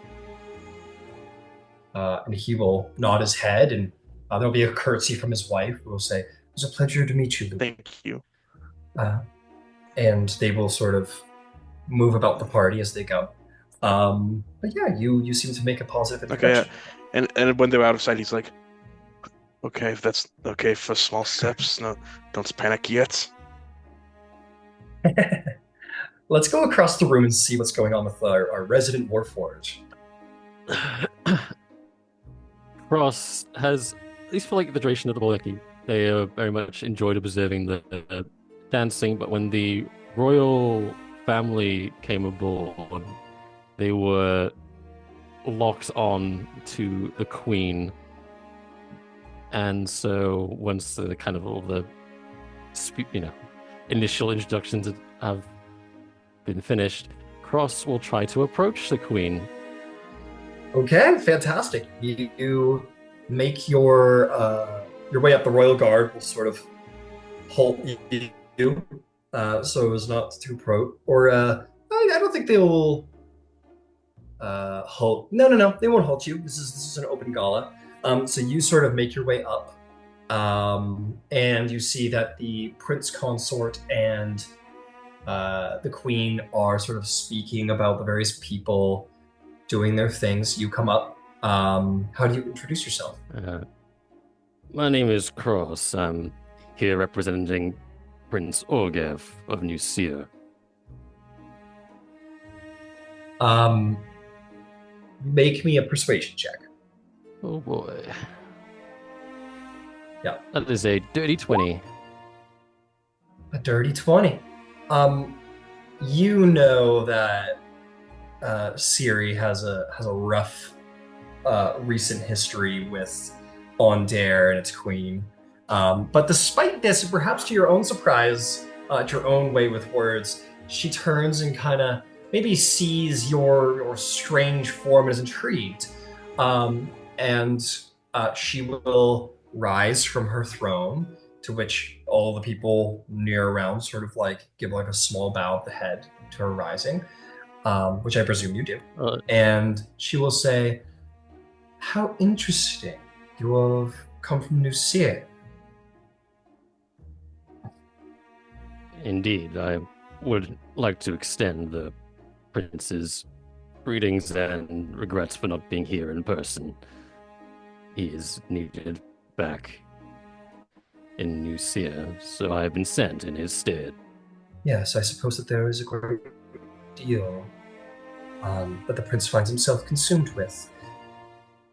And he will nod his head, and there'll be a curtsy from his wife, who will say, "It was a pleasure to meet you, Luke." Thank you. And they will sort of move about the party as they go. But yeah, you seem to make a positive introduction. Okay, and when they're out of sight, he's like, Okay, if that's okay for small steps. No, don't panic yet. Let's go across the room and see what's going on with our resident Warforged. Cross has, at least for like the duration of the Boleki, they very much enjoyed observing the dancing, but when the royal family came aboard, they were locked on to the queen. And so once the kind of all the initial introductions have been finished, Cross will try to approach the queen. Okay, fantastic. You make your way up. The royal guard will sort of halt you, so as not to approach. Or I don't think they will halt. No, they won't halt you. This is an open gala. So you sort of make your way up, and you see that the prince consort and the queen are sort of speaking about the various people doing their things. You come up. How do you introduce yourself? My name is Cross. I'm here representing Prince Orgev of New Seer. Make me a persuasion check. Oh boy. Yeah. That is a dirty 20. A dirty 20. You know that Ciri has a rough recent history with Ondare and its queen. But despite this, perhaps to your own surprise, to your own way with words, she turns and kind of maybe sees your strange form and is intrigued. And she will rise from her throne, to which all the people near around sort of like give like a small bow of the head to her rising, which I presume you do. And she will say, "How interesting. You have come from New Seer." Indeed, I would like to extend the prince's greetings and regrets for not being here in person. He is needed back in New Seer, so I have been sent in his stead. Yes, I suppose that there is a great deal that the prince finds himself consumed with.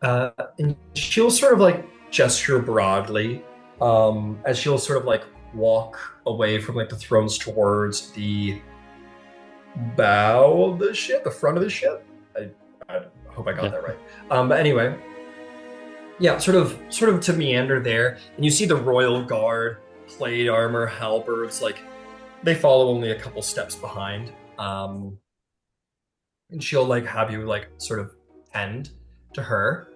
And she'll sort of like gesture broadly, as she'll sort of like walk away from like the thrones towards the bow of the ship, the front of the ship. I hope I got that right. But anyway, yeah, sort of to meander there, and you see the royal guard, plate armor, halberds, like they follow only a couple steps behind. And she'll like have you like sort of tend to her.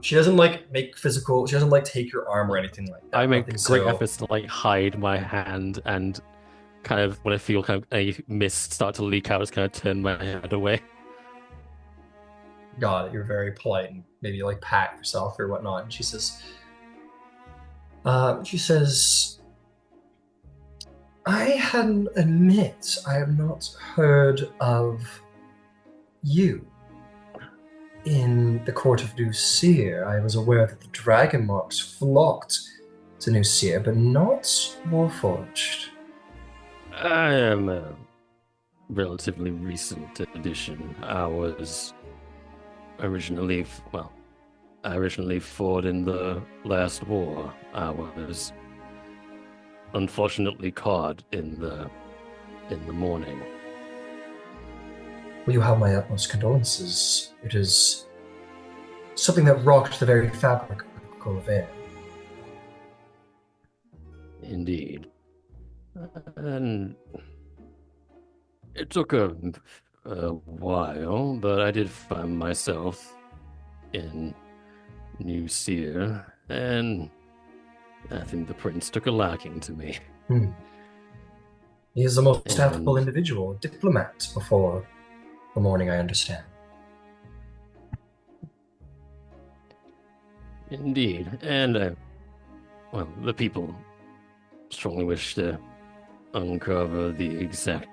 She doesn't like make physical. She doesn't like take your arm or anything like that. I make great efforts to like hide my hand, and kind of when I feel kind of a mist start to leak out, I just kind of turn my head away. Got it. You're very polite and maybe like pat yourself or whatnot. And she says, "I hadn't admit I have not heard of you. In the court of New Seer, I was aware that the dragon marks flocked to New Seer, but not Warforged." I am a relatively recent addition. I originally fought in the last war. I was unfortunately caught in the morning. Well, you have my utmost condolences. It is something that rocked the very fabric of Corvair. Indeed. And it took a while, but I did find myself in New Seer, and I think the prince took a liking to me. He is the most affable individual, a diplomat before the morning, I understand. Indeed, and the people strongly wish to uncover the exact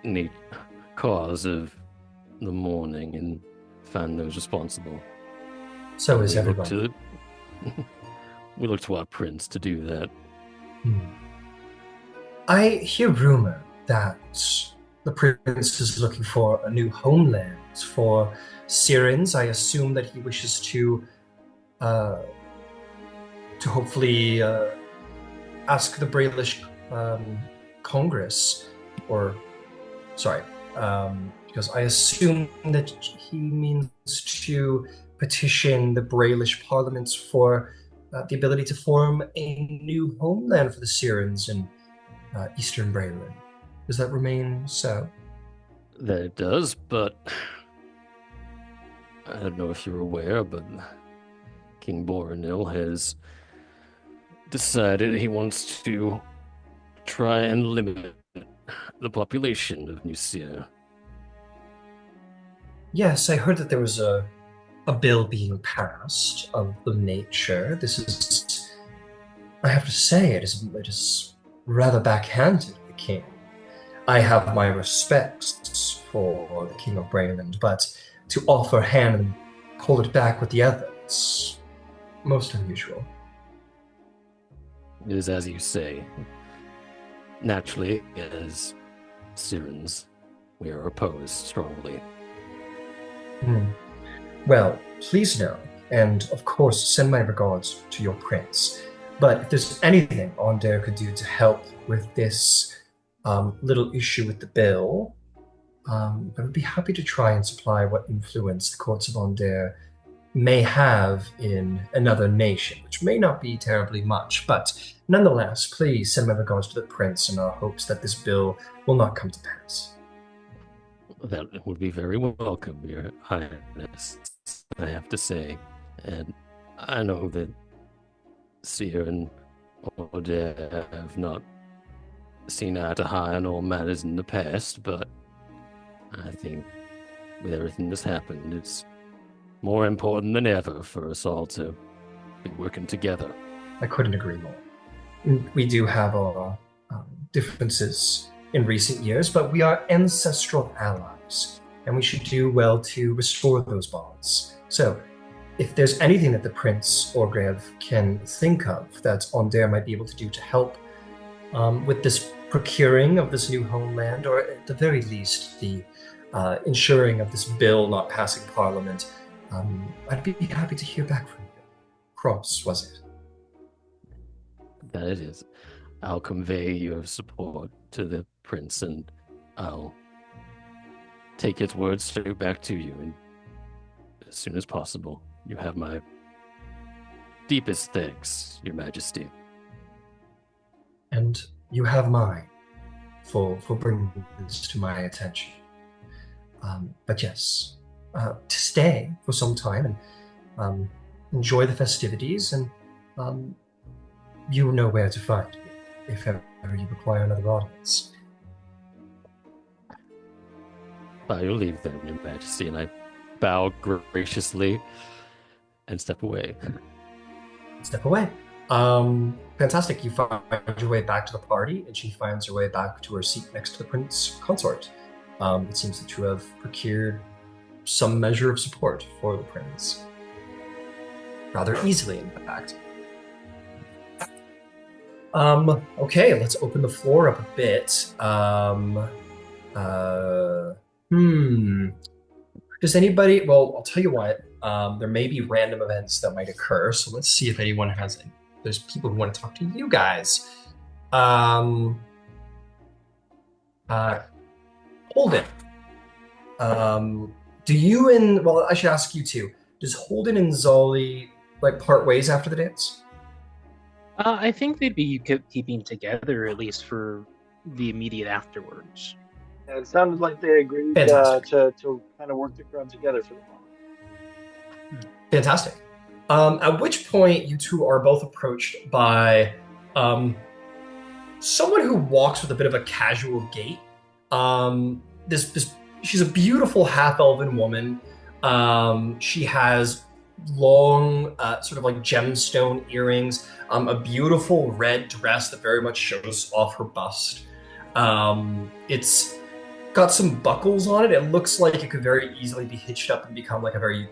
cause of the mourning and find those responsible. So is everybody. We look to our prince to do that. I hear rumor that the prince is looking for a new homeland for Sirens. I assume that he wishes to hopefully ask the Brailish Congress, or sorry, because I assume that he means to petition the Brailish parliaments for the ability to form a new homeland for the Sirens in Eastern Braylon. Does that remain so? That it does, but I don't know if you're aware, but King Boronil has decided he wants to try and limit the population of New Seer. Yes, I heard that there was a bill being passed of the nature. This is, I have to say, it is rather backhanded, the king. I have my respects for the King of Brayland, but to offer hand and hold it back with the others, most unusual. It is as you say. Naturally, as Sirens, we are opposed strongly. Well, please know, and of course send my regards to your prince. But if there's anything Onder could do to help with this little issue with the bill, I would be happy to try and supply what influence the courts of Onder may have in another nation, which may not be terribly much, but nonetheless, please send my regards to the prince in our hopes that this bill will not come to pass. That would be very welcome, Your Highness, I have to say. And I know that Seer and Oder have not seen eye to eye on all matters in the past, but I think with everything that's happened, it's more important than ever for us all to be working together. I couldn't agree more. We do have our differences in recent years, but we are ancestral allies, and we should do well to restore those bonds. So, if there's anything that the Prince Orgrev can think of that Onder might be able to do to help with this procuring of this new homeland, or at the very least, the ensuring of this bill not passing Parliament, I'd be happy to hear back from you. Cross, was it? That it is. I'll convey your support to the prince, and I'll take his words straight back to you and as soon as possible. You have my deepest thanks, Your Majesty. And you have mine for bringing this to my attention. But yes, to stay for some time and enjoy the festivities, and you know where to find me if ever you require another audience. By your leave then, Your Majesty, and I bow graciously and step away. Step away. Fantastic. You find your way back to the party, and she finds her way back to her seat next to the prince consort. It seems that you have procured some measure of support for the prince. Rather easily, in fact. Okay, let's open the floor up a bit. Does anybody, well, I'll tell you what, there may be random events that might occur, so let's see if anyone has any. There's people who want to talk to you guys. Holden. Do you and, well, I should ask you too, does Holden and Zolly, like, part ways after the dance? I think they'd be keeping together, at least for the immediate afterwards. Yeah, it sounded like they agreed to kind of work the crowd together for the moment. Fantastic. At which point you two are both approached by someone who walks with a bit of a casual gait. She's a beautiful half-elven woman. She has long, sort of like gemstone earrings, a beautiful red dress that very much shows off her bust. It's got some buckles on it. It looks like it could very easily be hitched up and become like a very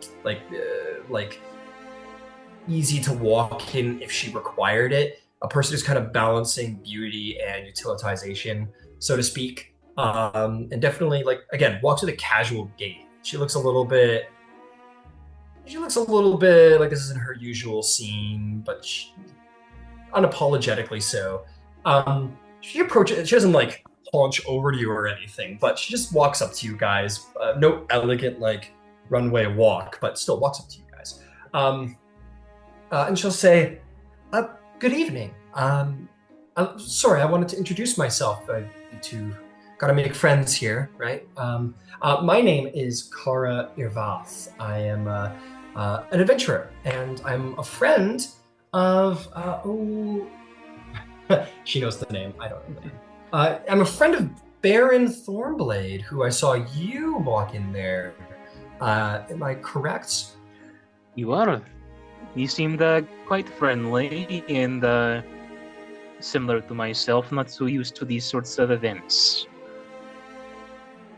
easy to walk in if she required it. A person who's kind of balancing beauty and utilitization, so to speak. And definitely, like, again, walks with a casual gait. She looks a little bit like this isn't her usual scene, but unapologetically so. She approaches. She doesn't like haunch over to you or anything, but she just walks up to you guys. No elegant like runway walk, but still walks up to you guys. And she'll say, "Good evening. Sorry, I wanted to introduce myself. To gotta make friends here, right? My name is Kara Irvath. I am an adventurer, and I'm a friend of she knows the name. I don't know the name. I'm a friend of Baron Thornblade, who I saw you walk in there. Am I correct? You are. You seemed quite friendly and similar to myself, not so used to these sorts of events.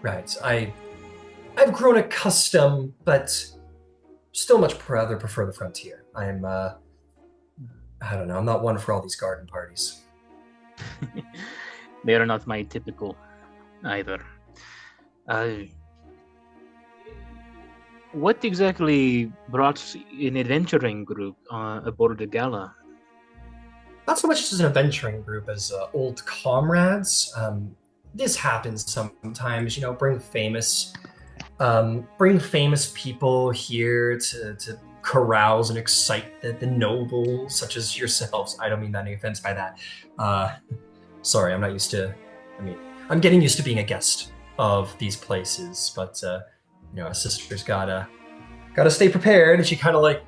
Right. I've grown accustomed, but still much rather prefer the frontier. I'm I don't know, I'm not one for all these garden parties. They are not my typical either. What exactly brought an adventuring group aboard the gala? Not so much as an adventuring group as old comrades. This happens sometimes, bring famous people here to carouse and excite the nobles, such as yourselves. I don't mean that any offense by that. Sorry, I'm not used to. I'm getting used to being a guest of these places, but a sister's gotta stay prepared. And she kind of like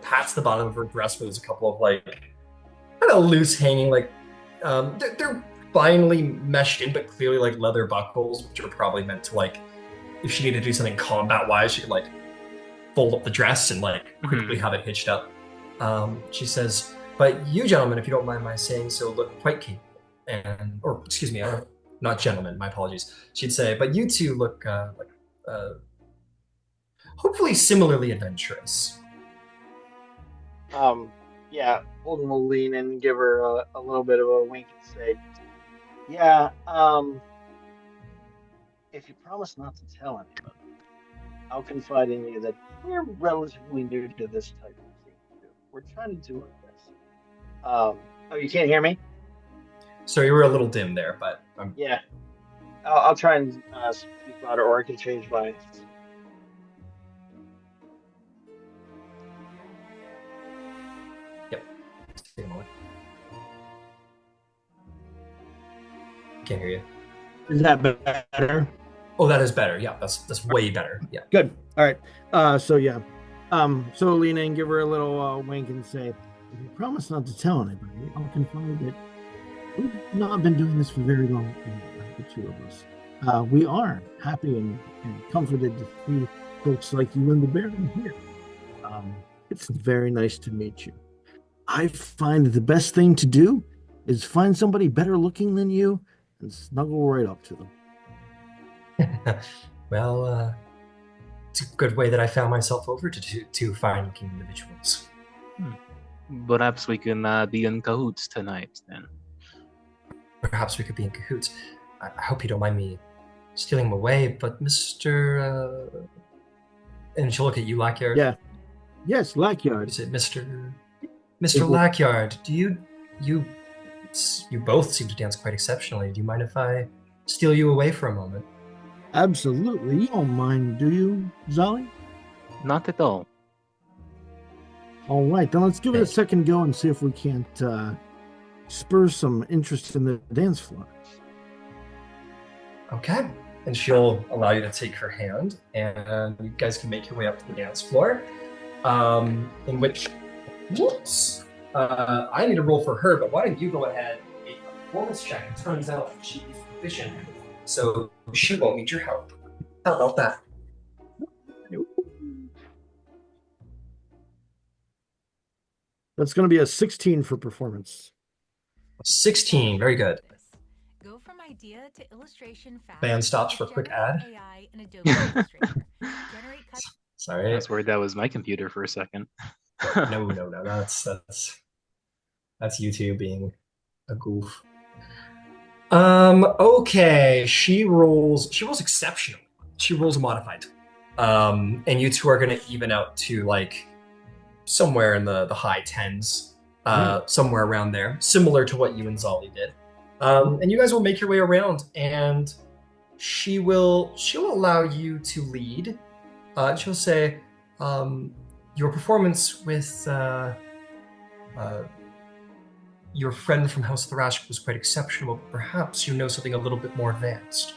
pats the bottom of her dress, where there's a couple of like kind of loose hanging they're finely meshed in, but clearly like leather buckles, which are probably meant to like if she needed to do something combat wise, she could like fold up the dress and like quickly have it hitched up. She says, "But you gentlemen, if you don't mind my saying so, look quite capable." Or excuse me, not gentlemen, my apologies. She'd say, "But you two look hopefully similarly adventurous." Yeah, Holden will lean in and give her a little bit of a wink and say, "Yeah, if you promise not to tell anybody, I'll confide in you that we're relatively new to this type of thing. We're trying to do our best." Oh, you can't hear me? So you were a little dim there, but yeah, I'll try and speak louder, or I can change my. Yep. Take a moment. Can't hear you. Is that better? Oh, that is better. Yeah, that's way better. Yeah. Good. All right. So lean in, give her a little wink, and say, "If you promise not to tell anybody, I'll confide that we've not been doing this for very long, the two of us. We are happy and comforted to see folks like you and the Baron here. It's very nice to meet you. I find the best thing to do is find somebody better looking than you and snuggle right up to them." Well, it's a good way that I found myself over to fine-looking individuals. Perhaps we can be in cahoots tonight, then. Perhaps we could be in cahoots. I hope you don't mind me stealing them away, but Mr. And she'll look at you, Lackyard. Yeah. Yes, Lackyard. Is it Mr. Lackyard? Do you both seem to dance quite exceptionally. Do you mind if I steal you away for a moment? Absolutely. You don't mind, do you, Zolly? Not at all. All right, then let's give it a second go and see if we can't spur some interest in the dance floor. Okay. And she'll allow you to take her hand, and you guys can make your way up to the dance floor. In which, whoops, I need to roll for her, but why don't you go ahead and make a performance check? It turns out she's proficient, so she won't need your help. How about that? That's going to be a 16 for performance. 16, very good. Go from idea to illustration fast. Band stops for a quick ad. AI and Adobe Illustrator. Generate Sorry. I was worried that was my computer for a second. No, no, no. That's you two being a goof. Okay. She rolls exceptional. She rolls a modified. And you two are gonna even out to like somewhere in the high tens, somewhere around there, similar to what you and Zolly did. And you guys will make your way around, and she'll allow you to lead. She'll say, your performance with your friend from House Thrash was quite exceptional, but perhaps you know something a little bit more advanced.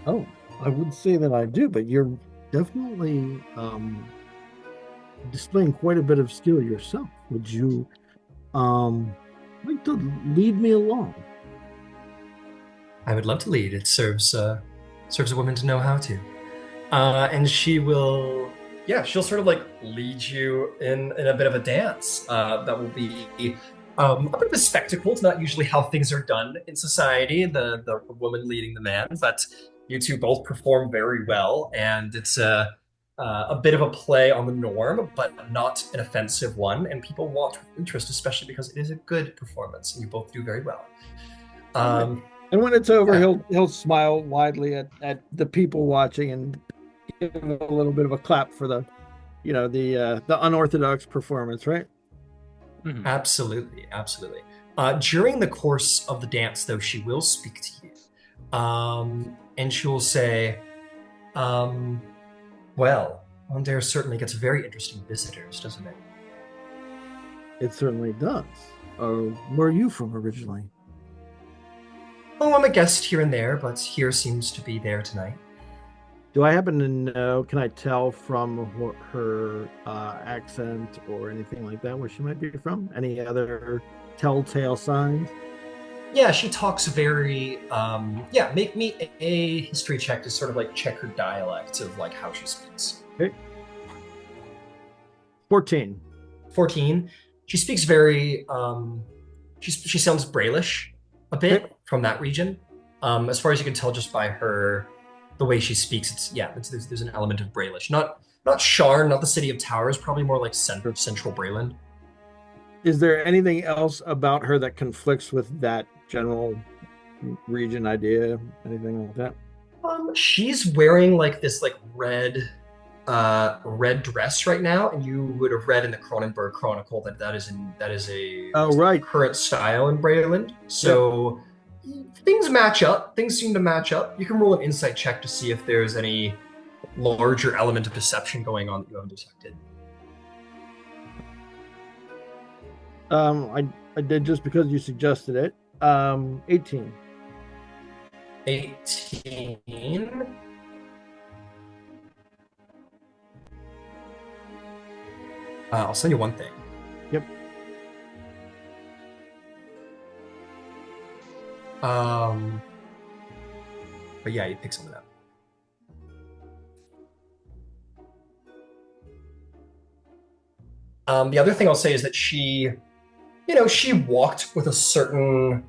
Oh, I would say that I do, but you're definitely displaying quite a bit of skill yourself. Would you like to lead me along? I would love to lead. It serves a woman to know how to. And she'll sort of like lead you in a bit of a dance. That will be a bit of a spectacle. It's not usually how things are done in society, the woman leading the man, but you two both perform very well, and it's a bit of a play on the norm, but not an offensive one, and people watch with interest, especially because it is a good performance, and you both do very well. And when it's over, he'll smile widely at the people watching and give a little bit of a clap for the unorthodox performance, right? Mm-hmm. Absolutely. During the course of the dance, though, she will speak to you, and she will say, "Well, Ondair certainly gets very interesting visitors, doesn't it?" It certainly does. Where are you from originally? Oh, I'm a guest here and there, but here seems to be there tonight. Do I happen to know, can I tell from her accent or anything like that where she might be from? Any other telltale signs? Yeah, she talks very, make me a history check to sort of like check her dialect of like how she speaks. Okay. 14. 14. She speaks very, she sounds Brailish a bit from that region. As far as you can tell just by the way she speaks, there's an element of Brailish. Not Sharn, not the City of Towers, probably more like central Brayland. Is there anything else about her that conflicts with that general region idea? Anything like that? She's wearing like this like red dress right now, and you would have read in the Cronenberg Chronicle that is a current style in Brayland. So things match up. Things seem to match up. You can roll an insight check to see if there's any larger element of deception going on that you haven't detected. I did just because you suggested it. 18. 18. I'll send you one thing. Yep. But yeah, you pick something up. The other thing I'll say is that she walked with a certain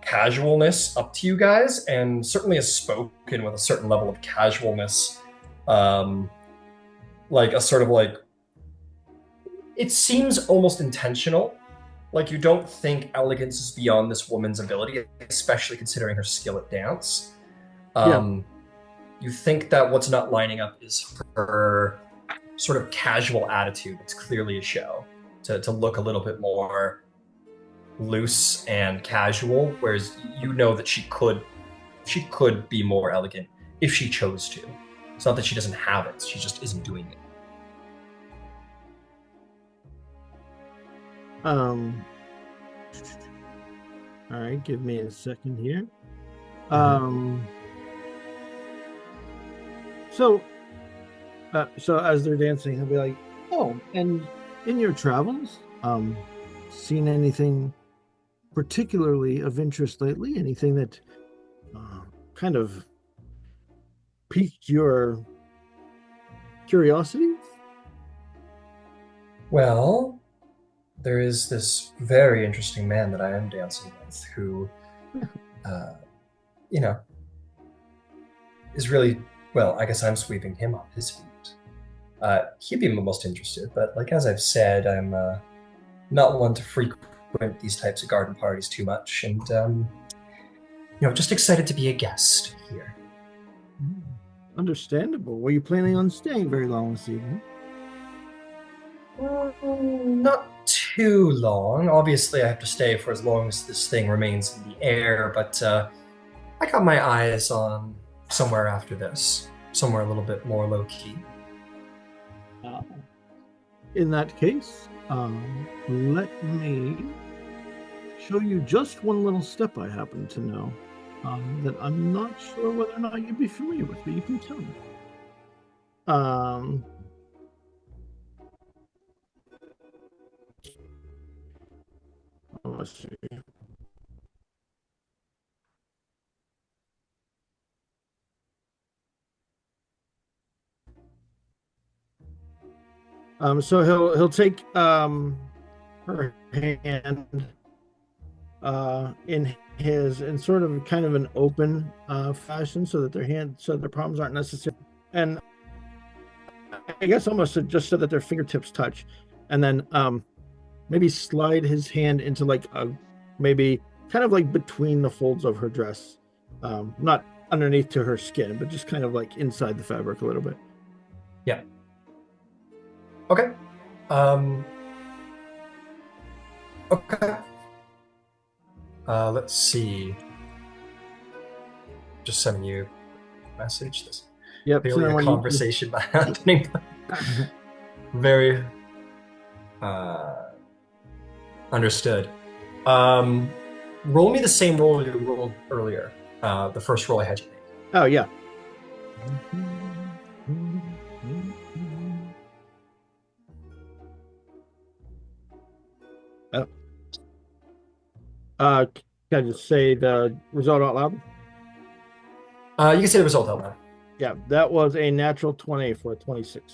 casualness up to you guys, and certainly has spoken with a certain level of casualness, like a sort of like, it seems almost intentional. Like you don't think elegance is beyond this woman's ability, especially considering her skill at dance. You think that what's not lining up is her sort of casual attitude. It's clearly a show to look a little bit more loose and casual, whereas you know that she could be more elegant if she chose to. It's not that she doesn't have it, she just isn't doing it. All right, give me a second here. So as they're dancing, he'll be like, "Oh, and in your travels, seen anything particularly of interest lately? Anything that kind of piqued your curiosity?" Well, there is this very interesting man that I am dancing with who, is really, well, I guess I'm sweeping him off his feet. he'd be most interested. But like as I've said, I'm not one to frequent these types of garden parties too much, and just excited to be a guest here. Understandable. Were you planning on staying very long this evening? Not too long. Obviously, I have to stay for as long as this thing remains in the air, but I got my eyes on somewhere after this, somewhere a little bit more low-key. In that case, let me show you just one little step I happen to know that I'm not sure whether or not you'd be familiar with, but you can tell me. Let's see. So he'll take her hand in sort of kind of an open fashion, so that their palms aren't necessary, and I guess almost just so that their fingertips touch, and then maybe slide his hand into like maybe kind of like between the folds of her dress, not underneath to her skin, but just kind of like inside the fabric a little bit. Yeah. Okay. Okay. Let's see. Just sending you a message. This clearly a conversation happening. Very understood. Roll me the same roll you rolled earlier. The first roll I had you make. Oh yeah. Can I just say the result out loud? You can say the result out loud. Yeah, that was a natural 20 for a 26.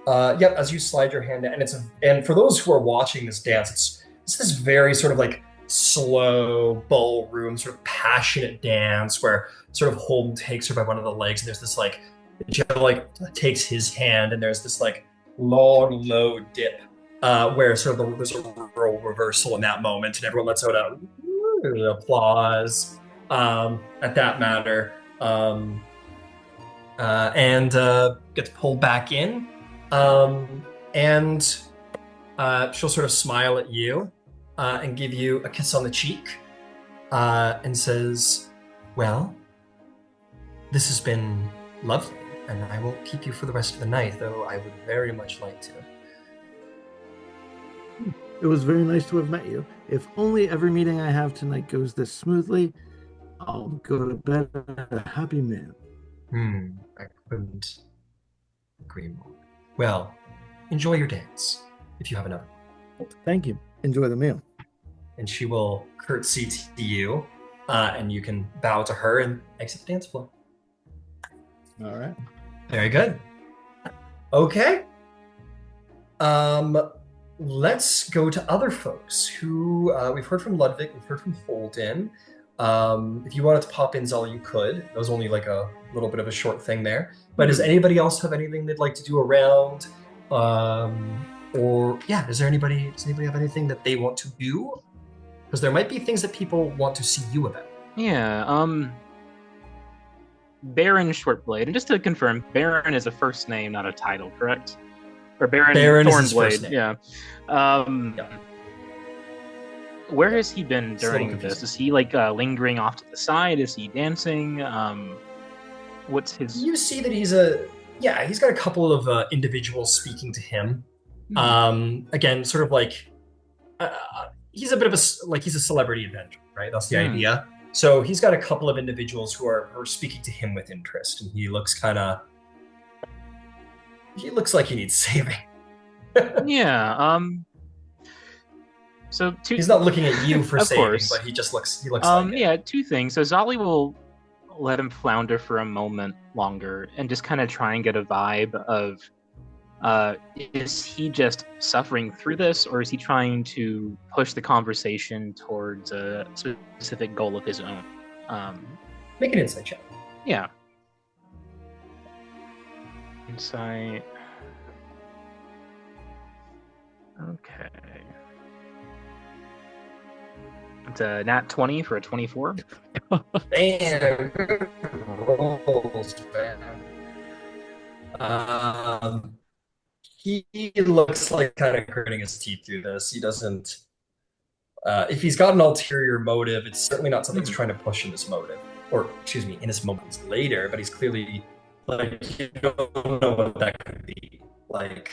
Yep, as you slide your hand in, and for those who are watching this dance, it's this very sort of like slow ballroom, sort of passionate dance where sort of Holden takes her by one of the legs, and there's this like Joe like takes his hand, and there's this like long low dip where sort of there's a role reversal in that moment, and everyone lets out a applause at that matter, and gets pulled back in. And she'll sort of smile at you and give you a kiss on the cheek and says, well, this has been lovely, and I won't keep you for the rest of the night, though I would very much like to. It was very nice to have met you. If only every meeting I have tonight goes this smoothly, I'll go to bed a happy man. I couldn't agree more. Well, enjoy your dance, if you have another. Thank you. Enjoy the meal. And she will curtsy to you, and you can bow to her and exit the dance floor. All right. Very good. Okay. Let's go to other folks who we've heard from Ludwig, we've heard from Holden. If you wanted to pop in, Zal, you could. That was only like a little bit of a short thing there. But does anybody else have anything they'd like to do around? Does anybody have anything that they want to do? Because there might be things that people want to see you about. Yeah, Baron Shortblade. And just to confirm, Baron is a first name, not a title, correct? Or Baron is his Thornblade. first name. Yeah. Where has he been during this? Is he like lingering off to the side? Is he dancing? What's his? You see that he's got a couple of individuals speaking to him. Again, sort of like he's a bit of he's a celebrity adventurer, right? That's the idea. So he's got a couple of individuals who are speaking to him with interest, and he looks like he needs saving. Yeah. So he's not looking at you for saving, course. But he looks like it. Yeah, two things. So Zali will let him flounder for a moment longer and just kind of try and get a vibe of is he just suffering through this, or is he trying to push the conversation towards a specific goal of his own? Make an insight check. Yeah. Insight. Okay. It's a nat 20 for a 24. Damn, good rolls, man. He looks like kind of gritting his teeth through this. He doesn't. If he's got an ulterior motive, it's certainly not something he's trying to push in this motive, or excuse me, in his moments later. But he's clearly like, you don't know what that could be. Like,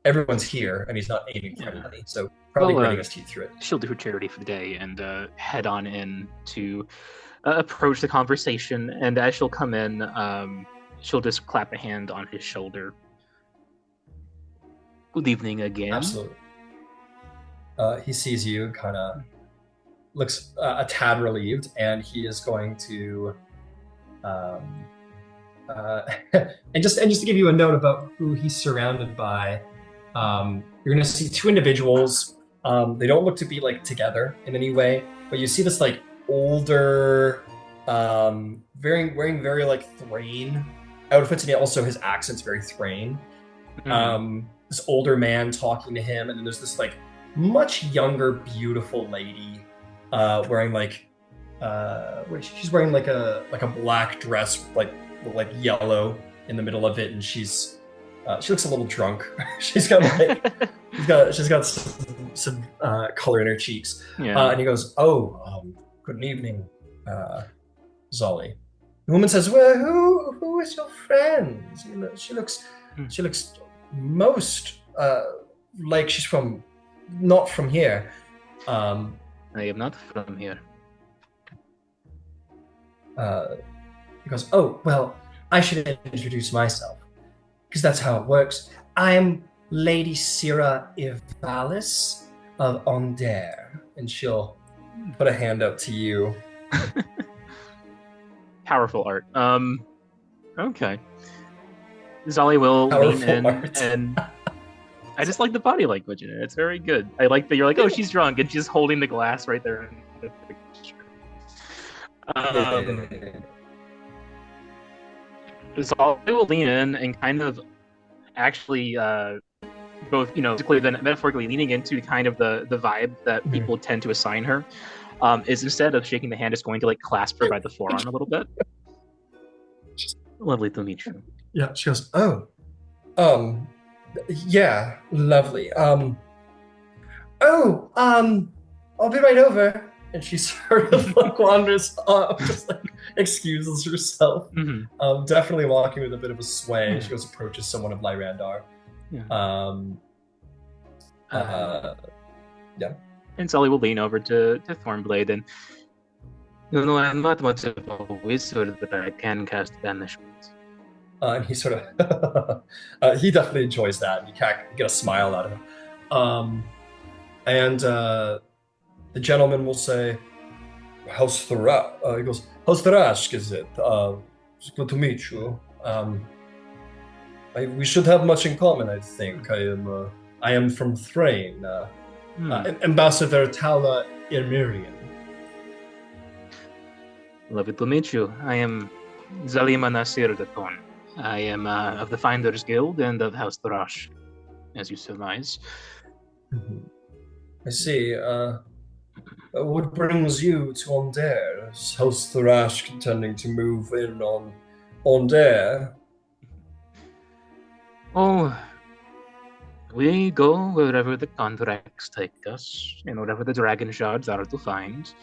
everyone's here, and he's not aiming for anybody, so probably gritting his teeth through it. She'll do her charity for the day and head on in to approach the conversation. And as she'll come in, she'll just clap a hand on his shoulder. Good evening again. Absolutely. He sees you, kind of looks a tad relieved, and he is going to, and just to give you a note about who he's surrounded by. You're going to see two individuals. They don't look to be like together in any way, but you see this like older, wearing very like Thrain outfits, and also his accent's very Thrain. This older man talking to him, and then there's this like much younger, beautiful lady wearing like she's wearing like a black dress with like yellow in the middle of it, and she looks a little drunk. she's got some color in her cheeks. And he goes, good evening, Zolly. The woman says, well, who is your friend? She looks most like she's not from here. I am not from here. He goes, oh, well, I should introduce myself, because that's how it works. I'm Lady Sira Ivalis of Onder, and she'll put a hand up to you. Powerful art. Okay. Zolly will lean in and I just like the body language in it. It's very good. I like that you're like, oh, she's drunk, and she's holding the glass right there in the picture. Zolly will lean in and kind of actually both, physically then metaphorically leaning into kind of the vibe that people tend to assign her, is instead of shaking the hand, just going to like clasp her by the forearm a little bit. Lovely to meet you. Yeah, she goes, yeah, lovely. I'll be right over. And she sort of like wanders off, just like excuses herself. Definitely walking with a bit of a sway. She goes, approaches someone of Lyrandar. And Sully will lean over to Thornblade and, I'm not much of a wizard, but I can cast banishment. And he sort of, he definitely enjoys that. You can't get a smile out of him. The gentleman will say, how's Thrash? He goes, how's Thrash, is it? It's good to meet you. We should have much in common, I think. I am from Thrain, Ambassador Tala Irmirian. Lovely to meet you. I am Zalima Nasir de Thorn. I am of the Finders Guild and of House Thrash, as you surmise. I see. What brings you to Onder? Is House Thrash contending to move in on Onder? Oh, we go wherever the contracts take us, and whatever the dragon shards are to find,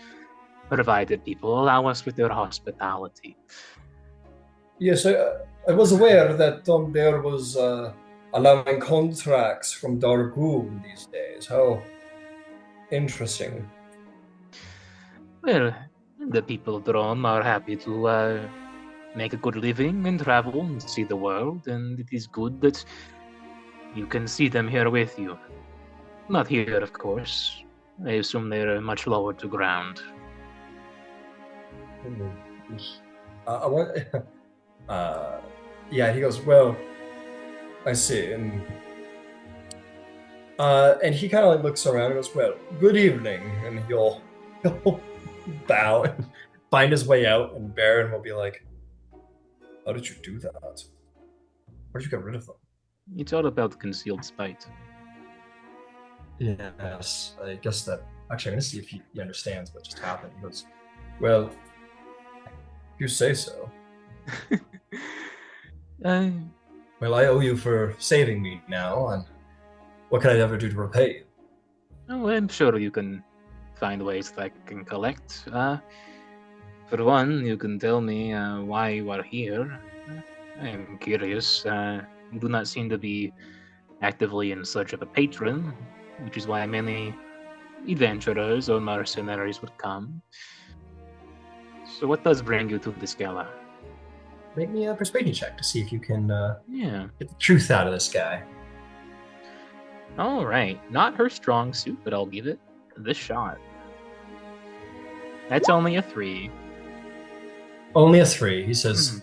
provided people allow us with their hospitality. Yes, I was aware that Onder was allowing contracts from Dargoon these days. How interesting. Well, the people of Drom are happy to make a good living and travel and see the world, and it is good that you can see them here with you. Not here, of course. I assume they're much lower to ground. Yeah, he goes, well, I see. And he kind of like looks around and goes, well, good evening. And he'll bow and find his way out, and Baron will be like, how did you do that? Where'd you get rid of them? It's all about concealed spite. Yes, I guess that. Actually, I'm gonna see if he understands what just happened. He goes, "Well, if you say so. uh, Well, I owe you for saving me now, and what can I ever do to repay you?" oh, I'm sure you can find ways that I can collect. For one, you can tell me why you are here. I am curious. You do not seem to be actively in search of a patron, which is why many adventurers or mercenaries would come. So what does bring you to this gala? Make me a persuasion check to see if you can Yeah. get the truth out of this guy. All right. Not her strong suit, but I'll give it this shot. That's only a 3. Only a 3. He says,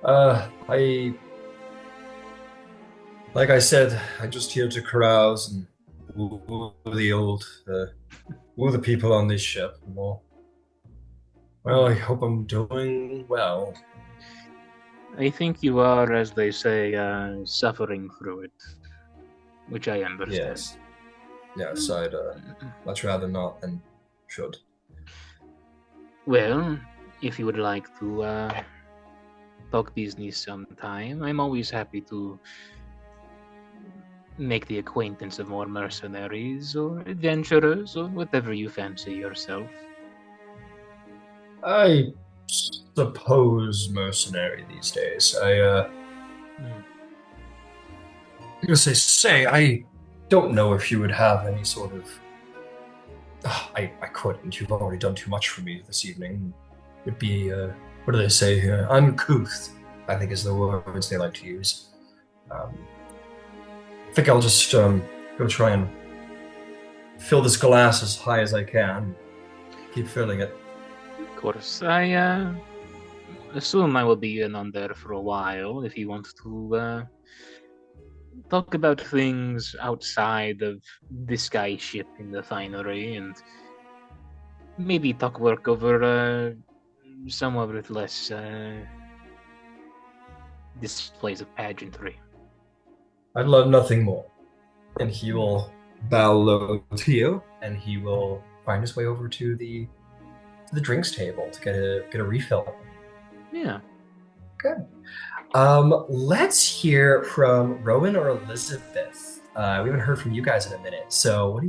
like I said, I'm just here to carouse and woo the people on this ship. Well, I hope I'm doing well. I think you are, as they say, suffering through it, which I understand. Yes, I'd much rather not than should. Well, if you would like to talk business sometime, I'm always happy to make the acquaintance of more mercenaries or adventurers or whatever you fancy yourself. I suppose mercenary these days. I gonna say, I don't know if you would have any sort of. I couldn't. You've already done too much for me this evening. It'd be, what do they say here? Uncouth, I think is the words they like to use. I think I'll just go try and fill this glass as high as I can. Keep filling it. Of course, I assume I will be in on there for a while if you want to talk about things outside of this guy's ship in the finery and maybe talk work over somewhat with less displays of pageantry. I'd love nothing more. And he will bow low to you, and he will find his way over to the drinks table to get a refill. Yeah. Good. Let's hear from Rowan or Elizabeth. We haven't heard from you guys in a minute. So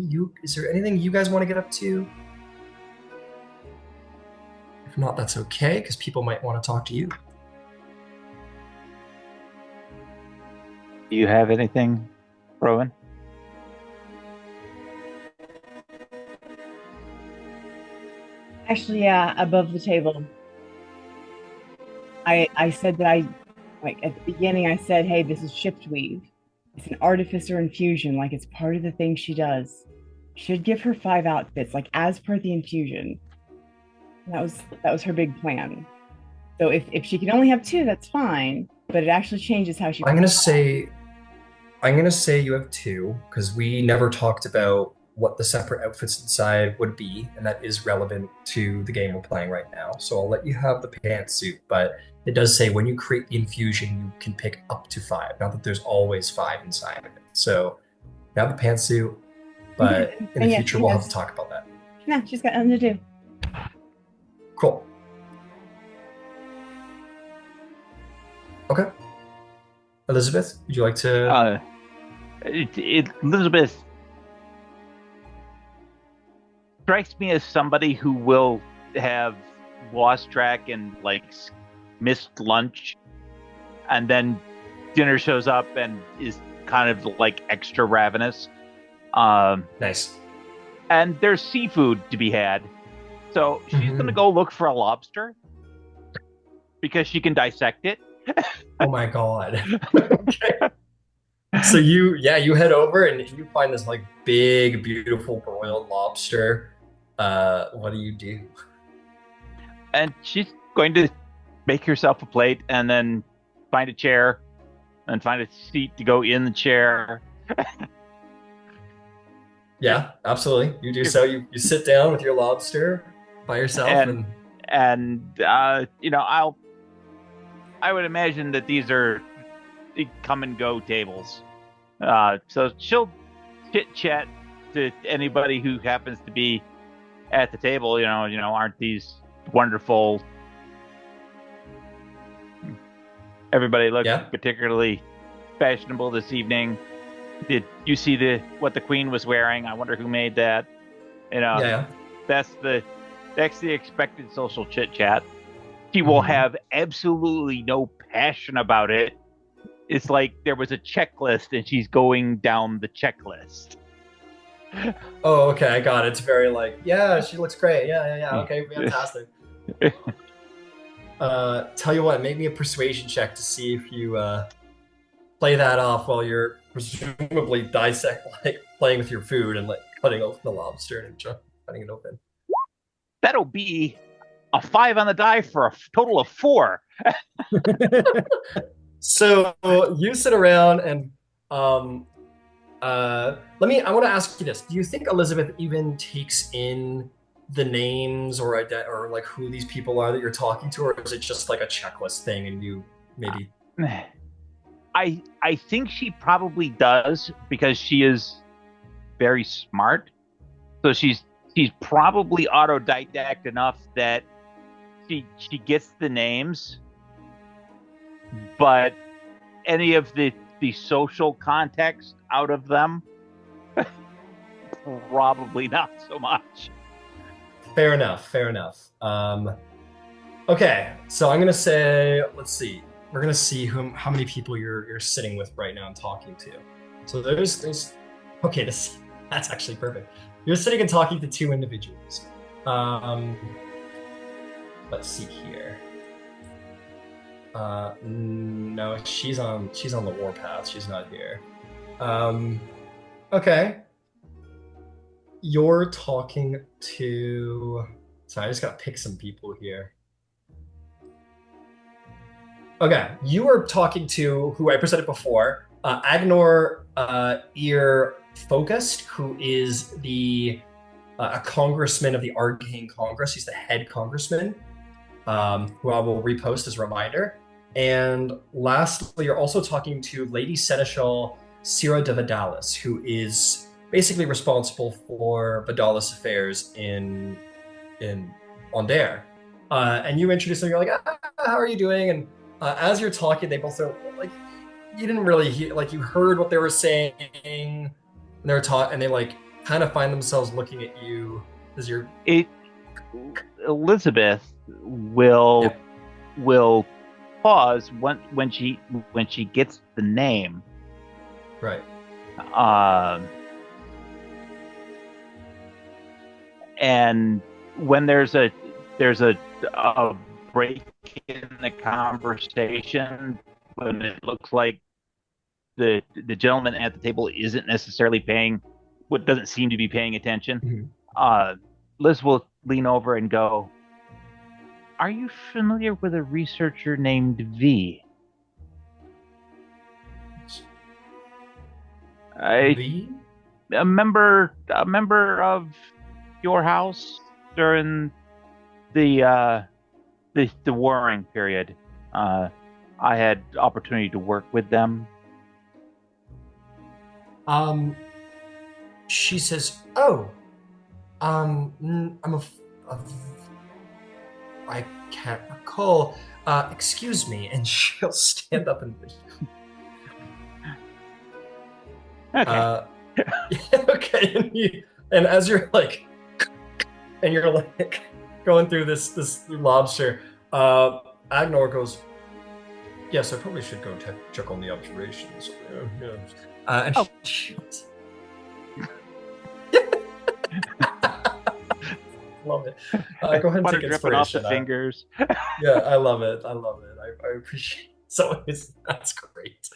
is there anything you guys want to get up to? If not, that's okay, because people might want to talk to you. Do you have anything, Rowan? Actually, yeah, above the table. I said that at the beginning, I said, hey, this is shipped weave. It's an artificer infusion, like it's part of the thing she does. Should give her 5 outfits, like as per the infusion. And that was her big plan. So if she can only have 2, that's fine. But it actually changes how she. I'm gonna say you have 2, because we never talked about what the separate outfits inside would be, and that is relevant to the game we're playing right now. So I'll let you have the pantsuit, but it does say when you create the infusion, you can pick up to 5. Not that there's always 5 inside of it. So you have the pantsuit, but in the future we'll have to talk about that. No, she's got nothing to do. Cool. Okay. Elizabeth, would you like to? Elizabeth strikes me as somebody who will have lost track and missed lunch, and then dinner shows up and is kind of extra ravenous. Nice. And there's seafood to be had, so she's gonna go look for a lobster because she can dissect it. Oh my god. Okay. So you head over and you find this big, beautiful broiled lobster. What do you do? And she's going to make herself a plate and then find a chair and find a seat to go in the chair. Yeah, absolutely. You do so. You sit down with your lobster by yourself I I would imagine that these are come and go tables. So she'll chit chat to anybody who happens to be at the table. Aren't these wonderful? Everybody looks particularly fashionable this evening. Did you see what the queen was wearing? I wonder who made that. That's the expected social chit chat. She will have absolutely no passion about it. It's like there was a checklist and she's going down the checklist. Oh, okay, I got it. It's very like, yeah, she looks great. Yeah. Okay, fantastic. Tell you what, make me a persuasion check to see if you play that off while you're presumably playing with your food and like cutting open the lobster and cutting it open. That'll be a 5 on the die for a total of 4. So you sit around and I want to ask you this. Do you think Elizabeth even takes in the names or like who these people are that you're talking to, or is it just like a checklist thing and you maybe... I think she probably does because she is very smart. So she's probably autodidact enough that she gets the names, but any of the social context out of them, probably not so much. Fair enough. Okay, so I'm gonna say, let's see. We're gonna see how many people you're sitting with right now and talking to. So there's okay, that's actually perfect. You're sitting and talking to 2 individuals. Let's see here. No, she's on the warpath. She's not here. Okay. You're talking to... Sorry, I just gotta pick some people here. Okay, you were talking to who I presented before, Agnor Ear Focused, who is a congressman of the Arcane Congress. He's the head congressman, who I will repost as a reminder. And lastly, you're also talking to Lady Seneschal Sira de Vidalis, who is basically responsible for Vidalis affairs in Ondair. And you introduce them, you're like, how are you doing? And as you're talking, they both are like, you didn't really hear, like you heard what they were saying, and they're and they like kind of find themselves looking at you as you're... Elizabeth will pause when she gets the name. Right. And when there's a break in the conversation, when it looks like the gentleman at the table isn't necessarily doesn't seem to be paying attention, Liz will lean over and go, "Are you familiar with a researcher named V?" V? A member of your house during the warring period. I had opportunity to work with them. She says, "Oh, I can't recall. Excuse me," and she'll stand up and Okay. Okay, and as you're like going through this lobster, Agnor goes, "Yes, I probably should go check on the observations." And she love it. Go ahead and take dripping off the inspiration. fingers. Yeah, I love it. I appreciate it. So that's great.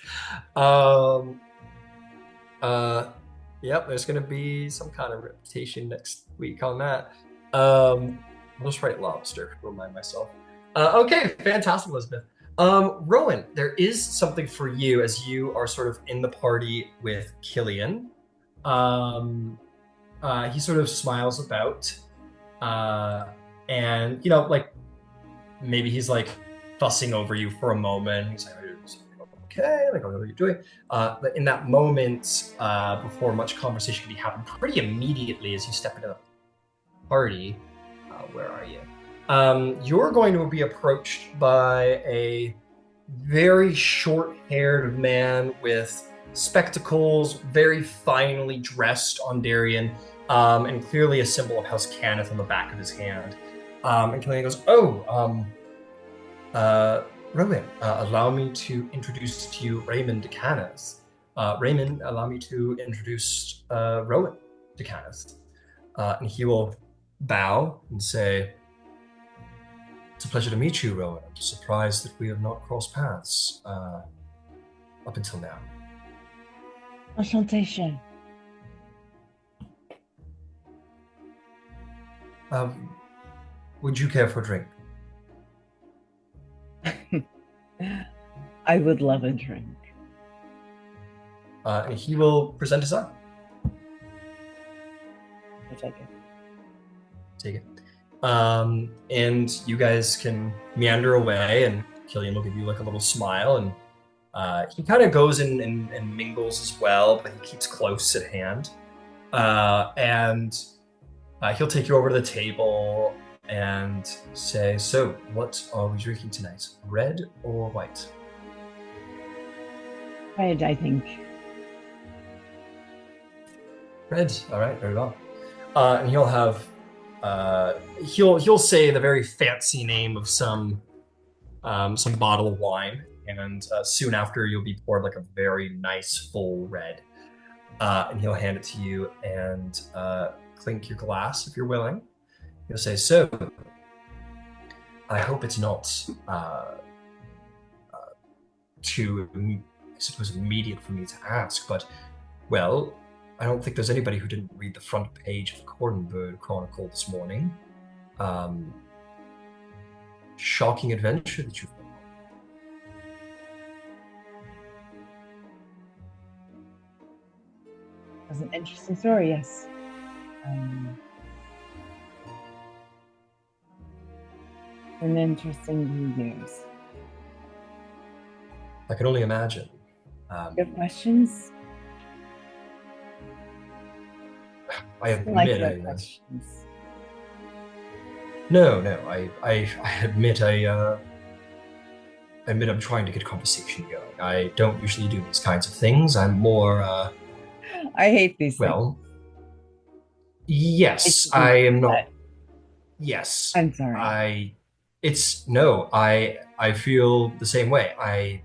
Yep, there's gonna be some kind of reputation next week on that. I'll just write lobster to remind myself. Okay, fantastic, Elizabeth. Rowan, there is something for you as you are sort of in the party with Killian. He sort of smiles about, and like maybe he's like fussing over you for a moment. He's like, okay? Like, what are you doing? But in that moment, before much conversation can be happened, pretty immediately as you step into the party, where are you? You're going to be approached by a very short-haired man with spectacles, very finely dressed Ondarian, and clearly a symbol of House Cannith on the back of his hand. And Killian goes, Rowan, allow me to introduce to you Raymond DeCannis. Raymond, allow me to introduce Rowan DeCannis. And he will bow and say, it's a pleasure to meet you, Rowan. I'm surprised that we have not crossed paths up until now. Enchantation. Would you care for a drink? I would love a drink. And he will present his arm. I take it. Take it. And you guys can meander away, and Killian will give you like a little smile, and he kind of goes and mingles as well, but he keeps close at hand. And he'll take you over to the table and say, so, what are we drinking tonight? Red or white? Red, I think. Red, all right, very well. And he'll have, he'll say the very fancy name of some bottle of wine, and soon after you'll be poured like a very nice full red. And he'll hand it to you and clink your glass if you're willing. He'll say, so, I hope it's not too, I suppose, immediate for me to ask, but, well, I don't think there's anybody who didn't read the front page of the Cordenbird Chronicle this morning. Shocking adventure that you've been on. That's an interesting story, yes. An interesting few years. I can only imagine. You have questions? I admit, Like your questions. No, I admit I admit I'm trying to get conversation going. I don't usually do these kinds of things. I'm more I hate these well, things. yes, I am not. Yes. I'm sorry. I feel the same way.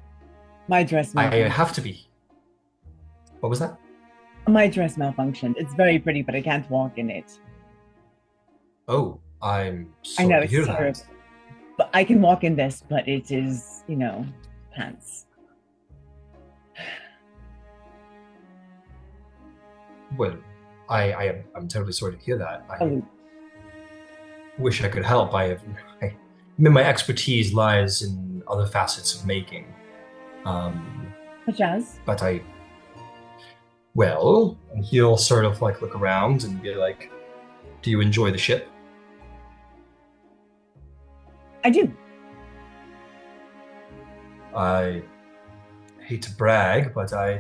My dress I malfunctioned. have to be. What was that? My dress malfunctioned. It's very pretty, but I can't walk in it. Oh, I'm I sorry know, to it's hear terrible. that. But I can walk in this, but it is, pants. Well, I'm terribly sorry to hear that. I Oh, wish I could help. I mean, my expertise lies in other facets of making. such as? But well, and he'll sort of like look around and be like, do you enjoy the ship? I do. I hate to brag, but I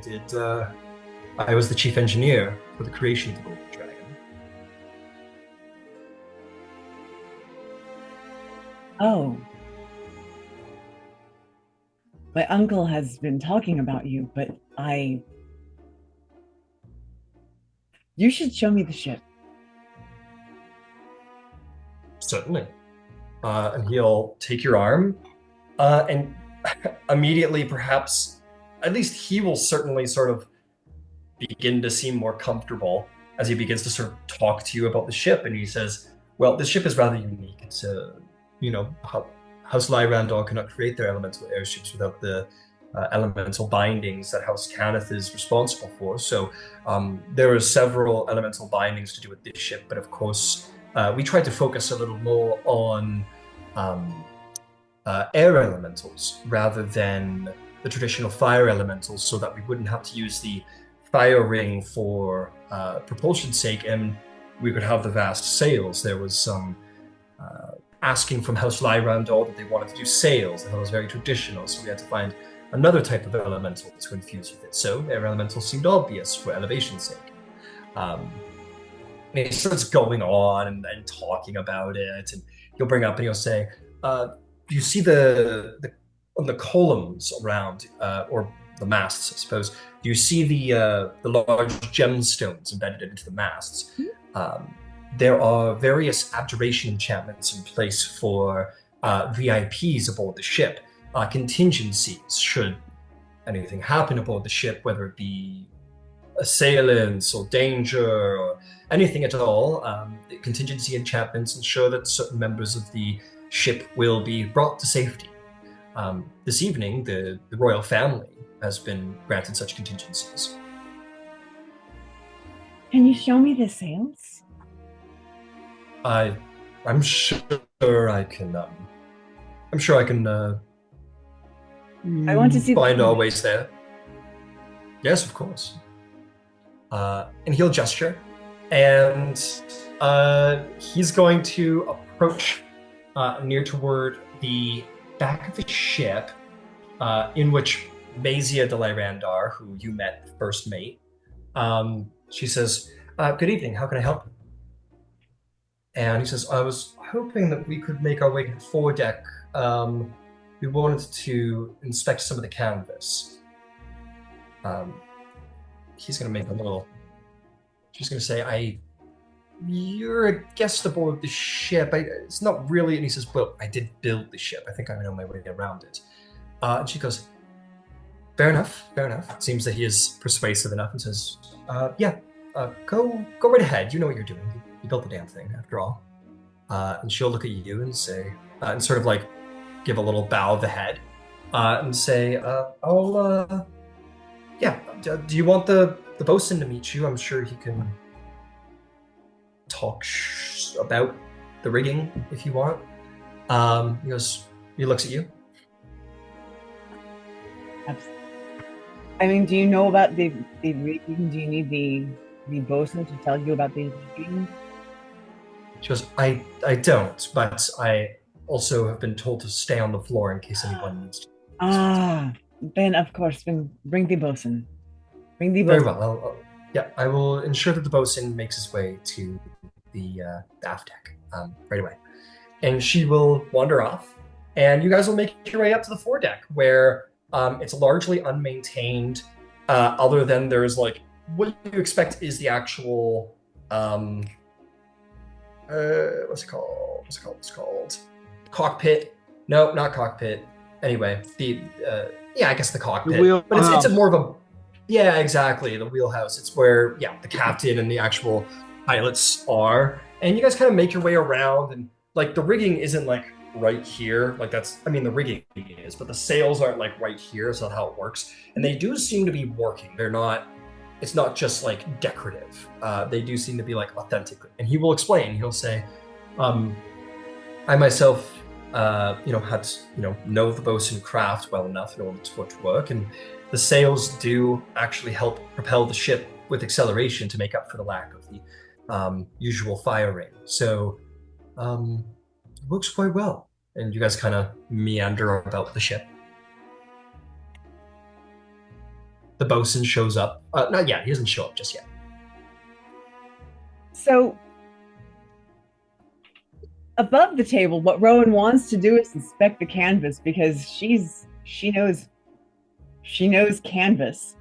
was the chief engineer for the creation of the Golden Dragon. Oh. My uncle has been talking about you, but you should show me the ship. Certainly. And he'll take your arm, and immediately, perhaps, at least he will certainly sort of begin to seem more comfortable as he begins to sort of talk to you about the ship. And he says, well, this ship is rather unique. It's House Lyrandor cannot create their elemental airships without the elemental bindings that House Cannith is responsible for. So there are several elemental bindings to do with this ship, but of course, we tried to focus a little more on air elementals rather than the traditional fire elementals, so that we wouldn't have to use the fire ring for propulsion's sake, and we could have the vast sails. There was some asking from House Lyrandor that they wanted to do sails. I thought it was very traditional, so we had to find another type of elemental to infuse with it. So air elemental seemed obvious for elevation's sake. And he starts going on and talking about it, and he'll bring up and he'll say, "Do you see on the columns around, or the masts, I suppose? Do you see the large gemstones embedded into the masts? There are various abjuration enchantments in place for VIPs aboard the ship, contingencies should anything happen aboard the ship, whether it be assailants or danger or anything at all. The contingency enchantments ensure that certain members of the ship will be brought to safety. This evening, the royal family has been granted such contingencies." Can you show me the sails? I'm sure I can. I'm sure I can. I want to see find the our ways there. Yes, of course. And he'll gesture, and he's going to approach near toward the back of the ship, in which Mazia de Lyrandar, who you met first mate, she says, "Good evening, how can I help you?" And he says, "I was hoping that we could make our way to the foredeck. We wanted to inspect some of the canvas." He's going to make a little... She's going to say, "You're a guest aboard the ship. It's not really..." And he says, "Well, I did build the ship. I think I know my way around it." And she goes, fair enough. It seems that he is persuasive enough and says, "Yeah, go right ahead. You know what you're doing. You built the damn thing, after all." And she'll look at you and say, and sort of like give a little bow of the head, and say, "Yeah, do you want the bosun to meet you? I'm sure he can talk about the rigging if you want." He looks at you. I mean, do you know about the rigging? Do you need the bosun to tell you about the rigging? She goes, I don't, but I also have been told to stay on the floor in case anyone needs to. Then of course, bring the bosun. Bring the Very bosun. well. I will ensure that the bosun makes his way to the aft deck right away. And she will wander off, and you guys will make your way up to the foredeck, where it's largely unmaintained, other than there's like, what you expect is the actual, what's it called? Cockpit. No, not cockpit. Anyway, I guess the cockpit. But it's a more of a... Yeah, exactly. The wheelhouse. It's where, the captain and the actual pilots are. And you guys kind of make your way around, and like the rigging isn't like right here. Like the rigging is, but the sails aren't like right here. It's not how it works. And they do seem to be working. It's not just like decorative. They do seem to be like authentic. And he will explain. He'll say, "I myself, know the bosun craft well enough in order for it to work, and the sails do actually help propel the ship with acceleration to make up for the lack of the usual firing. So it works quite well." And you guys kind of meander about the ship. The bosun shows up. Not yet. He doesn't show up just yet. So, above the table, what Rowan wants to do is inspect the canvas, because she knows canvas,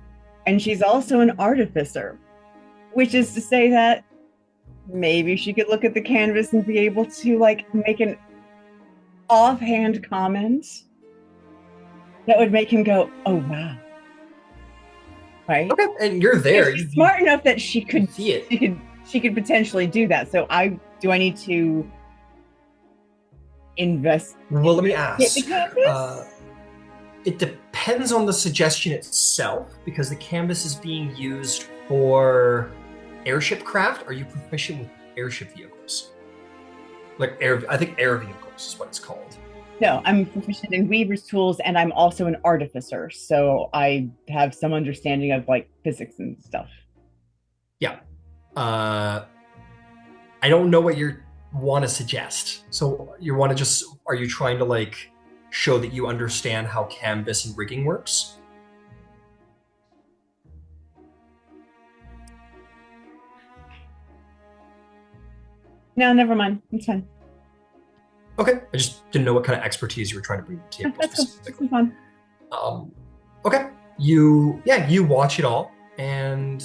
and she's also an artificer, which is to say that maybe she could look at the canvas and be able to like make an offhand comment that would make him go, "Oh wow." Right? Okay, and you're there. She's smart enough that she could see it. She could potentially do that. So I need to invest. Well, let me ask. The canvas? It depends on the suggestion itself, because the canvas is being used for airship craft. Are you proficient with airship vehicles? I think air vehicles is what it's called. No, I'm proficient in weaver's tools, and I'm also an artificer, so I have some understanding of like physics and stuff. Yeah. I don't know what you want to suggest. So are you trying to like show that you understand how canvas and rigging works? No, never mind. It's fine. Okay, I just didn't know what kind of expertise you were trying to bring to the table That's cool. specifically. It's fun. Okay, you watch it all, and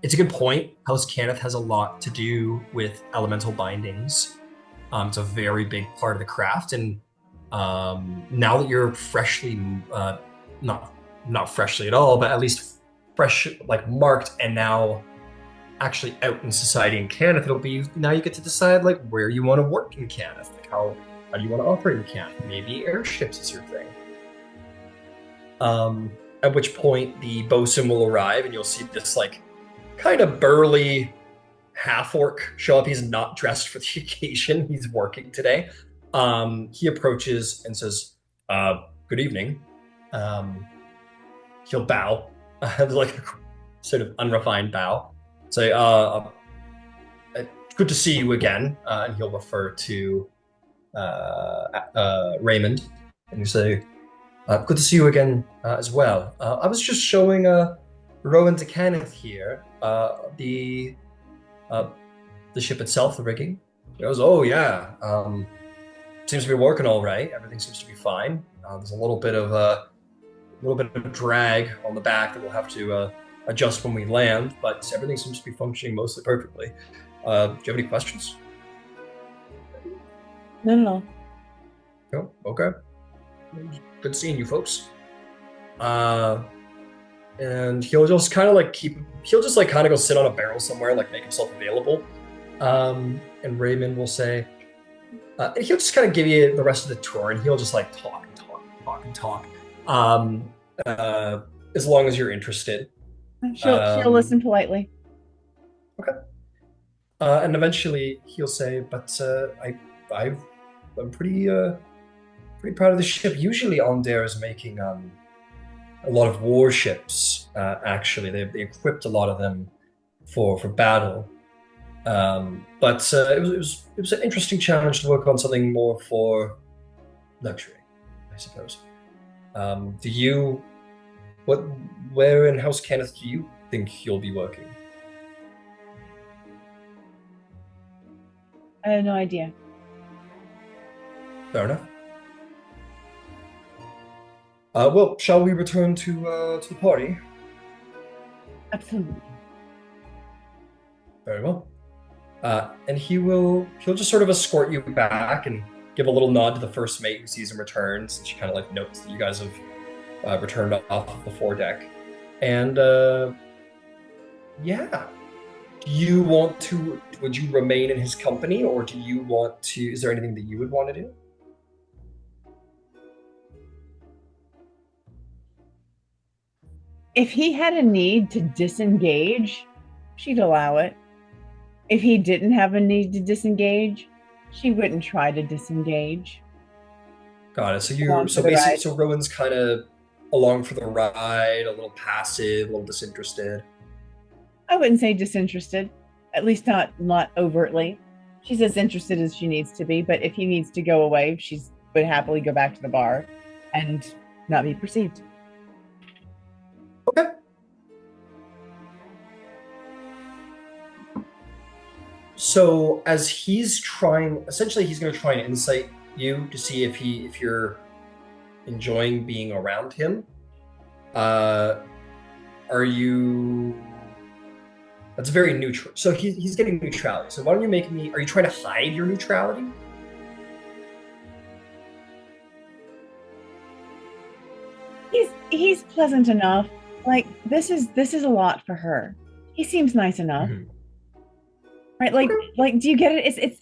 it's a good point. House Cannith has a lot to do with elemental bindings. It's a very big part of the craft, and now that you're freshly, not freshly at all, but at least fresh, like marked, and now actually out in society in Cannith, it'll be now you get to decide like where you want to work in Cannith, like how do you want to operate in Cannith? Maybe airships is your thing. At which point the bosun will arrive, and you'll see this like kind of burly half-orc show up. He's not dressed for the occasion. He's working today. He approaches and says, good evening. He'll bow, like a sort of unrefined bow. Say, good to see you again. And he'll refer to Raymond. And you say, good to see you again as well. I was just showing Rowan to Kenneth here the ship itself, the rigging. He goes, oh yeah, seems to be working all right. Everything seems to be fine. There's a little bit of drag on the back that we'll have to adjust when we land, but everything seems to be functioning mostly perfectly. Do you have any questions? No. No? Okay. Good seeing you folks. And he'll just kind of like he'll just like kind of go sit on a barrel somewhere, like make himself available. And Raymond will say, he'll just kind of give you the rest of the tour, and he'll just like talk and talk. As long as you're interested. She'll listen politely. Okay. And eventually he'll say, but I'm pretty proud of the ship. Usually Ondair is making a lot of warships. Actually, they equipped a lot of them for battle. But it was an interesting challenge to work on something more for luxury, I suppose. Where in House Kenneth do you think you'll be working? I have no idea. Fair enough. Well, shall we return to the party? Absolutely. Very well. And he'll just sort of escort you back and give a little nod to the first mate who sees him return, since she kind of like notes that you guys have returned off of the foredeck. And yeah. Would you remain in his company, or is there anything that you would want to do? If he had a need to disengage, she'd allow it. If he didn't have a need to disengage, she wouldn't try to disengage. Got it. So Rowan's kind of along for the ride, a little passive, a little disinterested. I wouldn't say disinterested, at least not overtly. She's as interested as she needs to be, but if he needs to go away, she would happily go back to the bar and not be perceived. Okay. So as he's going to try and insight you to see if you're enjoying being around him. Are you? That's very neutral. So he's getting neutrality. So why don't you are you trying to hide your neutrality? He's pleasant enough. Like this is a lot for her. He seems nice enough. Mm-hmm. Right? Like do you get it?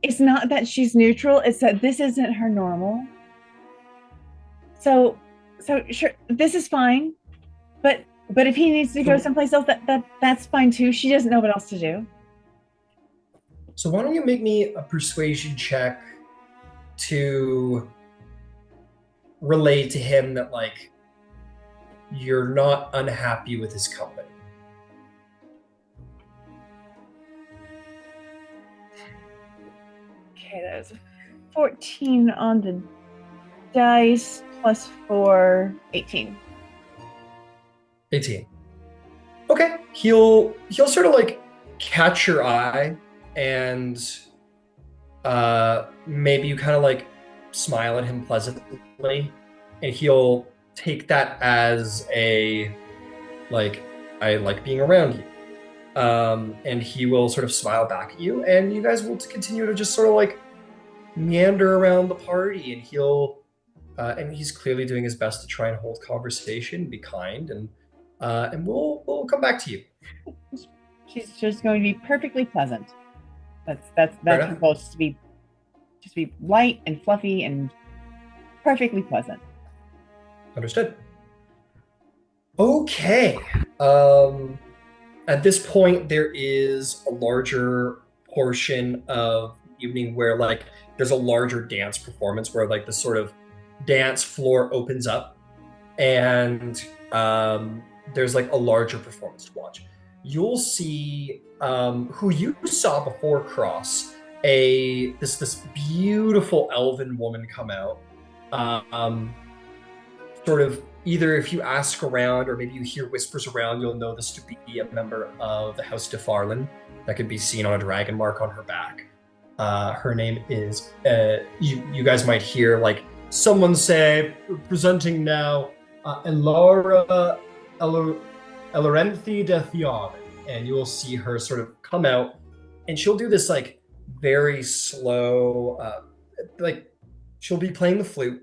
It's not that she's neutral, it's that this isn't her normal. So sure, this is fine. But if he needs to go someplace else, that's fine too. She doesn't know what else to do. So why don't you make me a persuasion check to relay to him that like you're not unhappy with his company. Okay, that was 14 on the dice plus 4, 18. 18. Okay. He'll sort of like catch your eye, and maybe you kind of like smile at him pleasantly, and he'll take that as a like, I like being around you. And he will sort of smile back at you, and you guys will continue to just sort of like meander around the party, and he's clearly doing his best to try and hold conversation, be kind, and we'll come back to you. She's just going to be perfectly pleasant. That's Fair her goal, just to be light and fluffy and perfectly pleasant. Understood. Okay. At this point, there is a larger portion of evening where like there's a larger dance performance where like the sort of dance floor opens up, and there's like a larger performance to watch. You'll see who you saw before Cross, this beautiful elven woman come out. Sort of either if you ask around or maybe you hear whispers around, you'll know this to be a member of the House de Farland that could be seen on a dragon mark on her back. Her name is, you guys might hear like someone say, presenting now, Elara Elarenthi de Theon, and you will see her sort of come out, and she'll do this like very slow, like she'll be playing the flute,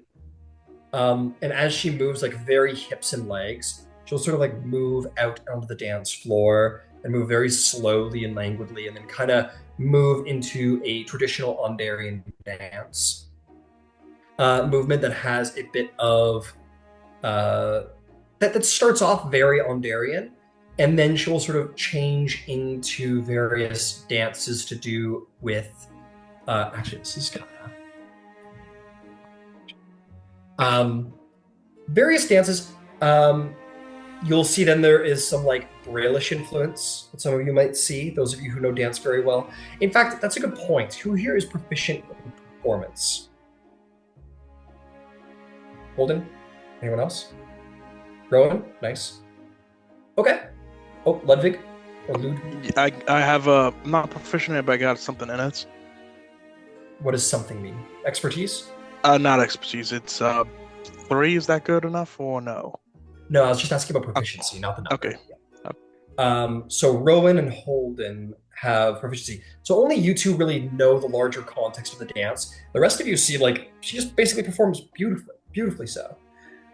and as she moves like very hips and legs, she'll sort of like move out onto the dance floor and move very slowly and languidly, and then kind of move into a traditional Ondarian dance movement that has a bit of that starts off very Ondarian, and then she'll sort of change into various dances to do with actually this is gonna various dances. You'll see then there is some like Braillish influence that some of you might see, those of you who know dance very well. In fact, that's a good point. Who here is proficient in performance? Holden? Anyone else? Rowan? Nice. Okay. Oh, Ludwig? Or Ludwig? I have a, I'm not proficient in it, but I got something in it. What does something mean? Expertise? Not expertise. It's 3. Is that good enough or no? No, I was just asking about proficiency, not the number. Okay. Yeah. So Rowan and Holden have proficiency. So only you two really know the larger context of the dance. The rest of you see like she just basically performs beautifully so.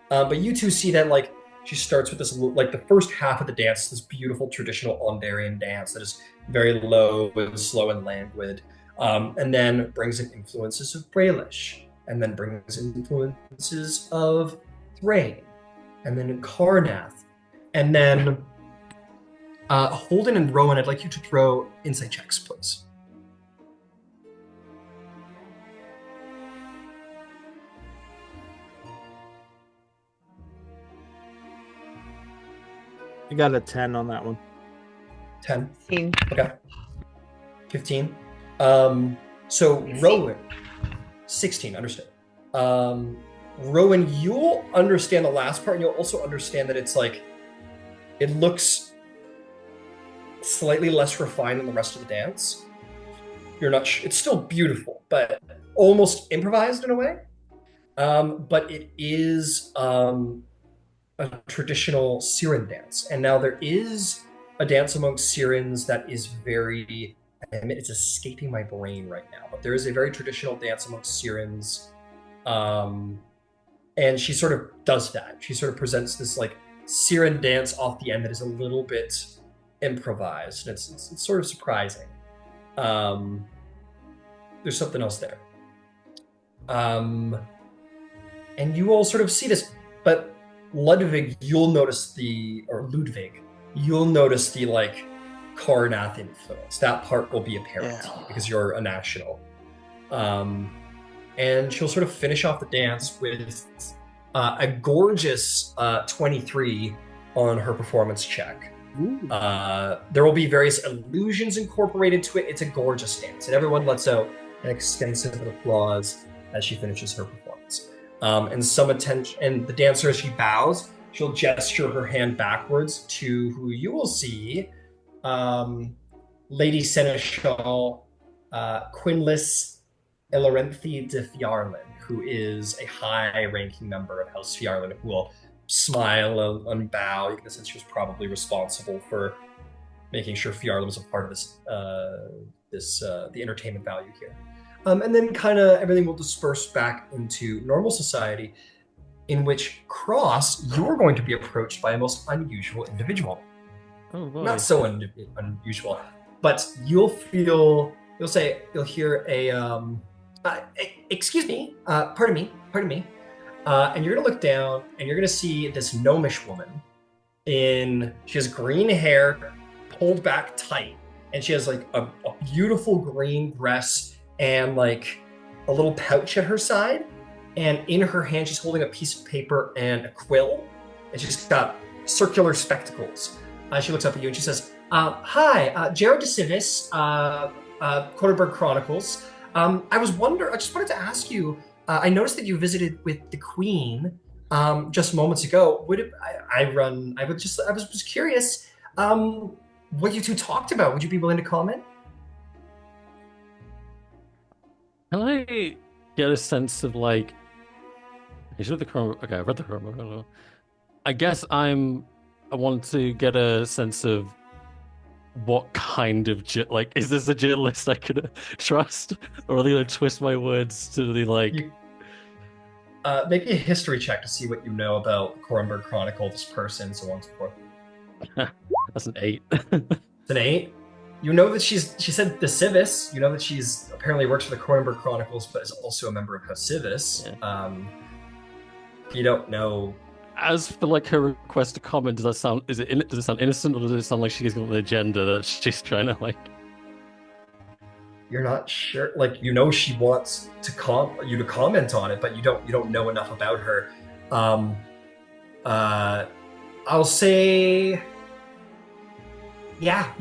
But you two see that like she starts with this like the first half of the dance, this beautiful traditional Ondarian dance that is very low and slow and languid, and then brings in influences of Braillish, and then brings in influences of Thrain, and then Karnath, and then Holden and Rowan, I'd like you to throw insight checks, please. I got a 10 on that one. 10. 15. Okay. 15. So Rowan, 16, understood. Rowan, you'll understand the last part, and you'll also understand that it's like, it looks slightly less refined than the rest of the dance. You're not it's still beautiful, but almost improvised in a way. But it is a traditional Siren dance. And now there is a dance amongst Sirens that is very, I admit it's escaping my brain right now, but there is a very traditional dance amongst Sirens. And she sort of does that. She sort of presents this like Siren dance off the end that is a little bit improvised. And it's sort of surprising. There's something else there. And you all sort of see this, but Ludwig, you'll notice Ludwig, you'll notice the like Karnath influence. That part will be apparent to you because you're a national. And she'll sort of finish off the dance with a gorgeous 23 on her performance check. There will be various illusions incorporated to it. It's a gorgeous dance, and everyone lets out an extensive applause as she finishes her performance. and some attention. And the dancer, as she bows, she'll gesture her hand backwards to who you will see, Lady Seneschal Quinlis Ilarenthi de Fiarlin, who is a high-ranking member of House Fiarlin, who will smile and bow. You can sense she was probably responsible for making sure Fiarlin was a part of the entertainment value here. And then kind of everything will disperse back into normal society, in which Cross, you're going to be approached by a most unusual individual. Oh, boy. Not so unusual, but you'll hear excuse me, pardon me, and you're gonna look down and you're gonna see this gnomish woman she has green hair pulled back tight, and she has like a beautiful green dress and like a little pouch at her side, and in her hand she's holding a piece of paper and a quill, and she's got circular spectacles. She looks up at you and she says, hi, Jared DeCivis, Quarterberg Chronicles. I just wanted to ask you, I noticed that you visited with the Queen just moments ago. I was just curious what you two talked about. Would you be willing to comment? Can I get a sense of like? Okay, I read the chroma. I don't know. I guess I want to get a sense of what kind of is this a journalist I could trust, or are they gonna twist my words to the like? Make a history check to see what you know about Corenberg Chronicle, this person, so on and so forth. That's an 8. It's an 8. You know that she said the Civis. You know that she's apparently works for the Corenberg Chronicles, but is also a member of House Civis. Yeah. You don't know. As for like her request to comment, does it sound innocent, or does it sound like she's got an agenda that she's trying to like? You're not sure. Like, you know, she wants to you to comment on it, but you don't know enough about her. I'll say, yeah.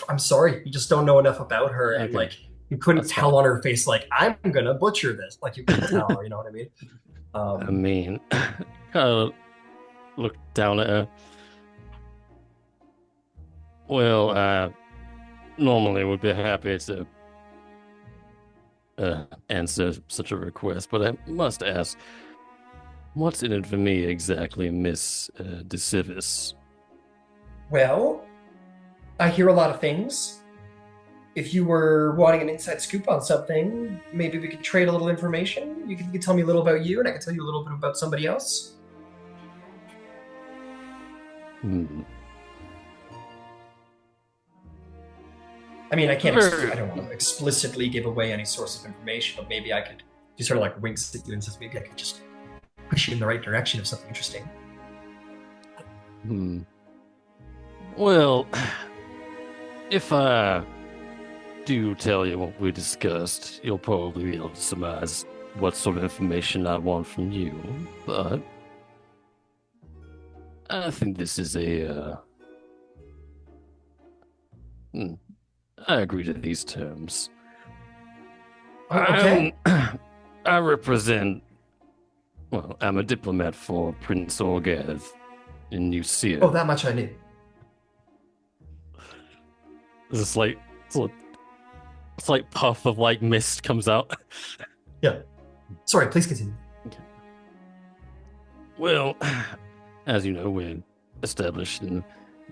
I'm sorry, you just don't know enough about her, okay. And like you couldn't That's tell fine. On her face, like I'm gonna butcher this. Like you couldn't tell. You know what I mean? I mean, kind of look down at her. Well, normally would be happy to answer such a request, but I must ask, what's in it for me exactly, Miss DeCivis? Well, I hear a lot of things. If you were wanting an inside scoop on something, maybe we could trade a little information. You could tell me a little about you, and I can tell you a little bit about somebody else. I mean, I don't want to explicitly give away any source of information, but maybe I could just sort of like winks at you and says, maybe I could just push you in the right direction of something interesting. Well, if I do tell you what we discussed, you'll probably be able to surmise what sort of information I want from you, but I think this is I agree to these terms. Okay. I represent, I'm a diplomat for Prince Orgav in Nicaea. Oh, that much I knew. There's a slight puff of like mist comes out. Yeah. Sorry, please continue. Okay. Well, as you know, we're established in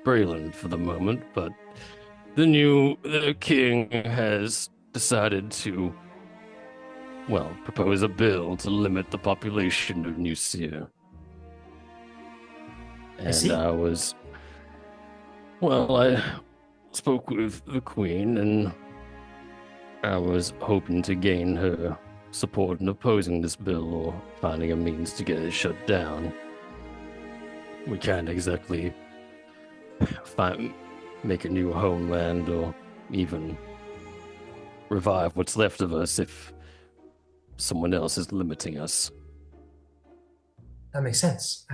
Breland for the moment, but the king has decided to, propose a bill to limit the population of Nicaea. And I spoke with the queen, and I was hoping to gain her support in opposing this bill or finding a means to get it shut down. We can't exactly make a new homeland or even revive what's left of us if someone else is limiting us. That makes sense.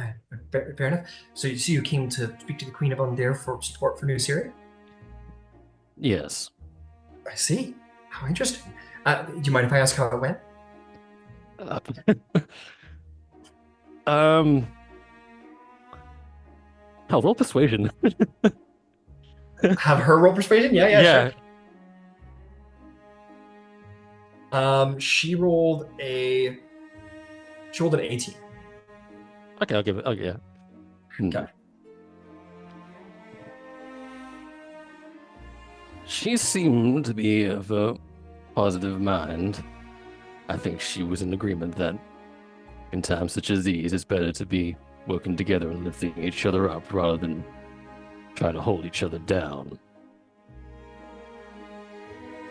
Fair enough. So you came to speak to the Queen of Undair for support for New Syria? Yes. I see. How interesting. Do you mind if I ask how it went? I'll roll persuasion. Have her roll persuasion? Yeah, sure. She rolled an 18. Okay, I'll give it. Oh yeah. Okay. She seemed to be of a positive mind. I think she was in agreement that in times such as these, it's better to be working together and lifting each other up rather than trying to hold each other down.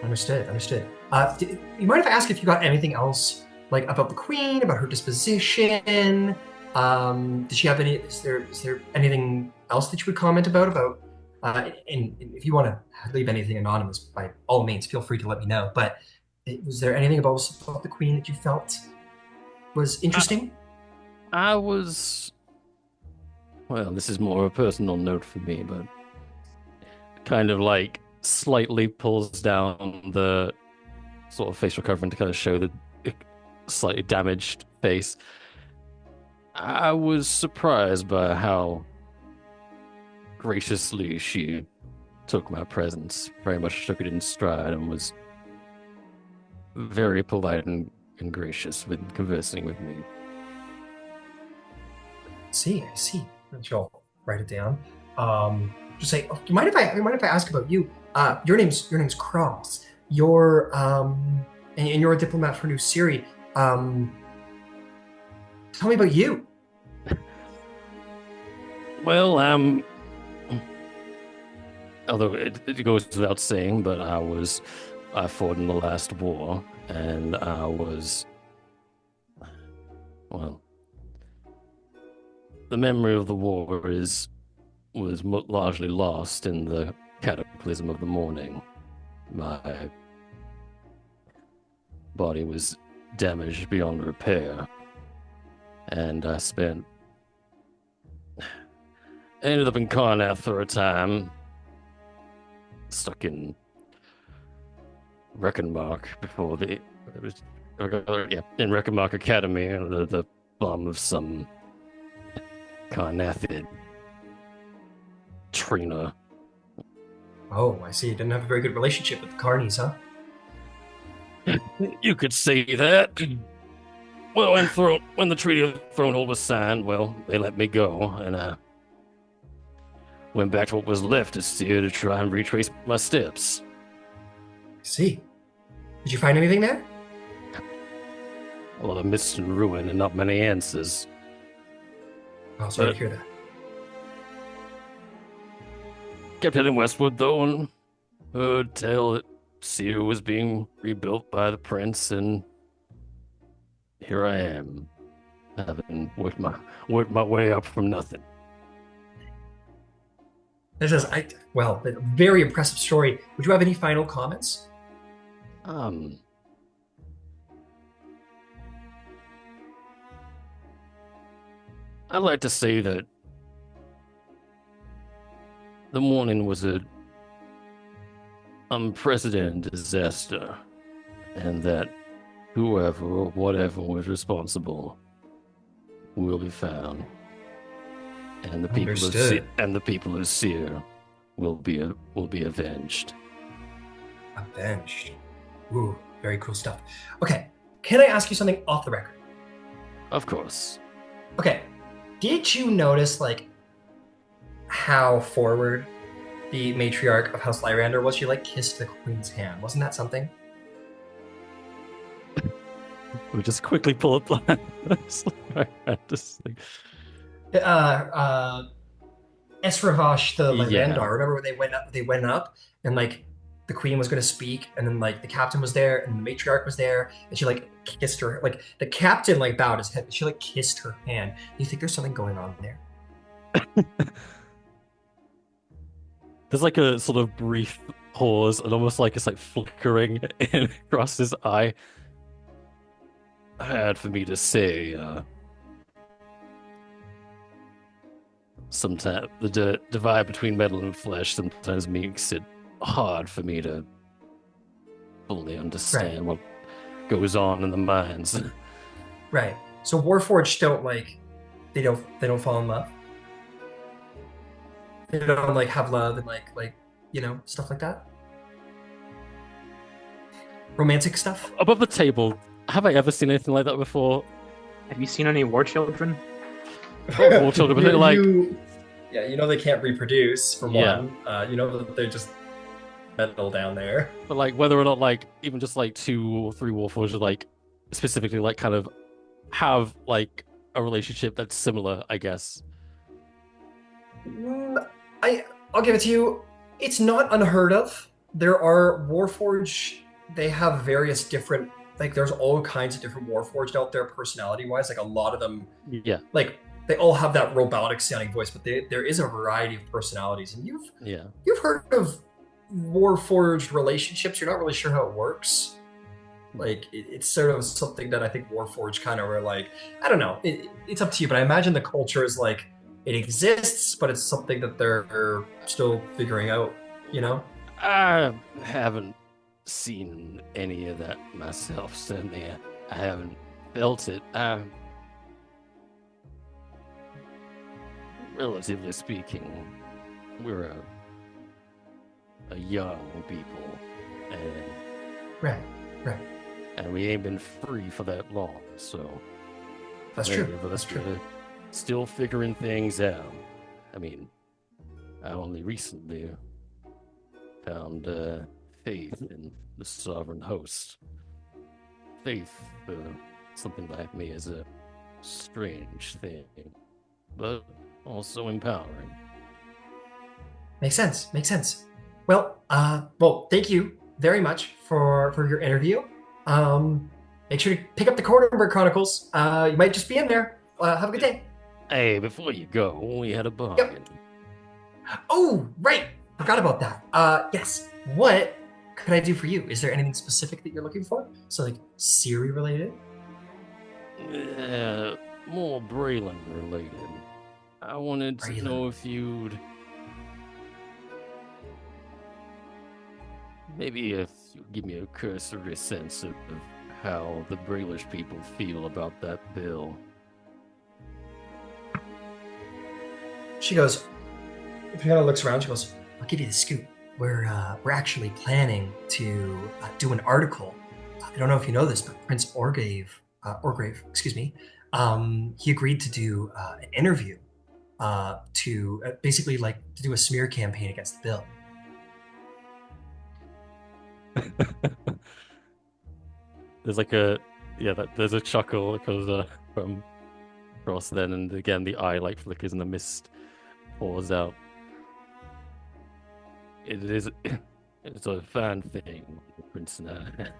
Understood. You mind if I ask if you got anything else, like about the queen, about her disposition? Did she have any? Is there anything else that you would comment about? And if you want to leave anything anonymous, by all means, feel free to let me know. But was there anything about the queen that you felt was interesting? I was. Well, this is more a personal note for me, but kind of like slightly pulls down the sort of facial covering to kind of show the slightly damaged face. I was surprised by how graciously she took my presence, very much took it in stride, and was very polite and gracious with conversing with me. I see. She'll write it down. Just say, you mind if I ask about you? Your name's Cross. You're and you're a diplomat for New Syria. Tell me about you. Well, although it goes without saying, but I fought in the last war, and I was, well, the memory of the war was largely lost in the cataclysm of the morning. My body was damaged beyond repair, and I ended up in Karnath for a time, stuck in Reckenbach before in Reckenbach Academy, the bomb of some Karnathid Trina. Oh, I see. You didn't have a very good relationship with the Carnies, huh? You could say that. Well, when the Treaty of Thronehold was signed, well, they let me go, and I went back to what was left of Seer to try and retrace my steps. I see. Did you find anything there? A lot of mist and ruin and not many answers. Oh, sorry to hear that. Kept heading westward, though, and heard tell that Seer was being rebuilt by the prince, and here I am, having worked my way up from nothing. This is a very impressive story. Would you have any final comments? I'd like to say that the morning was an unprecedented disaster, and that whoever or whatever was responsible will be found, and the people of Seer will be avenged. Avenged. Ooh, very cool stuff. Okay, can I ask you something off the record? Of course. Okay, did you notice how forward the matriarch of House Lyrander was? She kissed the queen's hand. Wasn't that something? We just quickly pull up. Esravash the Lyrandar. Yeah. Remember when they went up and the queen was going to speak, and then the captain was there and the matriarch was there, and she kissed her. The captain bowed his head, and she kissed her hand. Do you think there's something going on there? There's a sort of brief pause, and almost it's flickering in across his eye. Hard for me to say. Sometimes the divide between metal and flesh sometimes makes it hard for me to fully understand what goes on in the minds. Right. So Warforged don't they don't fall in love. They don't like have love and stuff like that. Romantic stuff. Above the table, have I ever seen anything like that before? Have you seen any war children? War children, but they're like, yeah, they can't reproduce for Yeah. one. That they're just metal down there. but like whether or not like even just like 2 or 3 warforged like specifically like kind of have like a relationship that's similar, I guess. I'll give it to you. It's not unheard of. There are Warforged. They have various different, like, there's all kinds of different Warforged out there, personality-wise. Like, a lot of them, Yeah. like, they all have that robotic-sounding voice, but there is a variety of personalities. And you've heard of Warforged relationships. You're not really sure how it works. Like, it's sort of something that I think Warforged kind of are like, I don't know. It's up to you, but I imagine the culture is like, it exists, but it's something that they're still figuring out, I haven't seen any of that myself, certainly. I haven't felt it. Relatively speaking, we're a young people, and Right. and we ain't been free for that long, so That's many true. of us That's true. are still figuring things out. I mean, I only recently found faith in the sovereign host. Faith for something like me is a strange thing, but also empowering. Makes sense. Well, thank you very much for your interview. Make sure to pick up the Cronenberg Chronicles. You might just be in there. Have a good day. Hey, before you go, we had a bargain. Oh, right. Forgot about that. Yes. What could I do for you? Is there anything specific that you're looking for? So, like, Siri related? More Braylon related. I wanted to Braylon. know if you'd give me a cursory sense of how the Braylish people feel about that bill. She goes, Fiona looks around, she goes, I'll give you the scoop. We're actually planning to do an article. I don't know if you know this, but Prince Orgrave, he agreed to do an interview to basically to do a smear campaign against the bill. There's a chuckle that goes from Ross then, and again the eye flickers and the mist pours out. It's a fine thing. The Prince and I have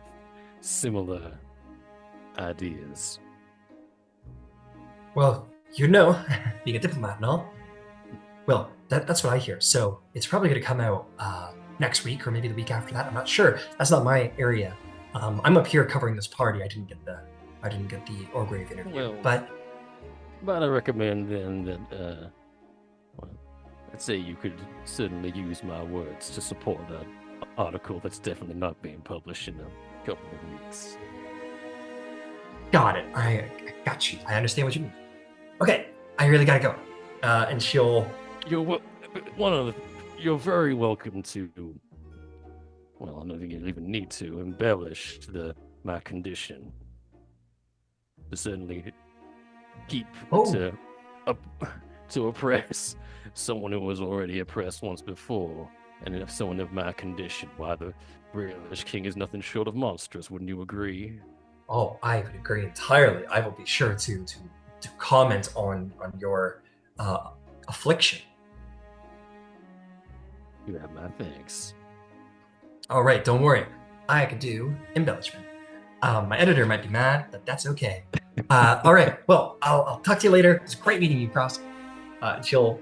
similar ideas. Well, being a diplomat and all. Well, that's what I hear. So it's probably going to come out next week or maybe the week after that. I'm not sure. That's not my area. I'm up here covering this party. I didn't get the Orgrave interview. But I recommend then that I'd say you could certainly use my words to support that article that's definitely not being published in a couple of weeks. got it. I got you. I understand what you mean. Okay, I really gotta go. And she'll. You're very welcome to. Well, I don't think you even need to embellish my condition. To certainly keep to oppress someone who was already oppressed once before, and if someone of my condition, why the British king is nothing short of monstrous. Wouldn't you agree? Oh, I would agree entirely. I will be sure to comment on your affliction. You have my thanks. All right, don't worry. I can do embellishment. My editor might be mad, but that's okay. All right, well, I'll talk to you later. It's great meeting you, Cross. And she'll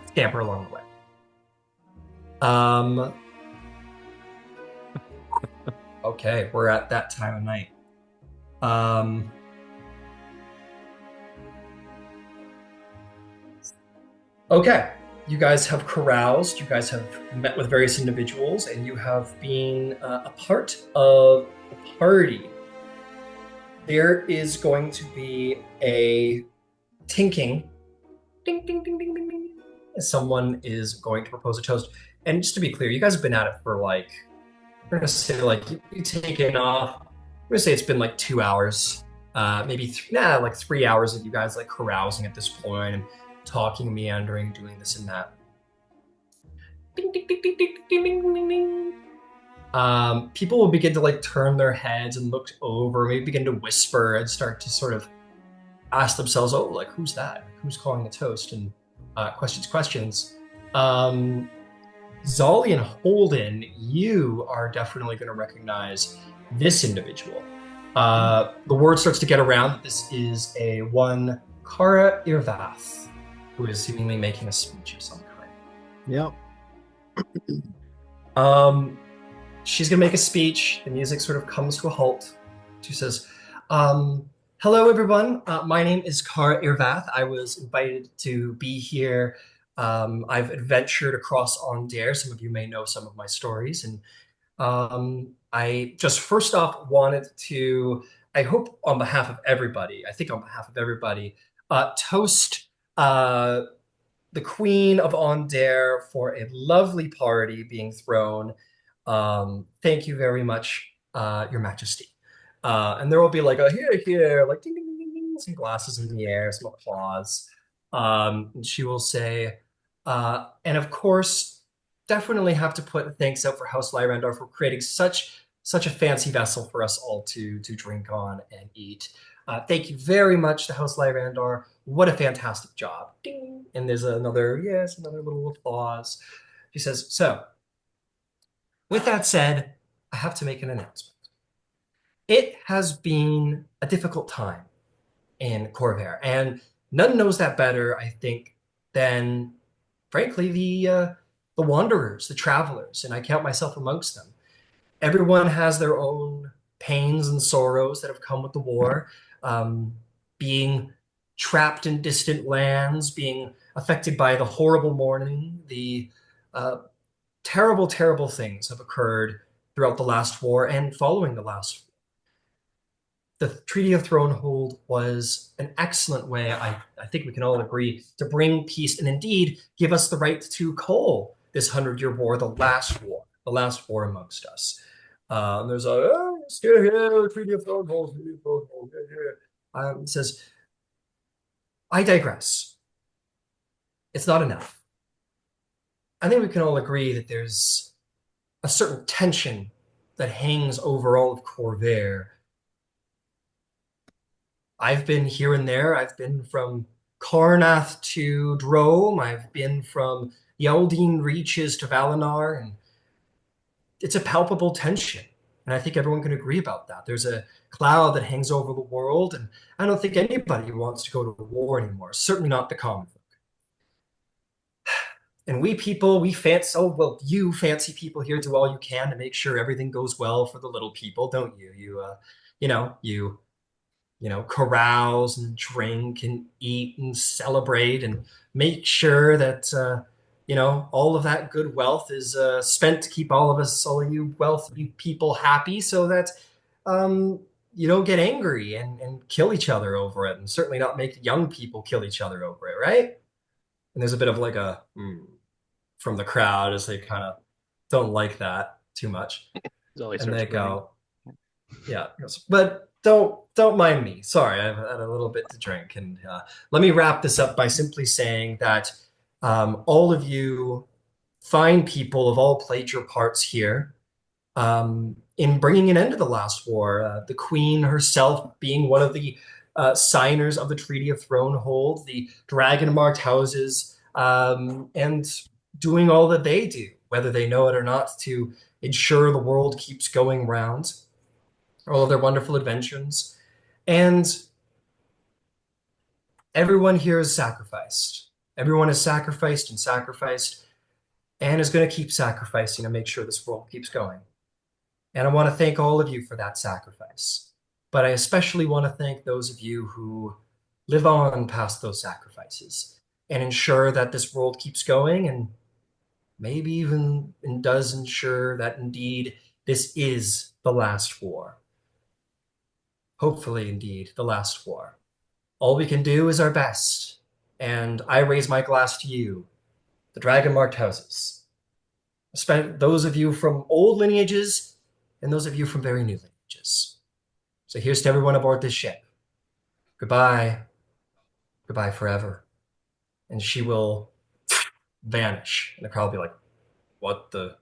scamper along the way. Okay, we're at that time of night. Okay, you guys have caroused, you guys have met with various individuals, and you have been a part of the party. There is going to be a tinking, ding, ding, ding, ding, ding, ding, as someone is going to propose a toast. And just to be clear, you guys have been at it for like, we're gonna say like you taken off. We're gonna say it's been like 2 hours, maybe like 3 hours of you guys like carousing at this point and talking, meandering, doing this and that. Ding, ding, ding, ding, ding, ding, ding, ding, ding. People will begin to like turn their heads and look over, maybe begin to whisper and start to sort of ask themselves, "Oh, like who's that? Who's calling the toast?" And questions. Um, Zolly and Holden, you are definitely going to recognize this individual. The word starts to get around that this is a one Kara Irvath, who is seemingly making a speech of some kind. Yep. She's going to make a speech. The music sort of comes to a halt. She says, hello, everyone. My name is Kara Irvath. I was invited to be here. I've adventured across Ondare. Some of you may know some of my stories. And I just first off wanted to, I hope on behalf of everybody, I think on behalf of everybody, toast the Queen of Ondare for a lovely party being thrown. Thank you very much, Your Majesty. And there will be like a here, like ding, ding, ding, ding, ding, some glasses in the air, some applause. And she will say, and of course, definitely have to put thanks out for House Lyrandar for creating such a fancy vessel for us all to drink on and eat. Thank you very much to House Lyrandar. What a fantastic job. Ding. And there's another little applause. She says, so, with that said, I have to make an announcement. It has been a difficult time in Corvair, and none knows that better, I think, than, frankly, the wanderers, the travelers, and I count myself amongst them. Everyone has their own pains and sorrows that have come with the war, being trapped in distant lands, being affected by the horrible mourning, the terrible, terrible things have occurred throughout the last war and following the last war. The Treaty of Thronehold was an excellent way, I think we can all agree, to bring peace and indeed give us the right to call this 100-year war the last war amongst us. There's still here, the Treaty of Thronehold, it says, I digress. It's not enough. I think we can all agree that there's a certain tension that hangs over all of Corvair. I've been here and there. I've been from Karnath to Drome. I've been from the Eldine reaches to Valinar, and it's a palpable tension. And I think everyone can agree about that. There's a cloud that hangs over the world, and I don't think anybody wants to go to war anymore. Certainly not the common folk. And we people, you fancy people here do all you can to make sure everything goes well for the little people, don't you? You carouse and drink and eat and celebrate and make sure that, all of that good wealth is spent to keep all of you wealthy people happy so that you don't get angry and kill each other over it, and certainly not make young people kill each other over it, right? And there's a bit of like a from the crowd as they kind of don't like that too much. And they go, yeah, but don't mind me. Sorry, I've had a little bit to drink. And let me wrap this up by simply saying that all of you fine people have all played your parts here in bringing an end to the last war. The Queen herself being one of the signers of the Treaty of Thronehold, the dragon-marked houses, and doing all that they do, whether they know it or not, to ensure the world keeps going round, all of their wonderful inventions. And everyone here is sacrificed. Everyone is sacrificed and is going to keep sacrificing to make sure this world keeps going. And I want to thank all of you for that sacrifice. But I especially want to thank those of you who live on past those sacrifices and ensure that this world keeps going, and maybe even does ensure that indeed this is the last war. Hopefully, indeed, the last war. All we can do is our best. And I raise my glass to you, the dragon marked houses. Those of you from old lineages and those of you from very new lineages. So here's to everyone aboard this ship. Goodbye. Goodbye forever. And she will vanish. And the crowd will be like, what the?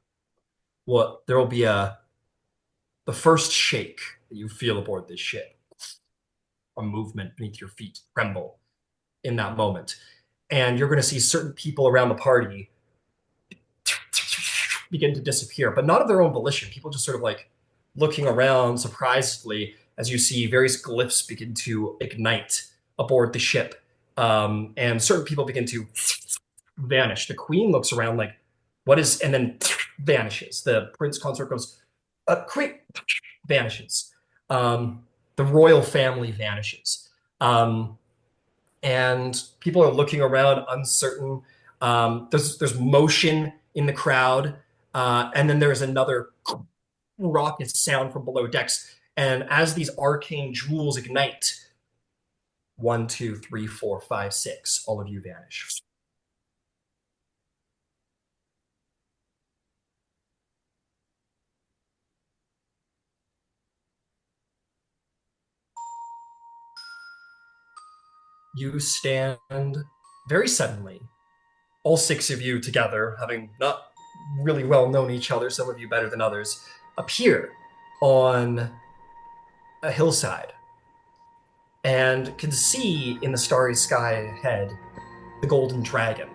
What? There will be the first shake that you feel aboard this ship. A movement beneath your feet tremble in that moment. And you're going to see certain people around the party begin to disappear, but not of their own volition. People just sort of like looking around surprisedly as you see various glyphs begin to ignite aboard the ship. And certain people begin to vanish. The queen looks around like, what is, and then vanishes. The prince consort goes, queen, vanishes. The royal family vanishes. And people are looking around uncertain. There's motion in the crowd. And then there's another raucous sound from below decks. And as these arcane jewels ignite, 1, 2, 3, 4, 5, 6, all of you vanish. You stand very suddenly, all 6 of you together, having not really well known each other, some of you better than others, appear on a hillside and can see in the starry sky ahead the golden dragon.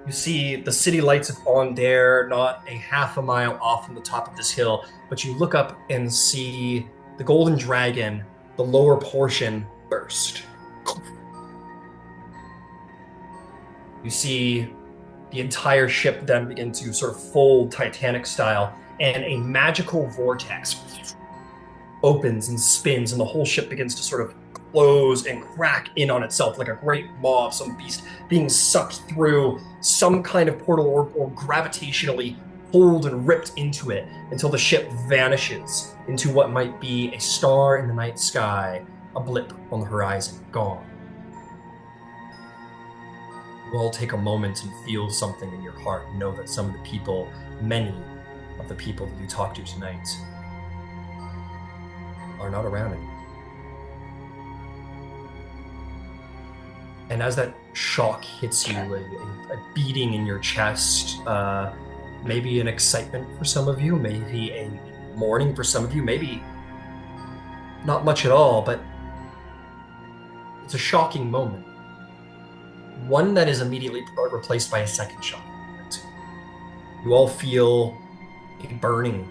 You see the city lights of Ondair not a half a mile off from the top of this hill, but you look up and see the golden dragon, the lower portion, burst. You see the entire ship then begin to sort of fold Titanic style, and a magical vortex opens and spins, and the whole ship begins to sort of close and crack in on itself like a great maw of some beast being sucked through some kind of portal or gravitationally pulled and ripped into it until the ship vanishes into what might be a star in the night sky, a blip on the horizon, gone. You all take a moment and feel something in your heart. Know that some of the people, many of the people that you talked to tonight, are not around anymore. And as that shock hits you, a beating in your chest, maybe an excitement for some of you, maybe a mourning for some of you, maybe not much at all, but it's a shocking moment. One that is immediately replaced by a second shocking moment. You all feel a burning,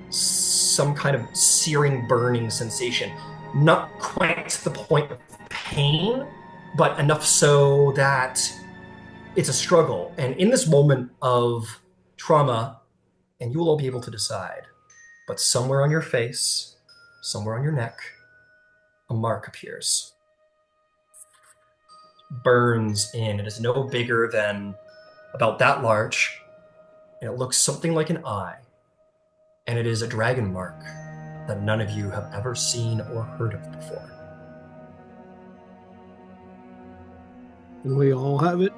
some kind of searing, burning sensation. Not quite to the point of pain, but enough so that it's a struggle. And in this moment of trauma, and you will all be able to decide, but somewhere on your face, somewhere on your neck, a mark appears. Burns in. It is no bigger than about that large, and it looks something like an eye. And it is a dragon mark that none of you have ever seen or heard of before. And we all have it.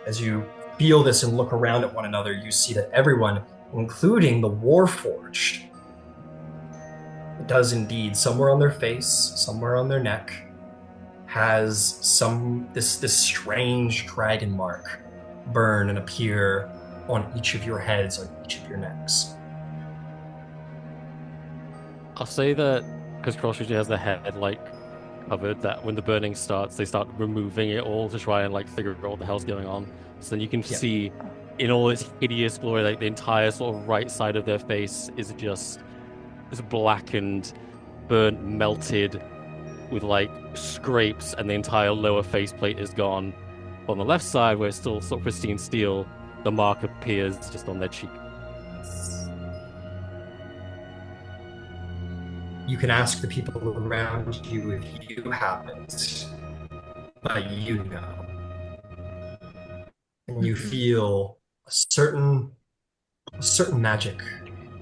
As you feel this and look around at one another, you see that everyone, including the Warforged, does indeed, somewhere on their face, somewhere on their neck, has this strange dragon mark burn and appear on each of your heads, on each of your necks. I'll say that because Cross usually has the head like covered, that when the burning starts, they start removing it all to try and like figure out what the hell's going on. So then you can see in all its hideous glory, like the entire sort of right side of their face is just this blackened, burnt, melted, with like scrapes, and the entire lower faceplate is gone. On the left side, where it's still sort of pristine steel, the mark appears just on their cheek. You can ask the people around you if you haven't, but you know. And you feel a certain magic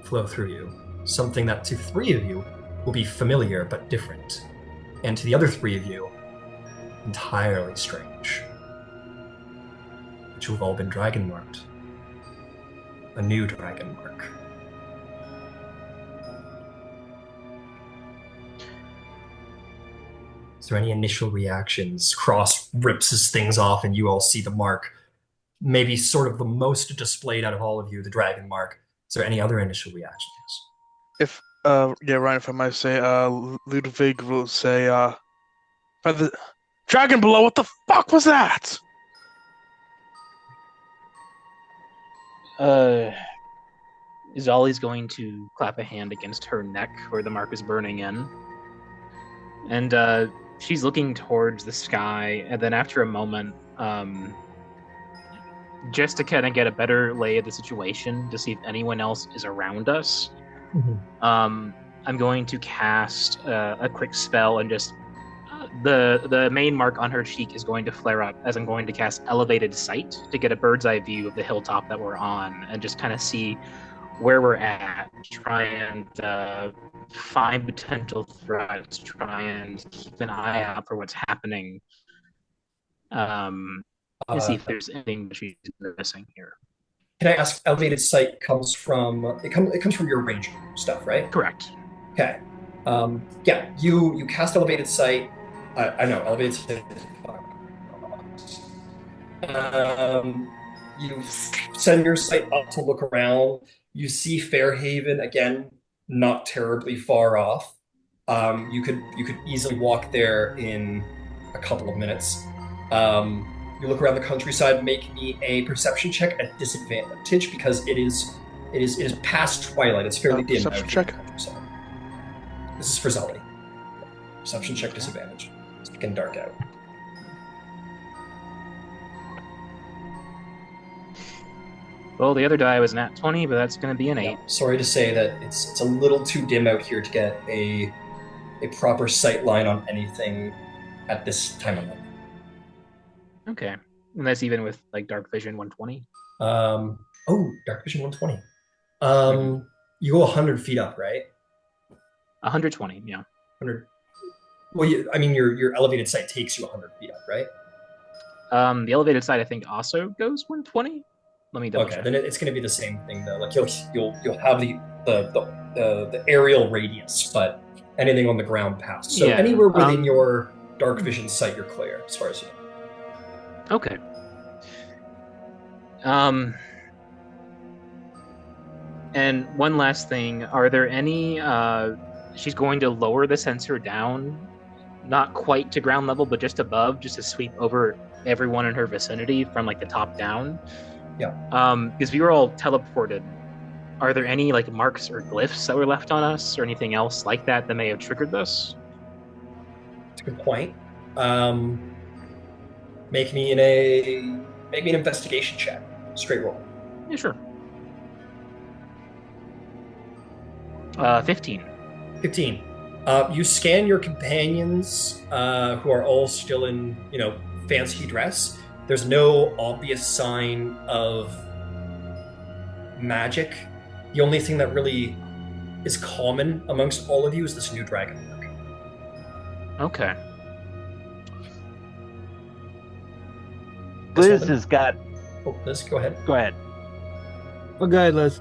flow through you. Something that to 3 of you will be familiar but different. And to the other three of you, entirely strange. But you have all been dragon marked. A new dragon mark. Is there any initial reactions? Cross rips his things off and you all see the mark. Maybe sort of the most displayed out of all of you, the dragon mark. Is there any other initial reactions? If yeah, Ryan, if I might say, Ludwig will say, by the dragon below, what the fuck was that? Zolly's going to clap a hand against her neck where the mark is burning in. And she's looking towards the sky, and then after a moment, just to kind of get a better lay of the situation, to see if anyone else is around us, I'm going to cast a quick spell, and just the main mark on her cheek is going to flare up as I'm going to cast Elevated Sight to get a bird's eye view of the hilltop that we're on, and just kind of see where we're at, try and find potential threats, try and keep an eye out for what's happening, and see if there's anything that she's missing here. Can I ask? Elevated sight comes from it comes from your ranger stuff, right? Correct. Okay. Yeah. You cast elevated sight. I know elevated sight. You send your sight up to look around. You see Fairhaven again, not terribly far off. You could easily walk there in a couple of minutes. You look around the countryside. Make me a perception check at disadvantage because it is past twilight. It's fairly dim. Perception check. This is for Zolly. Perception check disadvantage. It's getting dark out. Well, the other die was nat 20, but that's going to be an 8. Yeah, sorry to say that it's a little too dim out here to get a proper sight line on anything at this time of night. Okay. And that's even with like dark vision 120? Dark vision 120. You go 100 feet up, right? 120, yeah. 100. Well, your elevated sight takes you 100 feet up, right? The elevated sight, I think, also goes 120. Let me double check. Then it's going to be the same thing though. Like you'll have the aerial radius, but anything on the ground past. So anywhere within your dark vision sight, you're clear as far as you know. Okay. And one last thing, are there any she's going to lower the sensor down, not quite to ground level, but just above, just to sweep over everyone in her vicinity from like the top down. Yeah. Because we were all teleported. Are there any like marks or glyphs that were left on us or anything else like that may have triggered this? That's a good point. Make me an investigation check. Straight roll. Yeah, sure. 15. 15. You scan your companions, who are all still in, fancy dress. There's no obvious sign of magic. The only thing that really is common amongst all of you is this new dragon mark. Okay. Liz has got... Oh, Liz, go ahead. Go ahead. Oh, go ahead, Liz.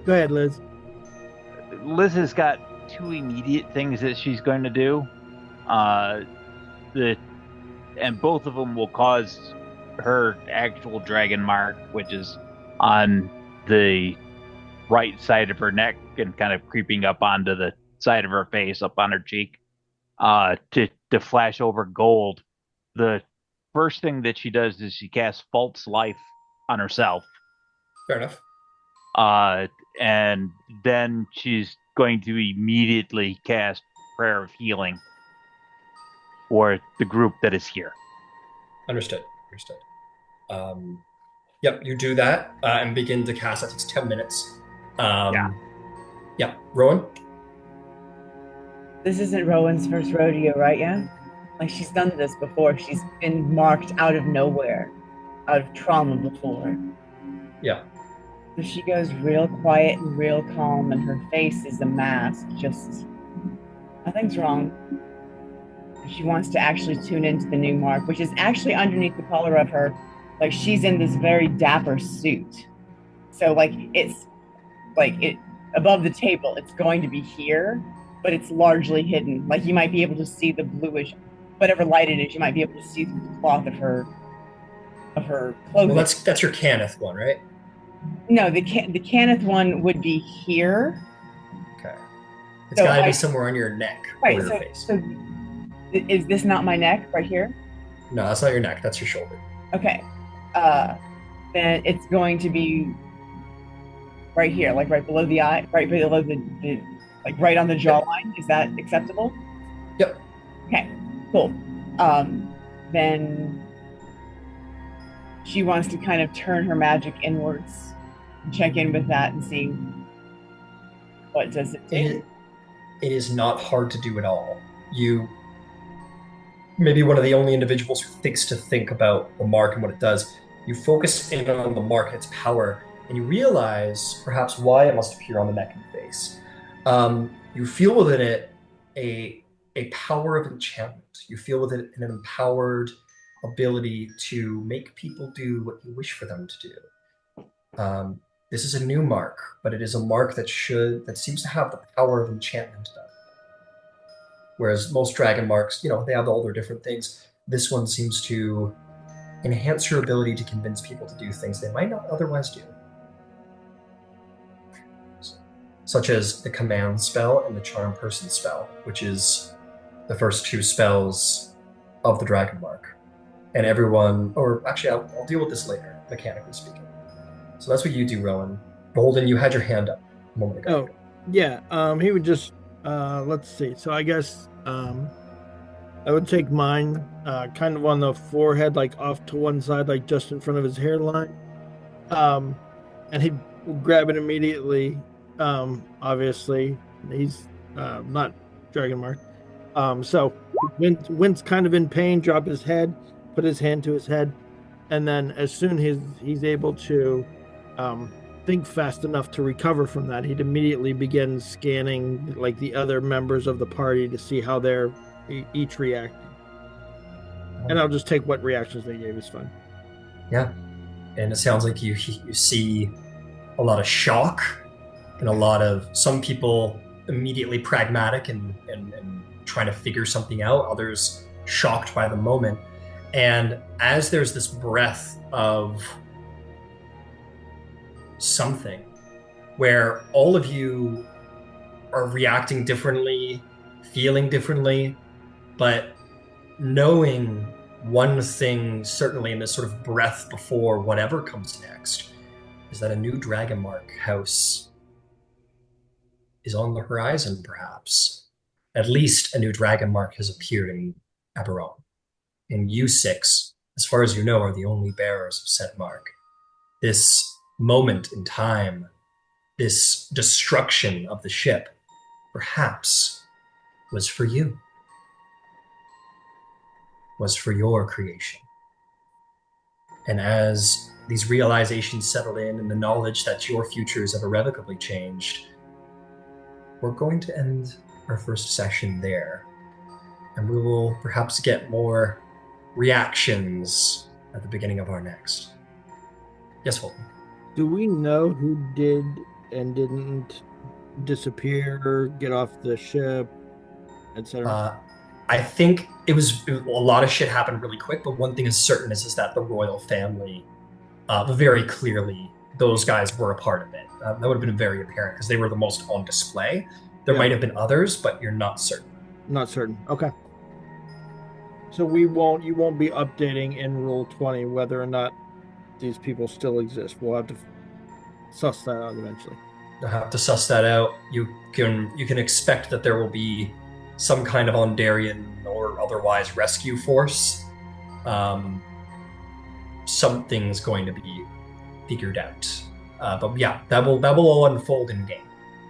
Go ahead, Liz. Liz has got two immediate things that she's going to do. And both of them will cause her actual dragon mark, which is on the right side of her neck and kind of creeping up onto the side of her face, up on her cheek, to flash over gold. The first thing that she does is she casts False Life on herself. Fair enough. And then she's going to immediately cast Prayer of Healing for the group that is here. Understood. Yep, you do that and begin to cast. That takes 10 minutes. Yeah. Rowan? This isn't Rowan's first rodeo, right? Yeah? Like, she's done this before. She's been marked out of nowhere, out of trauma before. Yeah. So she goes real quiet and real calm, and her face is a mask. Just nothing's wrong. She wants to actually tune into the new mark, which is actually underneath the collar of her. Like she's in this very dapper suit. So like it's like it above the table. It's going to be here, but it's largely hidden. Like you might be able to see the bluish, whatever light it is. You might be able to see through the cloth of her clothing. Well, that's your Kenneth one, right? No, the Kenneth one would be here. Okay. It's got to be somewhere on your neck or Right. your face. So is this not my neck right here? No, that's not your neck. That's your shoulder. Okay. Then it's going to be right here, like right below the eye, right below the like right on the jawline. Is that acceptable? Yep. Okay. Cool. Then she wants to kind of turn her magic inwards, check in with that, and see what does it do. It is not hard to do at all. You maybe one of the only individuals who thinks to think about the mark and what it does. You focus in on the mark and its power, and you realize perhaps why it must appear on the neck and face. You feel within it a power of enchantment. You feel within it an empowered ability to make people do what you wish for them to do. This is a new mark, but it is a mark that seems to have the power of enchantment about it. Whereas most dragon marks, they have all their different things. This one seems to enhance your ability to convince people to do things they might not otherwise do. Such as the command spell and the charm person spell, which is the first two spells of the dragon mark. And everyone, or actually I'll deal with this later, mechanically speaking. So that's what you do, Rowan. Bolden, you had your hand up a moment ago. Oh, yeah. He would just, let's see. So I guess I would take mine kind of on the forehead, like off to one side, like just in front of his hairline. And he'd grab it immediately. Obviously, he's not dragon mark. So Wint's kind of in pain, drop his head, put his hand to his head, and then as soon as he's able to think fast enough to recover from that, he'd immediately begin scanning like the other members of the party to see how they're each reacting. And I'll just take what reactions they gave is fine. Yeah. And it sounds like you see a lot of shock and a lot of some people immediately pragmatic and trying to figure something out, others shocked by the moment. And as there's this breath of something where all of you are reacting differently, feeling differently, but knowing one thing certainly in this sort of breath before whatever comes next is that a new dragon mark house is on the horizon, perhaps. At least a new dragon mark has appeared in Eberron. And you six, as far as you know, are the only bearers of said mark. This moment in time, this destruction of the ship, perhaps was for you. Was for your creation. And as these realizations settle in and the knowledge that your futures have irrevocably changed, we're going to end our first session there. And we will perhaps get more reactions at the beginning of our next. Yes, Fulton. Do we know who did and didn't disappear, get off the ship, etc.? I think it was a lot of shit happened really quick, but one thing is certain is that the royal family, very clearly, those guys were a part of it. That would have been very apparent because they were the most on display. There might have been others, but you're not certain. Not certain. Okay. So you won't be updating in Rule 20 whether or not these people still exist. We'll have to suss that out eventually. You'll have to suss that out. You can expect that there will be some kind of Ondarian or otherwise rescue force. Something's going to be figured out. But yeah, that will all unfold in game.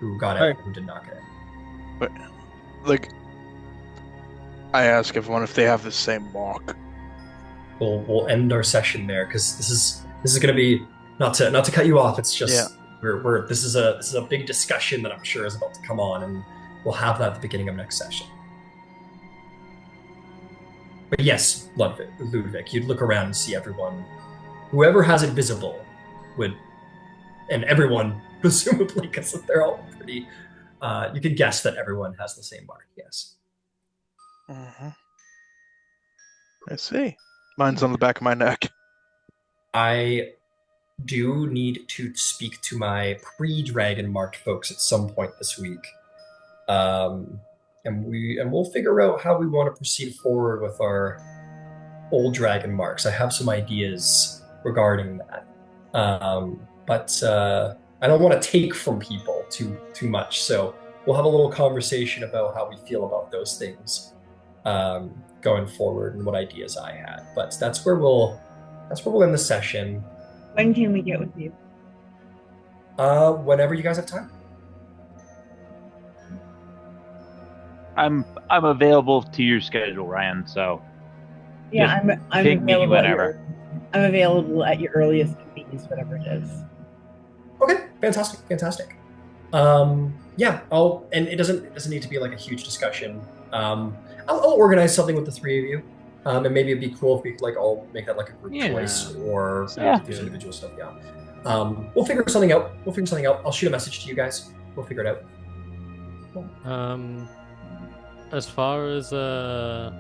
Who got out, who did not get out. But like, I ask everyone if they have the same mark. We'll end our session there because this is going to be not to cut you off. It's just we're this is a big discussion that I'm sure is about to come on, and we'll have that at the beginning of next session. But yes, Ludwig, you'd look around and see everyone, whoever has it visible, would, and everyone presumably, because they're all pretty. You could guess that everyone has the same mark. Yes. I see. Mine's on the back of my neck. I do need to speak to my pre-dragon marked folks at some point this week, and we'll figure out how we want to proceed forward with our old dragon marks. I have some ideas regarding that, but I don't want to take from people too much. So we'll have a little conversation about how we feel about those things going forward and what ideas I had. But that's where we'll end the session. When can we get with you? Whenever you guys have time. I'm available to your schedule, Ryan. So yeah, I'm pick me available whenever. I'm available at your earliest convenience, whatever it is. Okay, fantastic. Yeah, and it doesn't need to be like a huge discussion. I'll organize something with the three of you, and maybe it'd be cool if we like all make that like a group choice, or if there's individual stuff. Yeah, we'll figure something out. I'll shoot a message to you guys. We'll figure it out. Cool. As far as never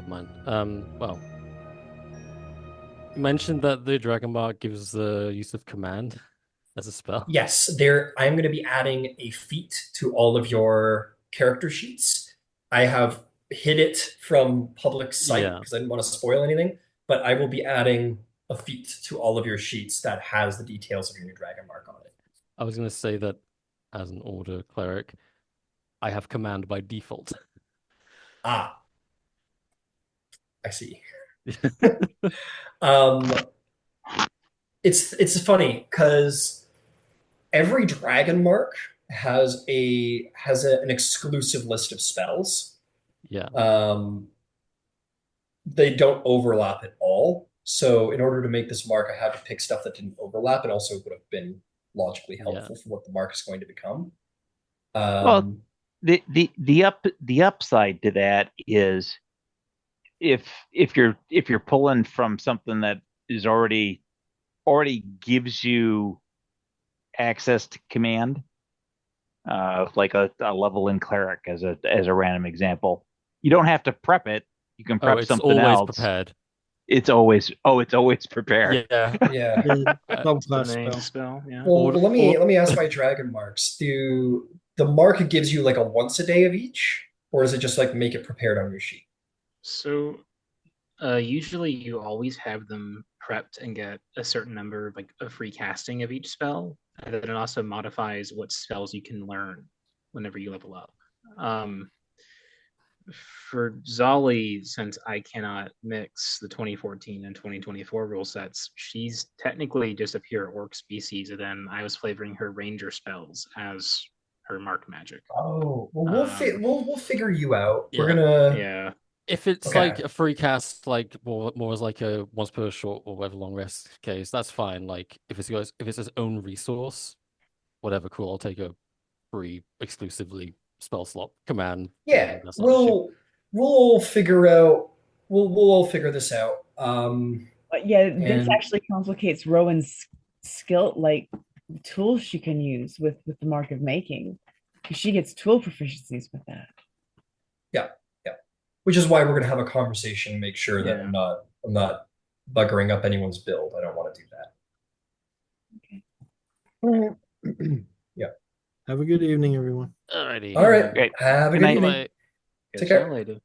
mind. Well, you mentioned that the Dragon Mark gives the use of command as a spell. Yes, I'm going to be adding a feat to all of your character sheets. I have hid it from public sight because I didn't want to spoil anything, but I will be adding a feat to all of your sheets that has the details of your new Dragon Mark on it. I was going to say that as an Order cleric, I have command by default. I see. It's funny because every Dragon Mark has an exclusive list of spells. Yeah. They don't overlap at all. So in order to make this mark, I had to pick stuff that didn't overlap and also would have been logically helpful for what the mark is going to become. Well, the upside to that is if you're pulling from something that is already gives you access to command, like a level in cleric as a random example, you don't have to prep it. You can prep something else. Prepared. It's always prepared. Yeah. Spell. Yeah. Well, let me ask my Dragon Marks. Do the mark gives you like a once a day of each, or is it just like make it prepared on your sheet? So usually you always have them prepped and get a certain number of like a free casting of each spell. And then it also modifies what spells you can learn whenever you level up. For Zolly, since I cannot mix the 2014 and 2024 rule sets, she's technically just a pure orc species, and then I was flavoring her ranger spells as her mark magic. Oh, well, we'll figure you out. Yeah. We're gonna If it's like a free cast, like more as like a once per short or whatever long rest case, that's fine. Like if it's its own resource, whatever, cool. I'll take a free exclusively spell slot command. Yeah, we'll all figure out. We'll all figure this out. But this actually complicates Rowan's skill, like tools she can use with the mark of making. She gets tool proficiencies with that. Yeah. Which is why we're going to have a conversation and make sure that I'm not buggering up anyone's build. I don't want to do that. Okay. Yeah. Have a good evening, everyone. Alrighty. All right. Great. Have a good evening. Take care.